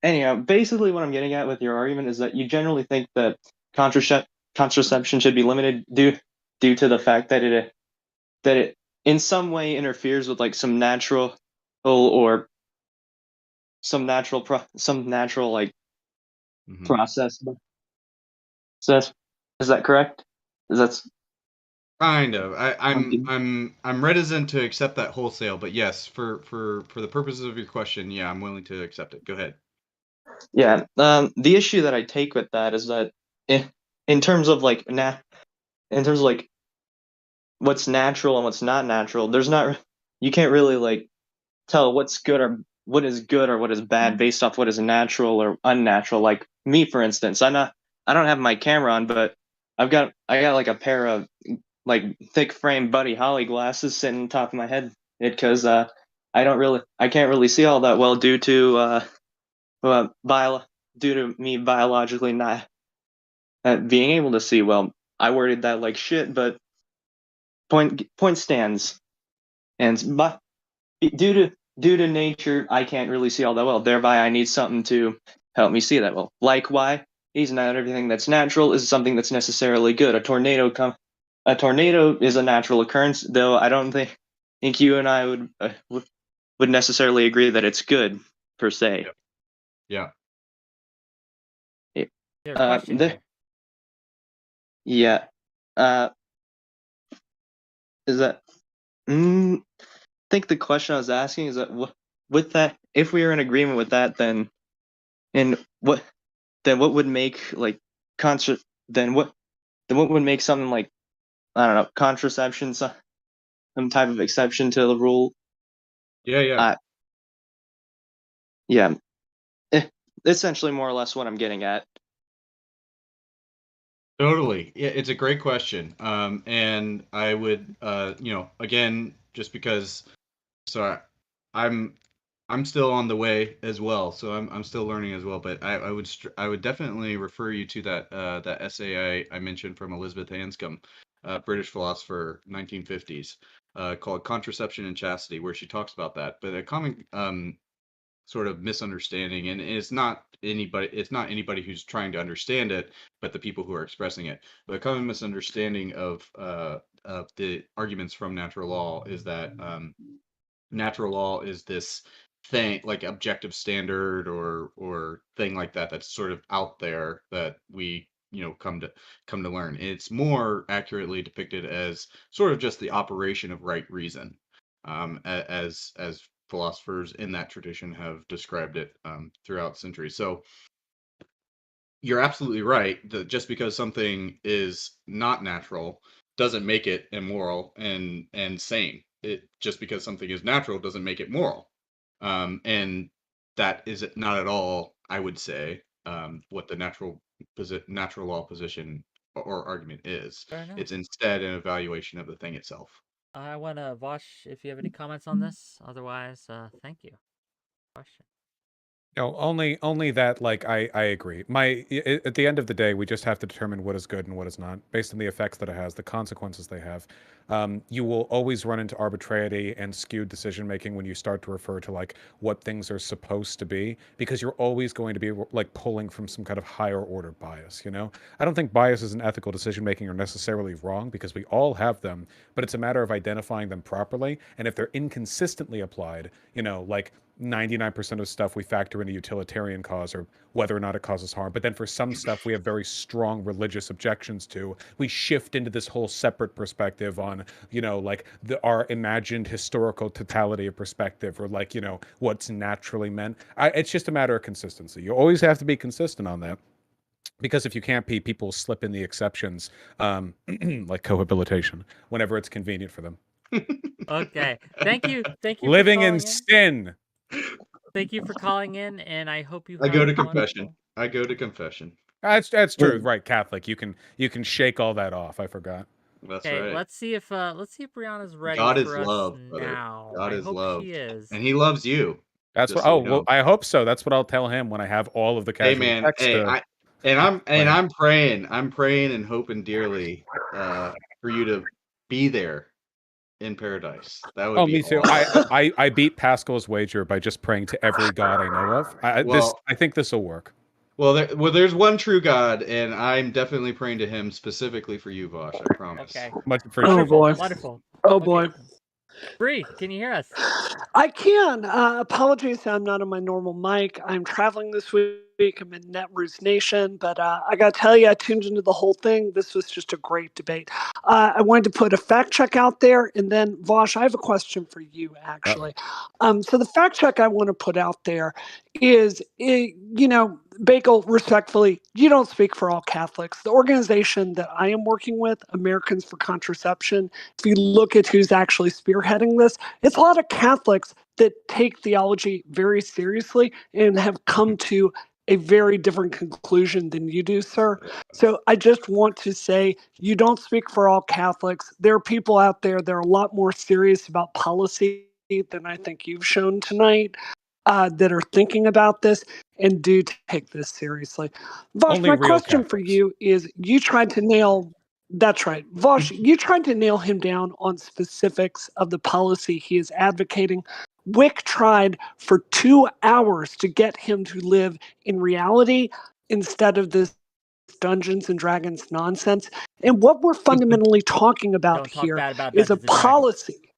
Anyhow, basically, what I'm getting at with your argument is that you generally think that contraception should be limited due to the fact that it in some way interferes with like some natural or some natural like Mhm. process. Is that correct? Is that Kind of. Okay. I'm reticent to accept that wholesale, but yes, for the purposes of your question, yeah, I'm willing to accept it. Go ahead. Yeah. The issue that I take with that is that in terms of like what's natural and what's not natural, you can't really like tell what's good or what is good or what is bad based off what is natural or unnatural. Like me, for instance, I don't have my camera on, but I got like a pair of like thick frame Buddy Holly glasses sitting on top of my head because I can't really see all that well due to due to me biologically not being able to see well. I worded that like shit, but point stands. And but due to nature, I can't really see all that well. Thereby, I need something to help me see that well. Likewise, not everything that's natural is something that's necessarily good. A tornado is a natural occurrence, though I don't think you and I would necessarily agree that it's good per se. Yeah. Is there a question here? Yeah. Is that? I think the question I was asking is that with that, if we are in agreement with that, then what would make like contra then what would make something like I don't know contraception some type of exception to the rule? Yeah. Yeah, essentially more or less what I'm getting at. Totally. Yeah, it's a great question. And I would, again, just because, so I'm still on the way as well, so I'm still learning as well. But I would definitely refer you to that essay I mentioned from 𝕾𝖍𝖎𝖙 𝖬𝖃, British philosopher, 1950s, called Contraception and Chastity, where she talks about that. But a common sort of misunderstanding, and it's not anybody who's trying to understand it, but the people who are expressing it. But a common misunderstanding of the arguments from natural law is that natural law is this thing like objective standard or thing like that that's sort of out there that we come to learn. It's more accurately depicted as sort of just the operation of right reason, as philosophers in that tradition have described it throughout centuries. So you're absolutely right that just because something is not natural doesn't make it immoral and sane. It just because something is natural doesn't make it moral, and that is not at all, I would say, what the natural natural law position or argument is. Fair enough. It's instead an evaluation of the thing itself. I want to, Vaush, if you have any comments on this. Otherwise, thank you. Question. No, only that, like, I agree. At the end of the day, we just have to determine what is good and what is not based on the effects that it has, the consequences they have. You will always run into arbitrarity and skewed decision making when you start to refer to like what things are supposed to be, because you're always going to be like pulling from some kind of higher order bias. I don't think biases in ethical decision making are necessarily wrong, because we all have them, but it's a matter of identifying them properly, and if they're inconsistently applied, like 99% of stuff we factor in a utilitarian cause or whether or not it causes harm. But then for some stuff we have very strong religious objections to, we shift into this whole separate perspective on, like our imagined historical totality of perspective, or like, what's naturally meant. It's just a matter of consistency. You always have to be consistent on that. Because if you can't be, people slip in the exceptions, like cohabilitation, whenever it's convenient for them. Okay. Thank you. Living in sin. Thank you for calling in, and I hope you. I go to confession. That's true, right? Catholic. You can shake all that off. I forgot. That's okay, right. Let's see if Brianna's ready. God for is us love, now. God is love. She is, and He loves you. That's what. Oh, well, I hope so. That's what I'll tell him when I have all of the casual text. I'm praying and hoping dearly for you to be there in paradise. That would be me too. I beat Pascal's wager by just praying to every god I know of. I think this will work. Well, there's one true God, and I'm definitely praying to Him specifically for you, Vaush. I promise. Okay. Much appreciated. Oh boy. Wonderful. Oh boy. Bree, can you hear us? I can. Apologies, I'm not on my normal mic. I'm traveling this week. I'm in Netroots Nation, but I got to tell you, I tuned into the whole thing. This was just a great debate. I wanted to put a fact check out there, and then Vaush, I have a question for you, actually. So the fact check I want to put out there is, Bagel, respectfully, you don't speak for all Catholics. The organization that I am working with, Americans for Contraception, if you look at who's actually spearheading this, it's a lot of Catholics that take theology very seriously and have come to a very different conclusion than you do, sir. So I just want to say, you don't speak for all Catholics. There are people out there that are a lot more serious about policy than I think you've shown tonight, that are thinking about this and do take this seriously. Vaush, my question for you is, you tried to nail... That's right. Vaush, you tried to nail him down on specifics of the policy he is advocating. Wick tried for 2 hours to get him to live in reality instead of this Dungeons and Dragons nonsense. And what we're fundamentally talking about here is a policy.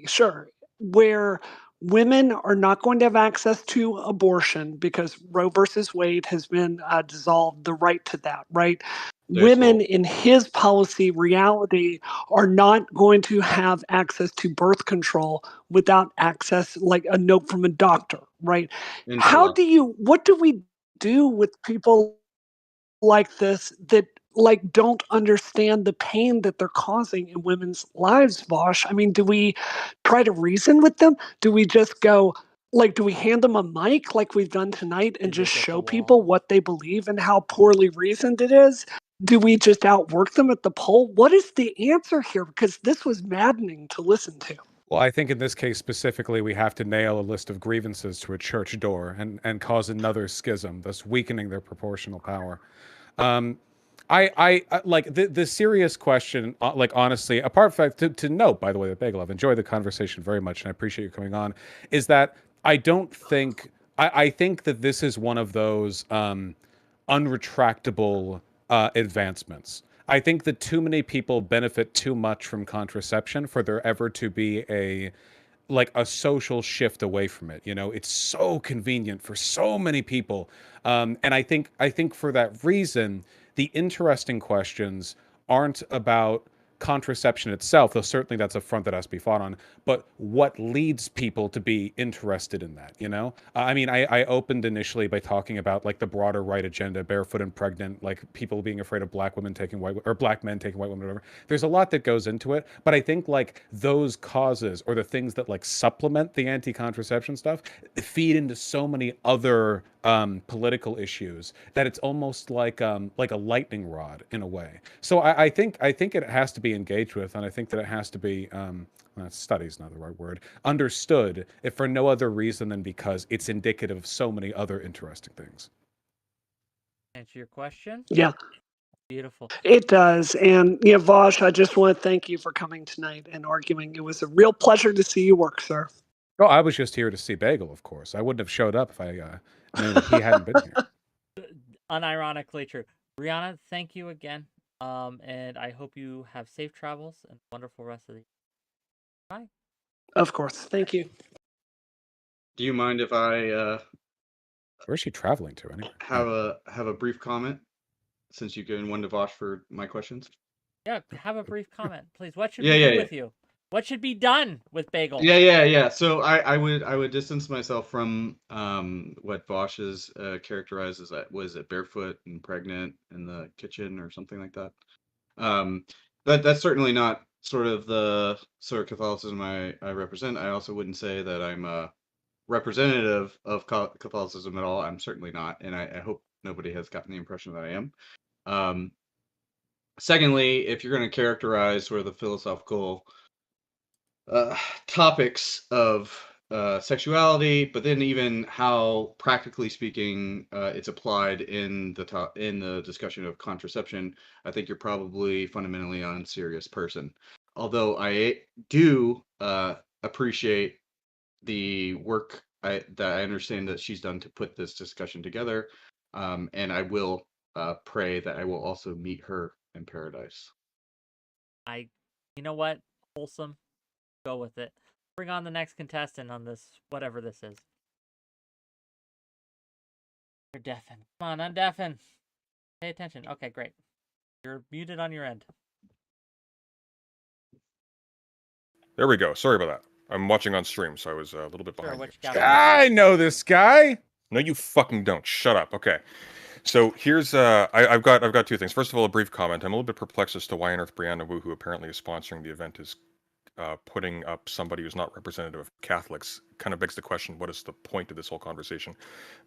Sure, where women are not going to have access to abortion because Roe versus Wade has been dissolved, the right to that, right? Women in his policy reality are not going to have access to birth control without access, like a note from a doctor, right? What do we do with people like this that don't understand the pain that they're causing in women's lives, Vaush? I mean, do we try to reason with them? Do we just go, do we hand them a mic like we've done tonight and just show people what they believe and how poorly reasoned it is? Do we just outwork them at the poll? What is the answer here? Because this was maddening to listen to. Well, I think in this case specifically, we have to nail a list of grievances to a church door and cause another schism, thus weakening their proportional power. I like the serious question, honestly, apart from to note, by the way, that Bagel, I've enjoyed the conversation very much, and I appreciate you coming on, is that I don't think, I think that this is one of those unretractable advancements. I think that too many people benefit too much from contraception for there ever to be a social shift away from it. It's so convenient for so many people. And I think for that reason, the interesting questions aren't about contraception itself, though certainly that's a front that has to be fought on, but what leads people to be interested in that, I mean, I opened initially by talking about the broader right agenda, barefoot and pregnant, people being afraid of black women taking white, or black men taking white women, whatever. There's a lot that goes into it, but I think those causes, or the things that supplement the anti-contraception stuff, feed into so many other political issues that it's almost like a lightning rod in a way. So I think it has to be engaged with, and I think that it has to be study's not the right word, understood, if for no other reason than because it's indicative of so many other interesting things. Answer your question? Yeah, Beautiful. it does. And yeah, Vaush, I just want to thank you for coming tonight and arguing. It was a real pleasure to see you work, sir. Oh, I was just here to see Bagel, of course. I wouldn't have showed up if I knew that he hadn't been here. Unironically true. Brianna, thank you again. And I hope you have safe travels and wonderful rest of the Bye. Of course. Thank you. Do you mind if I Where's she traveling to anyway? have a brief comment, since you've given one to Vaush for my questions? Yeah, have a brief comment, please. What should Yeah, we yeah, do yeah. with you? What should be done with Bagel? Yeah. So I would distance myself from what Vaush is characterized as, was it barefoot and pregnant in the kitchen or something like that. That's certainly not sort of the sort of Catholicism I represent. I also wouldn't say that I'm representative of Catholicism at all. I'm certainly not, and I hope nobody has gotten the impression that I am. Secondly, if you're going to characterize sort of the philosophical topics of sexuality, but then even how, practically speaking, it's applied in the discussion of contraception, I think you're probably fundamentally an unserious person. Although I do appreciate the work that I understand that she's done to put this discussion together, and I will pray that I will also meet her in paradise. You know what? Wholesome. Go with it. Bring on the next contestant on this, whatever this is. You're deafened. Come on, undeafen. Pay attention. Okay, great. You're muted on your end. There we go. Sorry about that. I'm watching on stream, so I was a little bit behind you. I know this guy. No, you fucking don't. Shut up. Okay. So here's I've got two things. First of all, a brief comment. I'm a little bit perplexed as to why on earth 𝕵𝖎𝖙, who apparently is sponsoring the event, is putting up somebody who's not representative of Catholics. Kind of begs the question, what is the point of this whole conversation?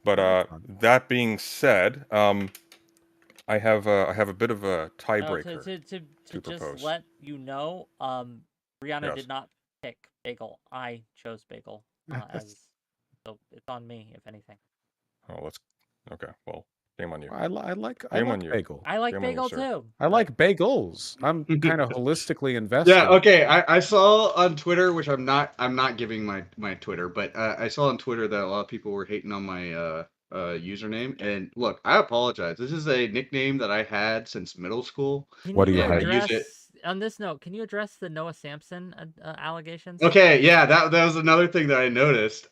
But that being said, I have a bit of a tiebreaker to propose. Just let you know, Brianna Yes. did not pick Bagel. I chose Bagel so it's on me, if anything. Oh, okay. Well, shame on you. I like you. Bagel. I like Shame on you, Bagel sir. too. I like bagels. I'm kind of holistically invested. Yeah, okay. I saw on Twitter, which I'm not giving my Twitter, but I saw on Twitter that a lot of people were hating on my username. And look, I apologize. This is a nickname that I had since middle school. What do you hate? Use it. On this note, can you address the Noah Sampson allegations? Okay, yeah, that was another thing that I noticed.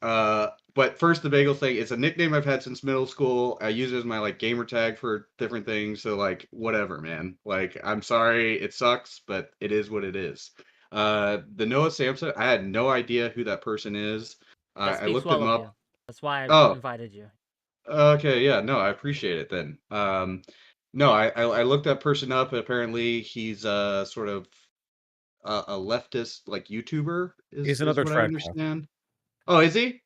But first, the bagel thing, it's a nickname I've had since middle school. I use it as my gamer tag for different things. So whatever, man. I'm sorry, it sucks, but it is what it is. The Noah Sampson, I had no idea who that person is. I looked him up. That's why I invited you. Okay, yeah, no, I appreciate it then. No, I looked that person up. Apparently, he's sort of a leftist YouTuber. He's another what I frat understand. Oh, is he?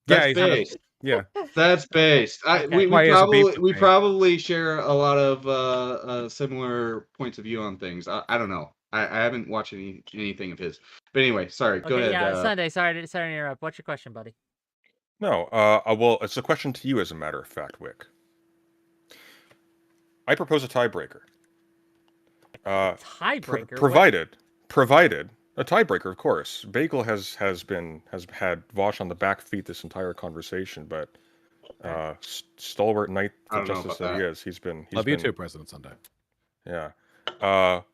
Yeah, That's based. Yeah, That's based. Okay. We probably share a lot of similar points of view on things. I don't know. I haven't watched anything of his. But anyway, sorry. Go ahead. Yeah, Sunday. Sorry to interrupt. What's your question, buddy? No. Well, it's a question to you, as a matter of fact, Wick. I propose a tiebreaker. Tiebreaker. Provided a tiebreaker, of course. Bagel has had Vaush on the back feet this entire conversation, but stalwart knight for justice that he is, he's been. Love you too, President Sunday. Yeah.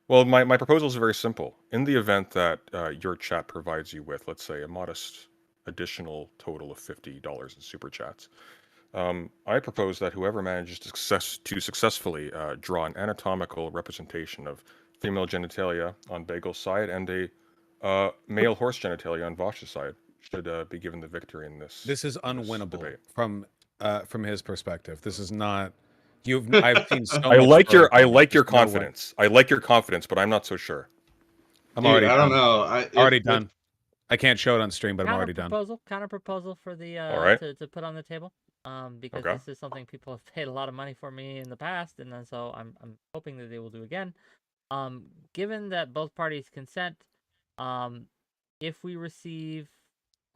Well, my proposal is very simple. In the event that your chat provides you with, let's say, a modest additional total of $50 in super chats, I propose that whoever manages to successfully draw an anatomical representation of female genitalia on Bagel's side and a male horse genitalia on Vaush's side should be given the victory in this. This is unwinnable debate. From his perspective. This is not. I've seen so I much like your confidence. I like your confidence, but I'm not so sure. I'm already. I done. don't know. Already done. I can't show it on stream, but I'm already done. Counter proposal for the All right. to put on the table. because Okay. this is something people have paid a lot of money for me in the past, and then so I'm hoping that they will do again. Given that both parties consent, if we receive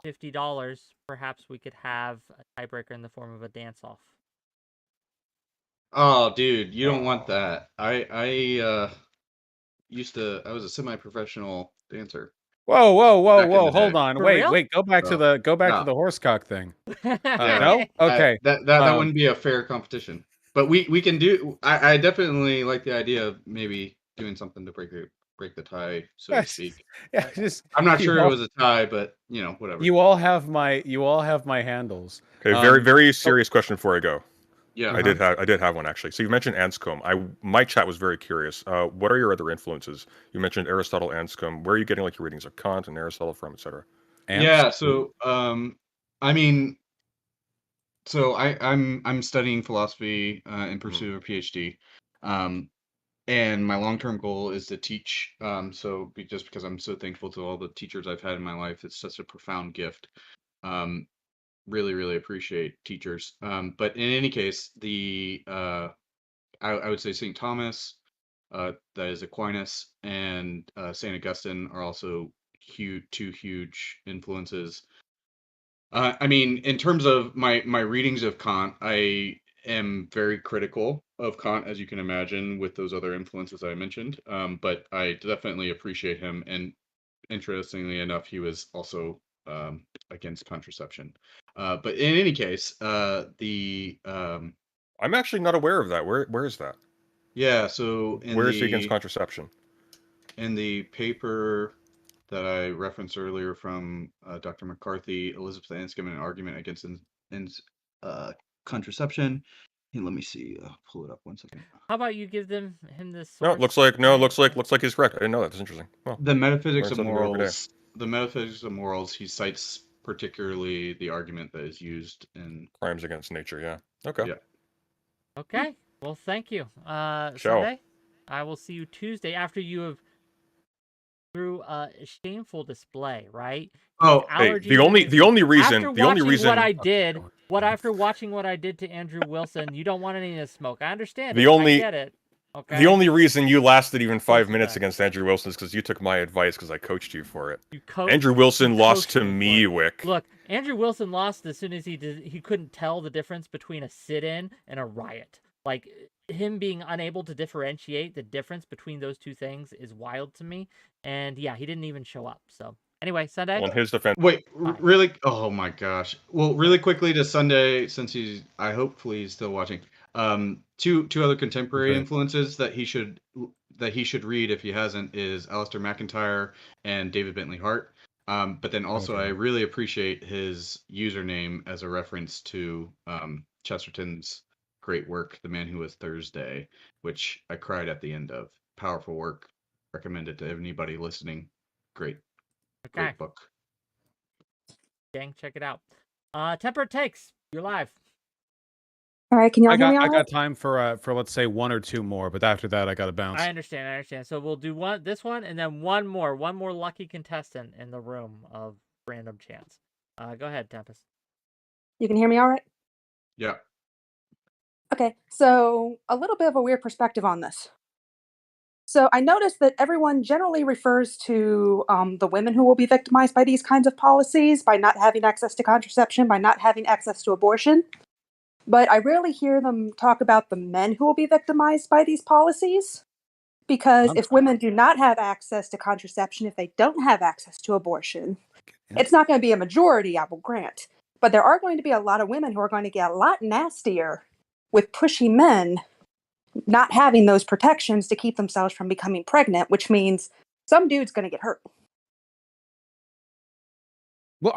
$50, perhaps we could have a tiebreaker in the form of a dance-off. Oh, dude, you don't want that. I was a semi-professional dancer. Whoa! Back in the Hold day. on, For wait. real? Go back to So, the no. horsecock thing. Yeah. No, okay. That wouldn't be a fair competition. But we can do. I definitely like the idea of maybe doing something to break the tie, so to Yes. speak. Yeah, just I'm not you sure it all- was a tie, but whatever. You all have my handles. Okay, very serious question before I go. Yeah. I did have one actually. So you mentioned Anscombe. My chat was very curious. What are your other influences? You mentioned Aristotle, Anscombe. Where are you getting like your readings of Kant and Aristotle from, etc.? Yeah. So I mean, so I'm studying philosophy in pursuit of a PhD. And my long-term goal is to teach. Just because I'm so thankful to all the teachers I've had in my life, it's such a profound gift. Really appreciate teachers. But in any case, I would say St. Thomas, that is Aquinas, and St. Augustine are also two huge influences. I mean, in terms of my readings of Kant, I am very critical of Kant, as you can imagine, with those other influences I mentioned. But I definitely appreciate him, and interestingly enough, he was also against contraception. But in any case, I'm actually not aware of that. Where is that? yeah. So Where is he against contraception? in the paper that I referenced earlier from Dr. McCarthy, Elizabeth Anscombe, an argument against contraception. Hey, let me see. Pull it up 1 second. How about you give him this No, source? looks like he's correct. I didn't know that. That's interesting. Well, The metaphysics of learn something new every day. morals. The metaphysics of morals. He cites particularly the argument that is used in Crimes against nature. Yeah. Okay. Yeah. Okay. Well, thank you. Ciao. Sunday, I will see you Tuesday after you have through a shameful display, right? Oh, Hey, the only reason what I did, after watching what I did to Andrew Wilson, you don't want any to smoke. I understand. I get it. Okay. The only reason you lasted even 5 minutes that. against Andrew Wilson is because you took my advice because I coached you for it. You Andrew Wilson lost to me, Wick. Look, Andrew Wilson lost as soon as he couldn't tell the difference between a sit-in and a riot. Like, him being unable to differentiate the difference between those two things is wild to me. And yeah, he didn't even show up. So anyway, Sunday. On his defense. Wait, really? Oh my gosh. Well, really quickly to Sunday, since hopefully he's still watching. Two other contemporary influences that he should read if he hasn't is Alistair McIntyre and David Bentley Hart. But then also I really appreciate his username as a reference to Chesterton's great work, The Man Who Was Thursday, which I cried at the end of. Powerful work. Recommend it to anybody listening. Great book. Gang, check it out. Tempered Takes, you're live. All right, can y'all hear me? I got time for let's say one or two more, but after that I got to bounce. I understand. So we'll do this one, and then one more lucky contestant in the room of random chance. Go ahead, Tempest. You can hear me all right? Yeah. Okay, so a little bit of a weird perspective on this. So I noticed that everyone generally refers to the women who will be victimized by these kinds of policies, by not having access to contraception, by not having access to abortion. But I rarely hear them talk about the men who will be victimized by these policies. Because if women do not have access to contraception, if they don't have access to abortion, it's not going to be a majority, I will grant. But there are going to be a lot of women who are going to get a lot nastier with pushy men not having those protections to keep themselves from becoming pregnant, which means some dude's going to get hurt. Well,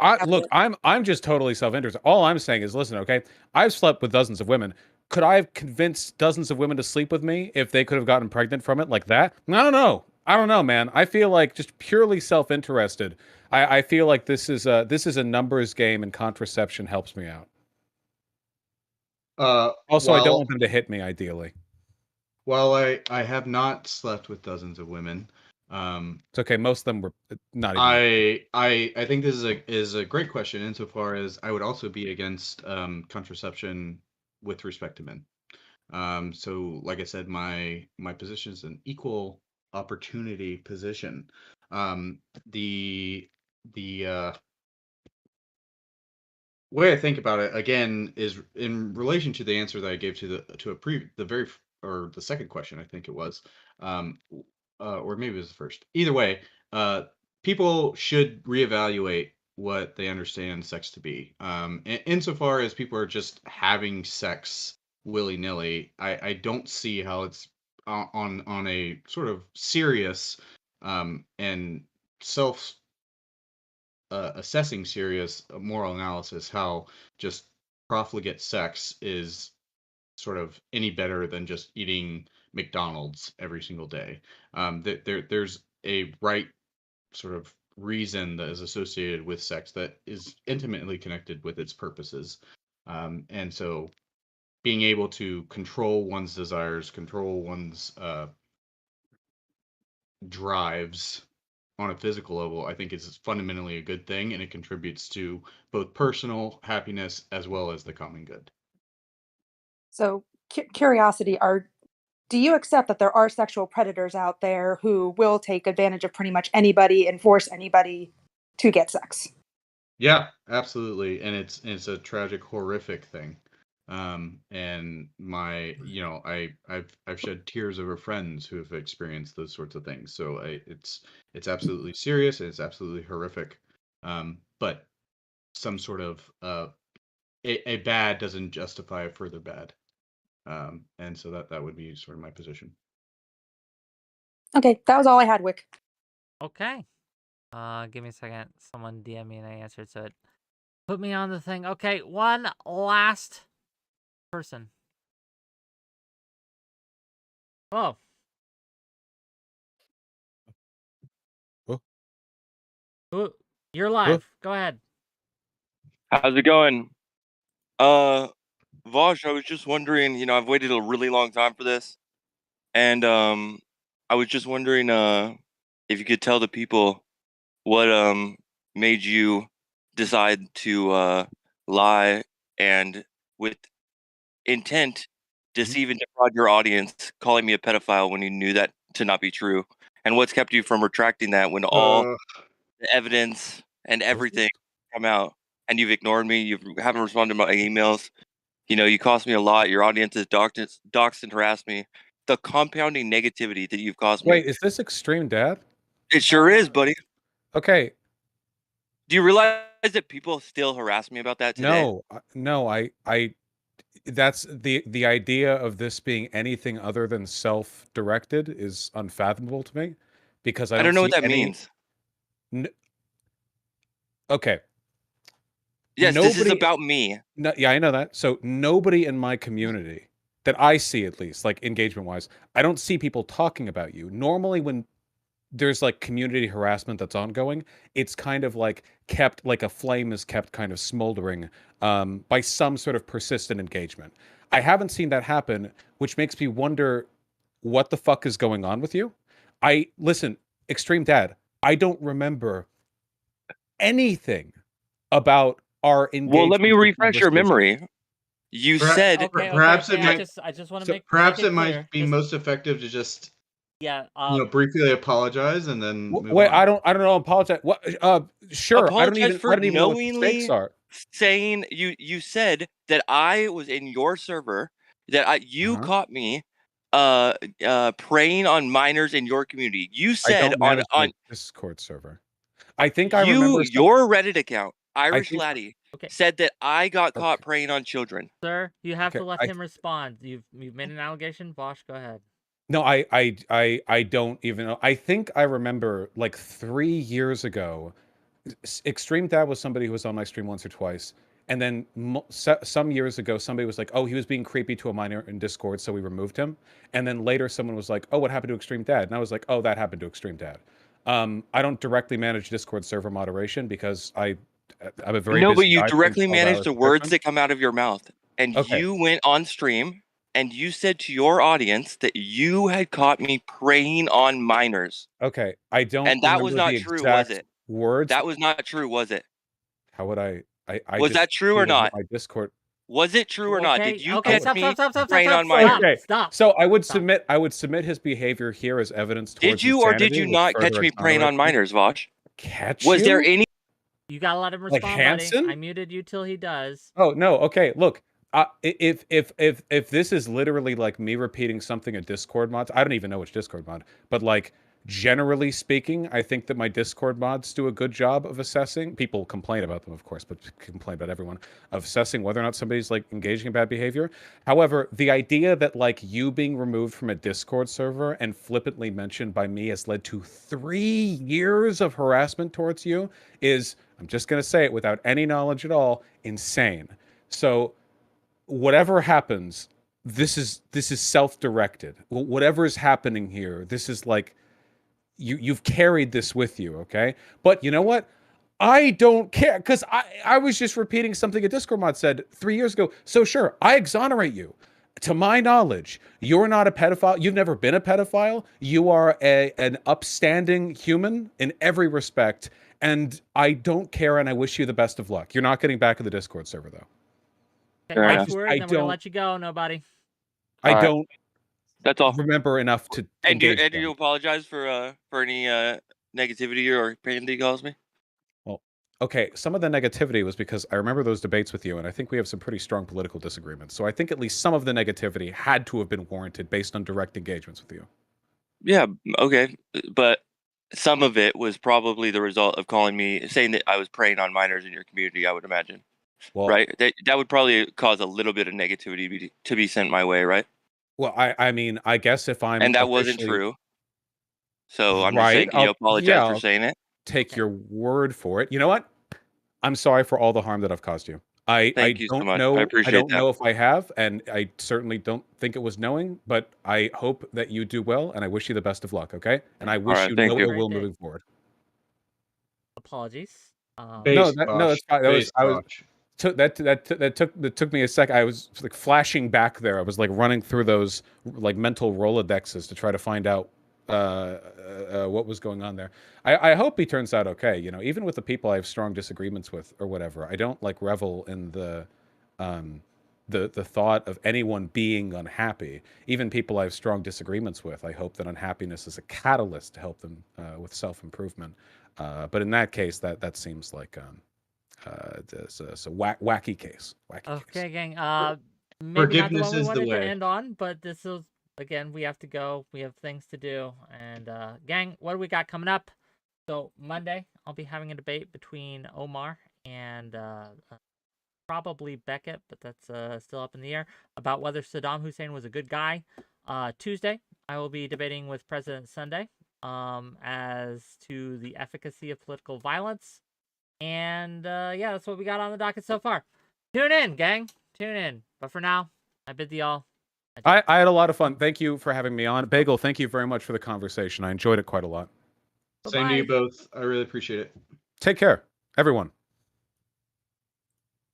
I'm just totally self-interested. All I'm saying is, listen, okay, I've slept with dozens of women. Could I have convinced dozens of women to sleep with me if they could have gotten pregnant from it like that? I don't know, man. I feel like just purely self-interested. I feel like this is a numbers game, and contraception helps me out. Also, I don't want them to hit me, ideally. While I have not slept with dozens of women, It's okay. Most of them were not even. I think this is a great question insofar as I would also be against contraception with respect to men. So like I said, my position is an equal opportunity position. The way I think about it again is in relation to the answer that I gave to the second question, I think it was, or maybe it was the first. Either way, people should reevaluate what they understand sex to be. Insofar as people are just having sex willy nilly, I don't see how it's on a sort of serious and self assessing serious moral analysis how just profligate sex is sort of any better than just eating McDonald's every single day. There's a right sort of reason that is associated with sex that is intimately connected with its purposes. And so being able to control one's desires, control one's drives on a physical level, I think is fundamentally a good thing, and it contributes to both personal happiness as well as the common good. So, curiosity, do you accept that there are sexual predators out there who will take advantage of pretty much anybody and force anybody to get sex? Yeah, absolutely, and it's a tragic, horrific thing. And I've shed tears over friends who have experienced those sorts of things. So it's absolutely serious and it's absolutely horrific. But some sort of a bad doesn't justify a further bad. And so that would be sort of my position. Okay, that was all I had, Wick. Okay. Give me a second. Someone DM me and I answered, so it put me on the thing. Okay, one last person. Oh. Oh. You're live. Go ahead. How's it going? Vaush, I was just wondering, I've waited a really long time for this. And I was just wondering if you could tell the people what made you decide to lie and with intent deceive and defraud your audience, calling me a pedophile when you knew that to not be true. And what's kept you from retracting that when all the evidence and everything come out and you've ignored me, you haven't responded to my emails. You cost me a lot. Your audience has doxed and harassed me. The compounding negativity that you've caused me. Wait, is this Extreme Dad? It sure is, buddy. Okay. Do you realize that people still harass me about that today? No, I that's the idea of this being anything other than self-directed is unfathomable to me because I don't know what that means. Okay. Yes, this is about me. No, yeah, I know that. So nobody in my community that I see, at least, like engagement-wise, I don't see people talking about you. Normally, when there's like community harassment that's ongoing, it's kind of like kept, like a flame is kept kind of smoldering by some sort of persistent engagement. I haven't seen that happen, which makes me wonder what the fuck is going on with you. Listen, Extreme Dad, I don't remember anything about our engagement. Well, let me refresh your memory. You said perhaps it might. I just want to make. Perhaps it might be most effective to just. Yeah. Briefly apologize and then. Wait, I don't know. Apologize. What? Sure. Apologize I don't even know what the knowingly stakes are. saying you said that I was in your server, that you caught me preying on minors in your community. You said on Discord server. I think I remember your Reddit account, Irish Laddie, said that I got caught preying on children. Sir, you have to let him respond. You've made an allegation. Vaush, go ahead. No, I don't even know. I think I remember like 3 years ago, Extreme Dad was somebody who was on my stream once or twice. And then some years ago, somebody was like, oh, he was being creepy to a minor in Discord, so we removed him. And then later someone was like, oh, what happened to Extreme Dad? And I was like, oh, that happened to Extreme Dad. I don't directly manage Discord server moderation because I'm a very busy but you guy, directly 12 manage hours the words that come out of your mouth. And you went on stream and you said to your audience that you had caught me preying on minors. Okay, I don't And that was remember not the true, was exact it? words. That was not true, was it? How would I Was just that true or repeated what not? my Discord. Was it true or not? Did Okay, you okay, catch me stop, preying on minors? Okay, stop. so I would Stop. submit his behavior here as evidence Did towards you or did insanity, you which not catch further me preying on exonerates me. minors, Vaush? Catch Was you? there any? You gotta let him Like respond, buddy. Hanson? I muted you till he does. Oh no, okay, look. If this is literally like me repeating something a Discord mod, I don't even know which Discord mod, but like generally speaking, I think that my Discord mods do a good job of assessing. People complain about them, of course, but complain about everyone, of assessing whether or not somebody's like engaging in bad behavior. However, the idea that like you being removed from a Discord server and flippantly mentioned by me has led to 3 years of harassment towards you is, I'm just going to say it without any knowledge at all, insane. So whatever happens, this is self-directed. Whatever is happening here, this is like you've carried this with you, okay? But you know what? I don't care, because I was just repeating something a Discord mod said 3 years ago. So sure, I exonerate you. To my knowledge, you're not a pedophile. You've never been a pedophile. You are an upstanding human in every respect, and I don't care, and I wish you the best of luck. You're not getting back in the Discord server, though. Fair Okay, enough. last word, and then we're gonna let you go. Nobody. I Alright. don't That's all. remember enough to And do engage you them. apologize for any negativity or pain that you caused me? Well, okay, some of the negativity was because I remember those debates with you, and I think we have some pretty strong political disagreements. So I think at least some of the negativity had to have been warranted based on direct engagements with you. Yeah, okay, but some of it was probably the result of saying that I was preying on minors in your community, I would imagine. Well, right? That would probably cause a little bit of negativity to be sent my way, right? well, I mean, I guess if I'm And that wasn't officially true. So I'm just right, saying, can you apologize for I'll saying it? take your word for it. You know what? I'm sorry for all the harm that I've caused you. I Thank you so don't much. I know. I appreciate don't that. know if I have, and I certainly don't think it was knowing. But I hope that you do well, and I wish you the best of luck. Okay, and I wish Alright, you thank no you. ill will Great day. moving forward. Apologies. No, Base that's fine. That was Base I was Vaush. that took me a sec. I was like flashing back there. I was like running through those like mental Rolodexes to try to find out what was going on there. I hope he turns out okay. You know, even with the people I have strong disagreements with or whatever, I don't like revel in the thought of anyone being unhappy. Even people I have strong disagreements with, I hope that unhappiness is a catalyst to help them with self-improvement. But in that case, that seems like it's a wacky case. Okay, gang. Maybe not the Forgiveness one we is the wanted to way. end on, but this is again. We have to go. We have things to do. And gang, what do we got coming up? So Monday, I'll be having a debate between Omar and probably Beckett, but that's still up in the air, about whether Saddam Hussein was a good guy. Tuesday, I will be debating with President Sunday as to the efficacy of political violence. And yeah, that's what we got on the docket so far. Tune in, gang. Tune in. But for now, I bid thee all. I had a lot of fun. Thank you for having me on. Bagel, thank you very much for the conversation. I enjoyed it quite a lot. Same to you both. I really appreciate it. Take care, everyone.